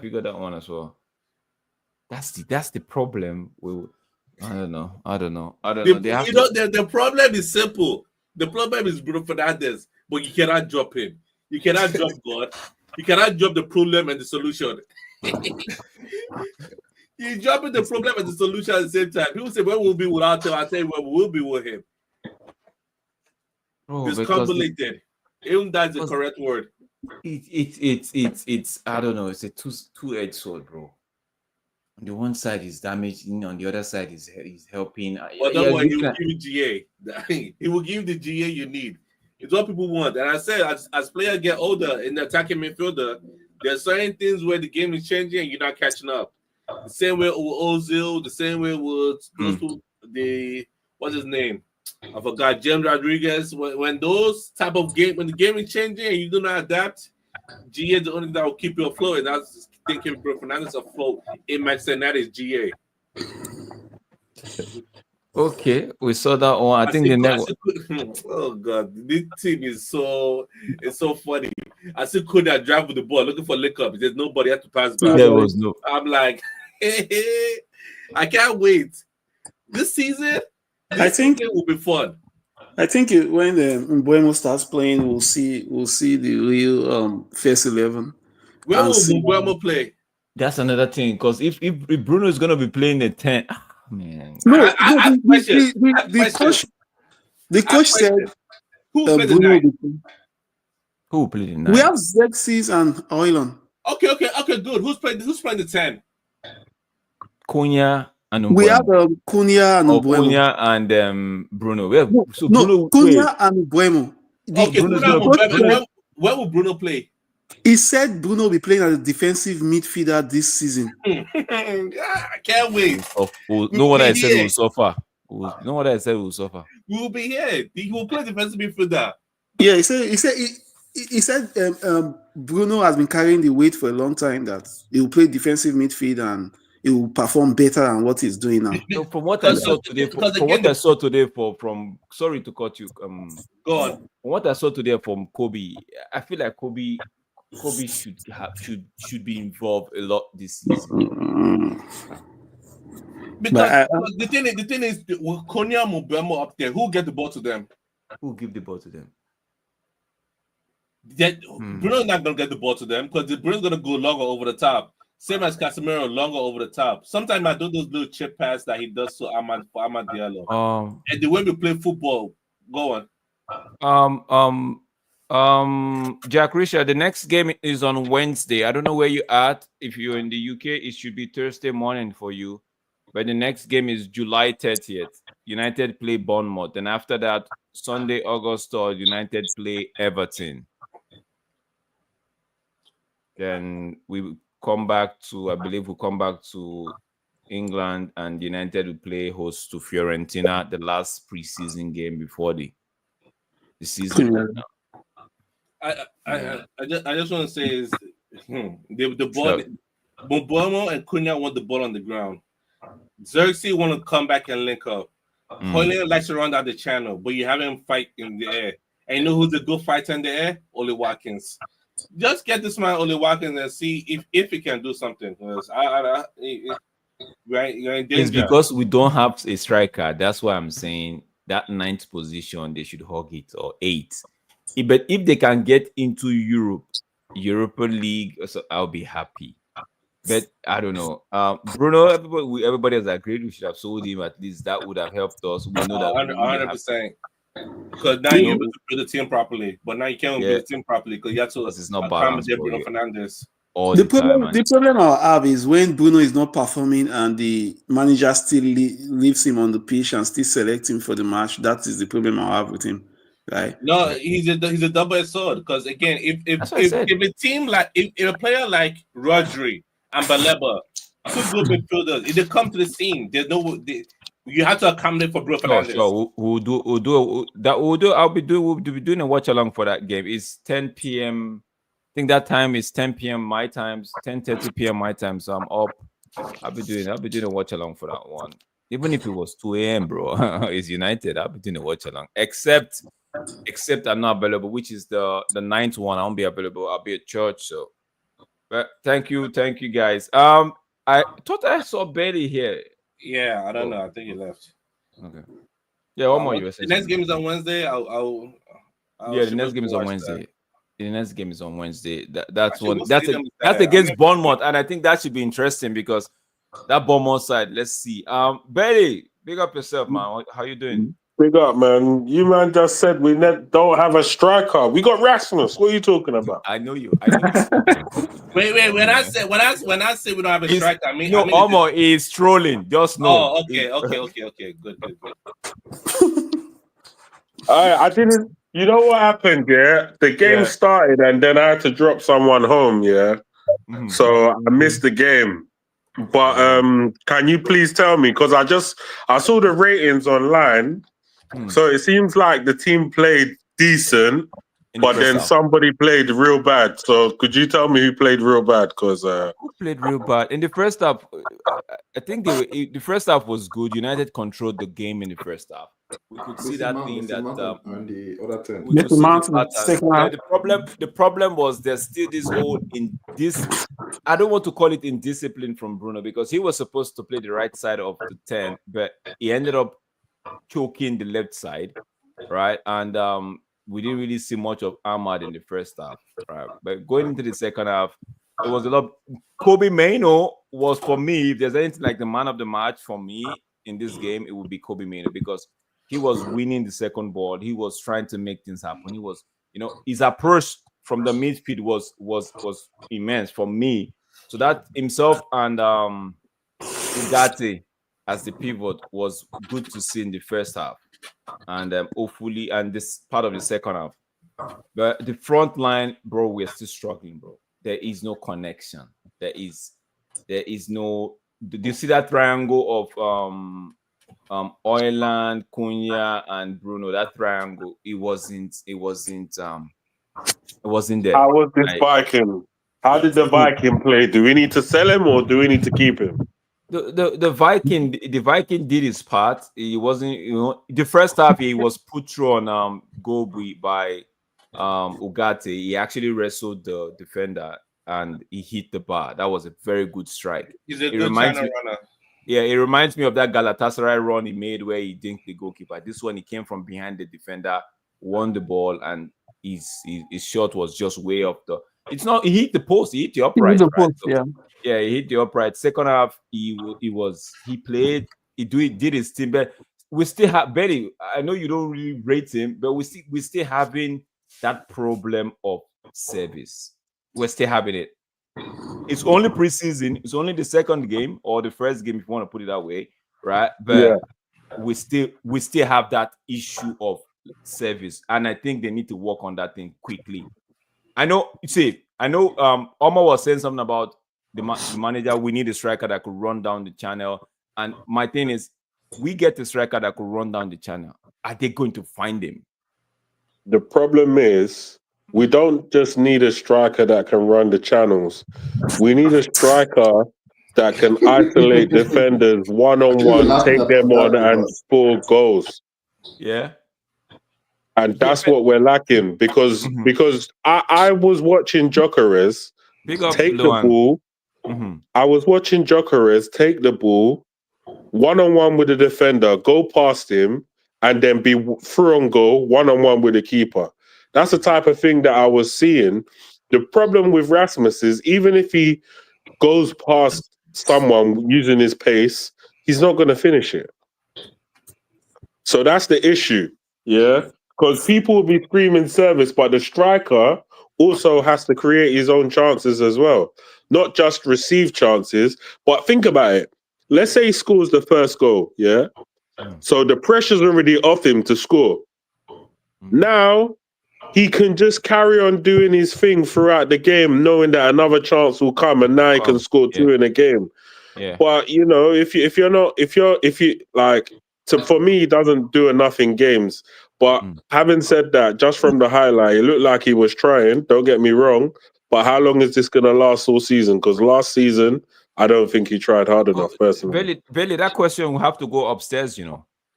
We got that one as well. That's the problem. I don't know. The problem is simple. The problem is Bruno Fernandes, but you cannot drop him. You cannot drop God. You cannot drop the problem and the solution. You're dropping the problem and the solution at the same time. People say, where we'll be without him. I tell you where we will be with him. It's convoluted. Even that's the correct word. It's I don't know. It's a two-edged sword, bro. On the one side is damaging, on the other side is helping. Well, don't worry, he will give you GA. He will give you the GA you need. It's what people want. And I said, as players get older in the attacking midfielder, there are certain things where the game is changing and you're not catching up. The same way with Ozil, the same way with what's his name? I forgot James Rodriguez. When those type of when the game is changing and you do not adapt, GA is the only thing that will keep you afloat. And that's thinking Bruno Fernandes afloat in Manchester United is GA. Okay, we saw that one. I think the next. Oh god, this team is so funny. I see Konya drive with the ball looking for lick up. There's nobody had to pass by. There was no. I'm like, I can't wait. This season, I think it will be fun. I think when Mbeumo starts playing, we'll see the real first 11. Where will Mbeumo play? That's another thing, because if Bruno is gonna be playing the 10, man. No, the coach said who played Bruno. Who played the 9? We have Xerxes and Oilon. Okay, good. Who's playing the 10? Konya and Mbeumo. We have Konya and Mbeumo. Konya and Bruno. We have, Bruno, Konya and Mbeumo. Okay, where will Bruno play? He said Bruno will be playing as a defensive midfielder this season. I can't wait. No one I said will suffer. No one I said will suffer. We will be here. He will play defensive midfielder. Yeah, he said Bruno has been carrying the weight for a long time that he will play defensive midfield and he will perform better than what he's doing now. So from what I saw today, from sorry to cut you, go on. From what I saw today from Kobe, I feel like Kobe should be involved a lot this season. Because the thing is, with Konya Mbeumo up there, who get the ball to them? Who give the ball to them? Bruno's not gonna get the ball to them because Bruno's gonna go longer over the top. Same as Casemiro, longer over the top. Sometimes I do those little chip pass that he does to Amad Diallo. And the way we play football, go on. Jack Richard, the next game is on Wednesday. I don't know where you're at. If you're in the UK, it should be Thursday morning for you. But the next game is July 30th. United play Bournemouth. And after that, Sunday, August 3rd, United play Everton. Then we come back to, I believe we'll come back to England, and United will play host to Fiorentina, the last preseason game before the season. I just want to say is the ball. Mbeumo and Konya want the ball on the ground. Xerxes want to come back and link up. Hoyland likes to run down the channel, but you have him fight in the air. And you know who's a good fighter in the air? Oli Watkins. Just get this man Oli Watkins and see if he can do something. You're in danger. It's because we don't have a striker. That's why I'm saying that 9th position they should hug it, or 8. But if they can get into Europa League, so I'll be happy. But I don't know. Bruno, everybody has agreed we should have sold him. At least that would have helped us. We know that 100%. Because now you're able to build the team properly. But now you can't build the team properly because you have to accommodate Bruno Fernandes. The problem I have is when Bruno is not performing and the manager still leaves him on the pitch and still selects him for the match. That is the problem I have with him. Right? No, he's a double-edged sword. Because again, if a team like if a player like Rodri and Baleba, 2 good midfielders, if they come to the scene, there's no. You have to accommodate for Bruno Fernandes. Sure. We'll do. We'll be doing a watch along for that game. It's 10 p.m. I think that time is 10 p.m. my time, 10:30 p.m. my time. So I'm up. I'll be doing a watch along for that one. Even if it was 2 a.m., bro, it's United. I'll be doing a watch along. Except I'm not available, which is the 9th one. I won't be available. I'll be at church. So, but thank you guys. I thought I saw Bailey here. Yeah, I don't know. I think he left. Okay. Yeah, one more USA. The next game is on Wednesday. The next game is on Wednesday. The next game is on Wednesday. That's against Bournemouth, and I think that should be interesting because that Bournemouth side. Let's see. Bailey, big up yourself, man. How you doing? Big up, man. You man just said we don't have a striker. We got Rasmus. What are you talking about? I know you. Wait. When I say we don't have a striker, I mean Omo is trolling. Just know. Oh, okay. Good. I didn't. You know what happened? Yeah, the game started, and then I had to drop someone home. Yeah, so I missed the game. But can you please tell me? Because I saw the ratings online, So it seems like the team played decent, but then somebody played real bad. So could you tell me who played real bad? Because who played real bad in the first half? I think the first half was good. United controlled the game in the first half. We could see that thing that on the other turn. we could see the pattern. The problem was there's still this old in this. I don't want to call it indiscipline from Bruno because he was supposed to play the right side of the 10, but he ended up choking the left side, right? And we didn't really see much of Ahmad in the first half, right? But going into the second half, it was a lot. Kobe Mainoo was, for me, if there's anything like the man of the match for me in this game, it would be Kobe Mainoo because he was winning the second ball. He was trying to make things happen. He was, his approach from the midfield was immense for me. So that himself and Ugarte as the pivot was good to see in the first half, and hopefully, and this part of the second half. But the front line, bro, we're still struggling, bro. There is no connection. There is no. Do you see that triangle of Oyland, Cunha, and Bruno? That triangle, it wasn't there. How was this Viking? How did the Viking play? Do we need to sell him or do we need to keep him? The Viking did his part. He wasn't, the first half he was put through on Gobi by Ugarte. He actually wrestled the defender and he hit the bar. That was a very good strike. He's a good runner. Yeah, it reminds me of that Galatasaray run he made where he dinked the goalkeeper. This one, he came from behind the defender, won the ball, and his shot was just way off the. It's not. He hit the post. He hit the upright. He hit the post, so, yeah, he hit the upright. Second half, he played. He did his thing, but we still have Betty. I know you don't really rate him, but we still having that problem of service. We're still having it. It's only preseason. It's only the second game or the first game, if you want to put it that way, right? But we still have that issue of service, and I think they need to work on that thing quickly. I know. Omar was saying something about the manager. We need a striker that could run down the channel, and my thing is, we get a striker that could run down the channel. Are they going to find him? The problem is, we don't just need a striker that can run the channels. We need a striker that can isolate defenders one-on-one, take them on, and score goals. Yeah. And that's what we're lacking because I was watching Gyökeres take the ball. I was watching Gyökeres take the ball one-on-one with the defender, go past him, and then be through on goal one-on-one with the keeper. That's the type of thing that I was seeing. The problem with Rasmus is even if he goes past someone using his pace, he's not going to finish it. So that's the issue, yeah? Because people will be screaming service, but the striker also has to create his own chances as well. Not just receive chances, but think about it. Let's say he scores the first goal, yeah? So the pressure's already off him to score. Now, he can just carry on doing his thing throughout the game, knowing that another chance will come, and now he can score two in a game. Yeah. But for me, he doesn't do enough in games. But having said that, just from the highlight, it looked like he was trying. Don't get me wrong. But how long is this going to last all season? Because last season, I don't think he tried hard enough, personally. Belly, that question will have to go upstairs.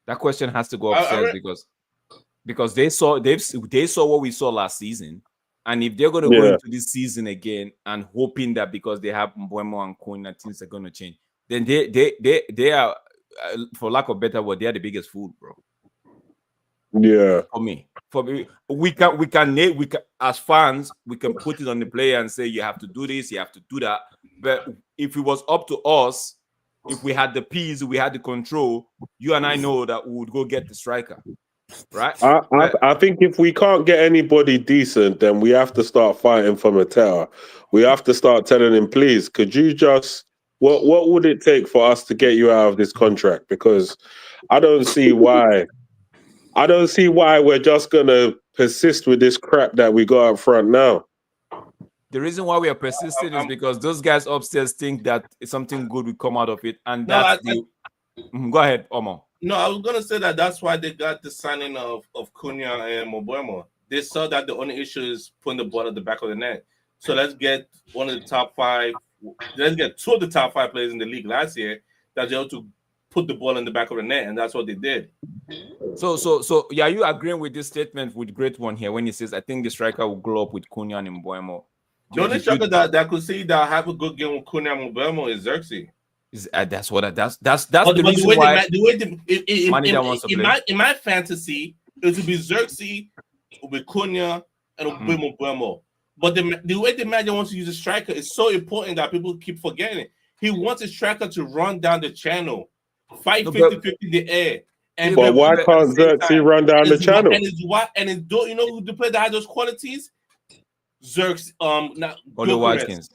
That question has to go upstairs because they saw what we saw last season, and if they're going to go into this season again and hoping that because they have Mbeumo and Cunha, things are going to change, then they are, for lack of better word, they are the biggest fool, bro. Yeah. For me, we can as fans, we can put it on the player and say you have to do this, you have to do that. But if it was up to us, if we had the peace, we had the control, you and I know that we would go get the striker. Right. I think if we can't get anybody decent, then we have to start fighting for Mateta. We have to start telling him, please, could you just what would it take for us to get you out of this contract? Because I don't see why we're just gonna persist with this crap that we got up front now. The reason why we are persisting is because those guys upstairs think that something good will come out of it, and that's go ahead, Omar. No, I was gonna say that's why they got the signing of Cunha and Mbeumo. They saw that the only issue is putting the ball at the back of the net. So let's get one of the top 5. Let's get 2 of the top 5 players in the league last year that they able to put the ball in the back of the net, and that's what they did. So yeah, you agreeing with this statement with Great One here when he says, I think the striker will glow up with Cunha and Mbeumo. The only striker that could see that have a good game with Cunha and Mbeumo is Xerxes. That's the reason why manager wants to play. In my fantasy, it would be Xerxes with Cunha and Mbeumo. But the way the manager wants to use a striker is so important that people keep forgetting it. He wants a striker to run down the channel, fight 50-50 in the air. But why can't Xerxes run down the channel? And don't you know who the player that has those qualities? Xerxes, not Watkins.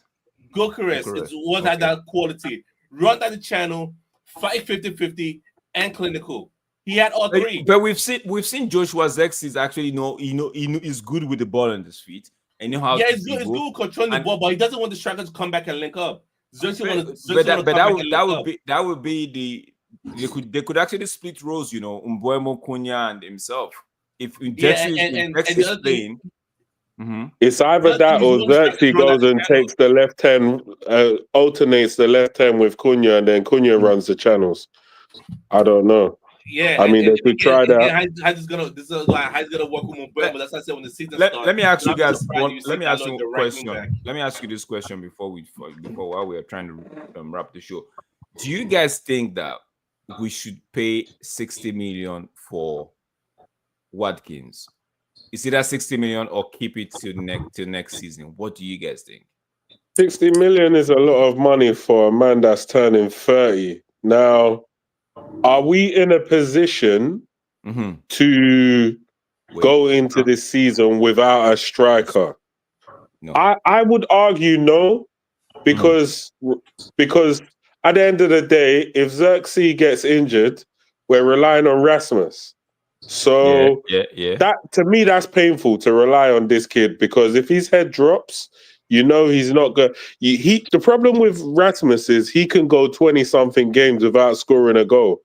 Gyökeres is what had that quality. Run down the channel, fight 50-50, and clinical. He had all 3. But we've seen Joshua Xerxes actually he's good with the ball on his feet. And he's good controlling the ball, but he doesn't want the striker to come back and link up. That would be they could actually split roles, Mbeumo, Cunha, and himself. If Xerxes is playing. It's either that or Xerxes goes and takes the left hand, alternates the left hand with Cunha, and then Cunha runs the channels. I don't know. Yeah, I mean, they could try that. This is gonna work with Mbeumo, but that's what I said when the season starts. Let me ask you guys. Let me ask you a question. Let me ask you this question before while we are trying to wrap the show. Do you guys think that we should pay 60 million for Watkins? Is it at 60 million or keep it till next season? What do you guys think? 60 million is a lot of money for a man that's turning 30. Now, are we in a position to go into this season without a striker? No. I would argue no, because at the end of the day, if Xerxes gets injured, we're relying on Rasmus. So that, to me, that's painful to rely on this kid, because if his head drops, he's not good. The problem with Rasmus is he can go 20-something games without scoring a goal,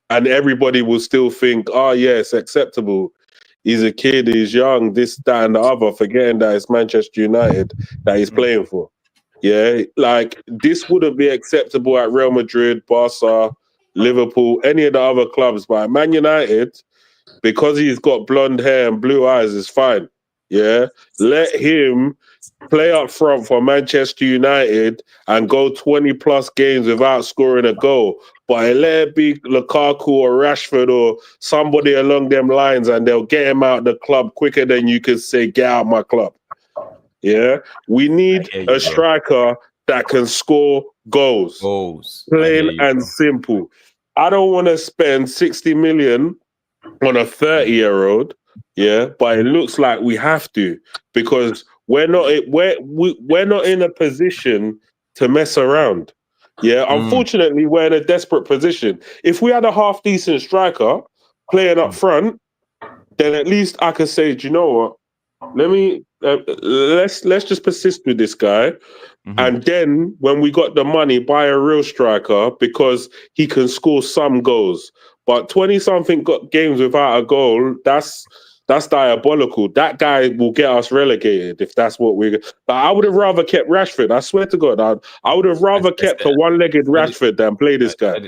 and everybody will still think, oh yeah, it's acceptable. He's a kid, he's young, this, that, and the other, forgetting that it's Manchester United that he's playing for. Yeah, like this wouldn't be acceptable at Real Madrid, Barca, Liverpool, any of the other clubs, but at Man United, because he's got blonde hair and blue eyes, is fine. Yeah, let him play up front for Manchester United and go 20+ games without scoring a goal. But let it be Lukaku or Rashford or somebody along them lines, and they'll get him out of the club quicker than you could say, get out of my club. Yeah, we need a striker that can score goals. Plain and simple. I don't want to spend 60 million on a 30-year-old, but it looks like we have to, because we're not in a position to mess around. Yeah, unfortunately, we're in a desperate position. If we had a half-decent striker playing up front, then at least I could say, do you know what? Let's just persist with this guy, and then when we got the money, buy a real striker, because he can score some goals. But 20-something games without a goal, that's diabolical. That guy will get us relegated if that's what we're. But I would have rather kept Rashford. I swear to God, I would have rather kept a one-legged Rashford than play this guy.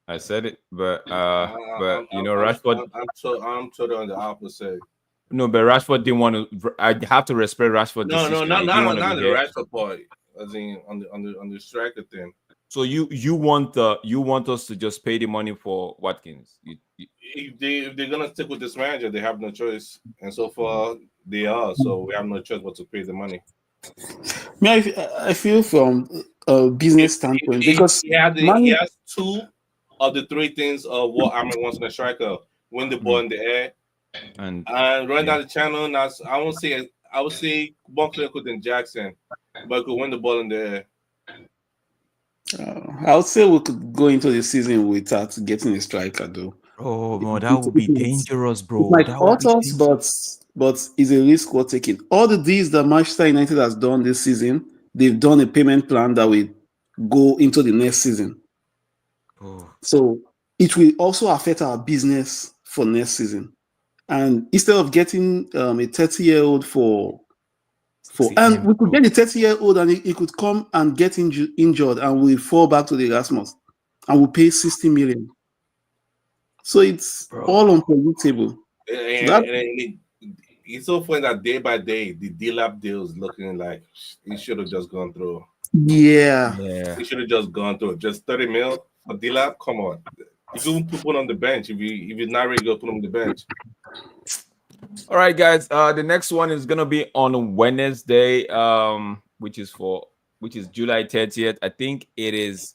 I said it, but Rashford. I'm totally on the opposite. No, but Rashford didn't want to. I have to respect Rashford. No, not the Rashford part. As in on the striker thing. So you want us to just pay the money for Watkins? If they're gonna stick with this manager, they have no choice, and so far they are. So we have no choice but to pay the money. I feel from a business standpoint, because he has 2 of the 3 things of what Amorim wants in a striker: win the ball in the air and run down the channel. Now, I would say more clinical than Jackson, but could win the ball in the air. I would say we could go into the season without getting a striker, though. Oh no, that would be dangerous, bro. It might hurt us, but it's a risk we're taking. All the deals that Manchester United has done this season, they've done a payment plan that will go into the next season. So it will also affect our business for next season. And instead of getting a 30-year-old and we could get a 30-year-old and he could come and get injured and we fall back to the Erasmus and we pay 60 million. So it's all unpredictable. It's so funny that day by day, the D-Lab deal is looking like it should have just gone through. Yeah. It should have just gone through. Just 30 mil for D-Lab? Come on. You can put one on the bench. If you're not ready, go put him on the bench. All right, guys. The next one is gonna be on Wednesday, which is July 30th. I think it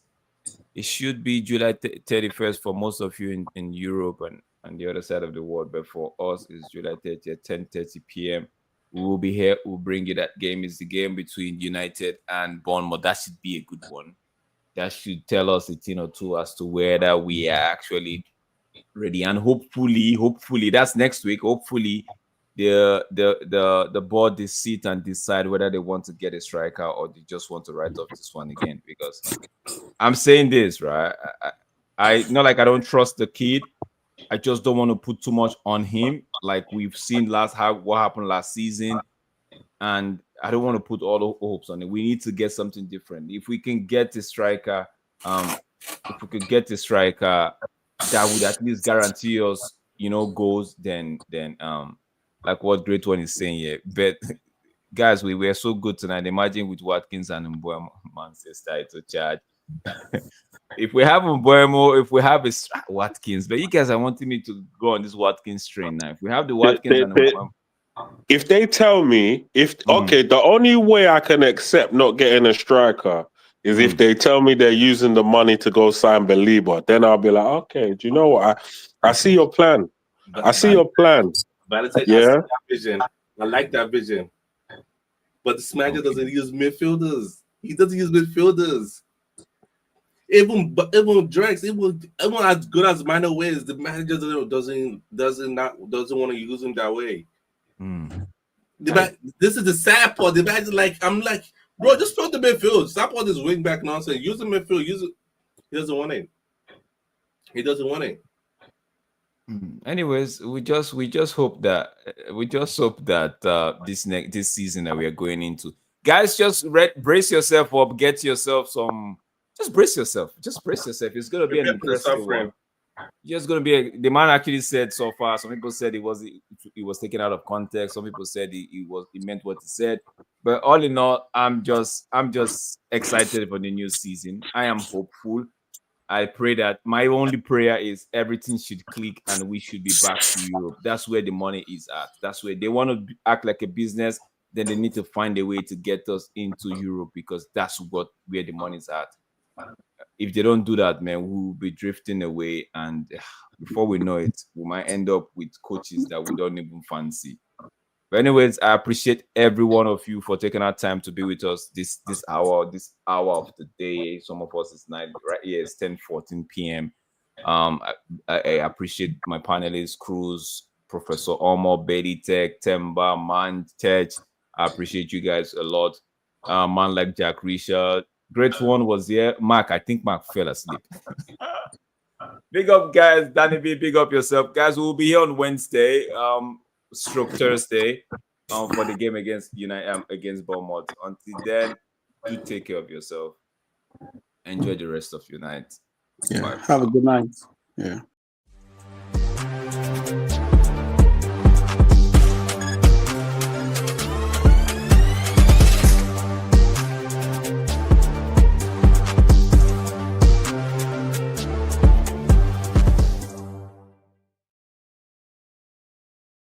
should be July 31st for most of you in Europe and the other side of the world, but for us it's July 30th, 10:30 p.m. We will be here. We'll bring you that game. It's the game between United and Bournemouth. That should be a good one. That should tell us a thing or two as to whether we are actually ready. And hopefully that's next week. Hopefully the board they sit and decide whether they want to get a striker or they just want to write off this one again. Because I'm saying this, right? I not like I don't trust the kid. I just don't want to put too much on him, like we've seen what happened last season, and I don't want to put all the hopes on it. We need to get something different. If we can get a striker, that would at least guarantee us, goals. Then, like what Great One is saying here. But guys, we were so good tonight. Imagine with Watkins and Mbeumo, Manchester to charge. If we have Mbeumo, if we have a Watkins, but you guys are wanting me to go on this Watkins train now. If we have the Watkins and Mbeumo, if they tell me, the only way I can accept not getting a striker is if they tell me they're using the money to go sign Belieber. Then I'll be like, okay, do you know what? I see your plan. I see your plan. Yeah, I see that vision. I like that vision. But this manager doesn't use midfielders. He doesn't use midfielders. Even Drex, even as good as Mino is, the manager doesn't want to use him that way. This is the sad part. The manager I'm like, bro, just fill the midfield. Stop all this wing back nonsense. Use the midfield. Use it. He doesn't want it. He doesn't want it. Anyways, we just hope that this season that we are going into, guys, just brace yourself up, get yourself some. Just brace yourself. It's gonna be an impressive one. Just gonna be. The man actually said so far. Some people said it was taken out of context. Some people said he meant what he said. But all in all, I'm just excited for the new season. I am hopeful. I pray that my only prayer is everything should click and we should be back to Europe. That's where the money is at. That's where they want to act like a business. Then they need to find a way to get us into Europe because that's where the money is at. If they don't do that, man, we will be drifting away, and before we know it, we might end up with coaches that we don't even fancy. But anyways, I appreciate every one of you for taking our time to be with us this hour of the day. Some of us it's night, right here it's 10:14 p.m. I appreciate my panelists, Cruz, Professor Omo, Betty Tech, Temba, Man, Tej. I appreciate you guys a lot. Man like Jack Richard. Great One was here. Mark, I think Mark fell asleep. Big up, guys. Danny B, big up yourself. Guys, we'll be here on Wednesday, Thursday, for the game against Bournemouth. Until then, do take care of yourself. Enjoy the rest of your night. Yeah. Have a good night. Yeah.